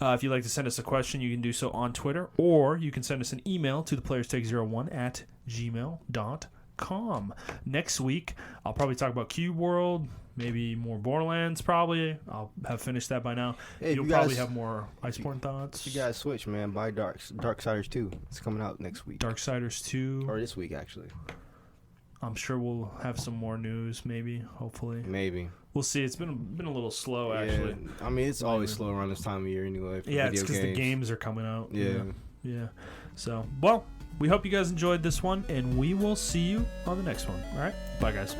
If you'd like to send us a question, you can do so on Twitter, or you can send us an email to theplayerstake01@gmail.com. Next week, I'll probably talk about Cube World, maybe more Borderlands, probably. I'll have finished that by now. Hey, You'll probably have more Iceborne thoughts. You guys switch, man. Buy Darksiders 2. It's coming out next week. Darksiders 2. Or this week, actually. I'm sure we'll have some more news, maybe, hopefully. Maybe. We'll see. It's been a little slow, actually. Yeah. I mean, it's always slow around this time of year anyway. Yeah, it's because the games are coming out. Yeah. Yeah. So, well, we hope you guys enjoyed this one, and we will see you on the next one. All right? Bye, guys.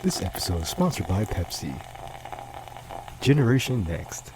This episode is sponsored by Pepsi. Generation Next.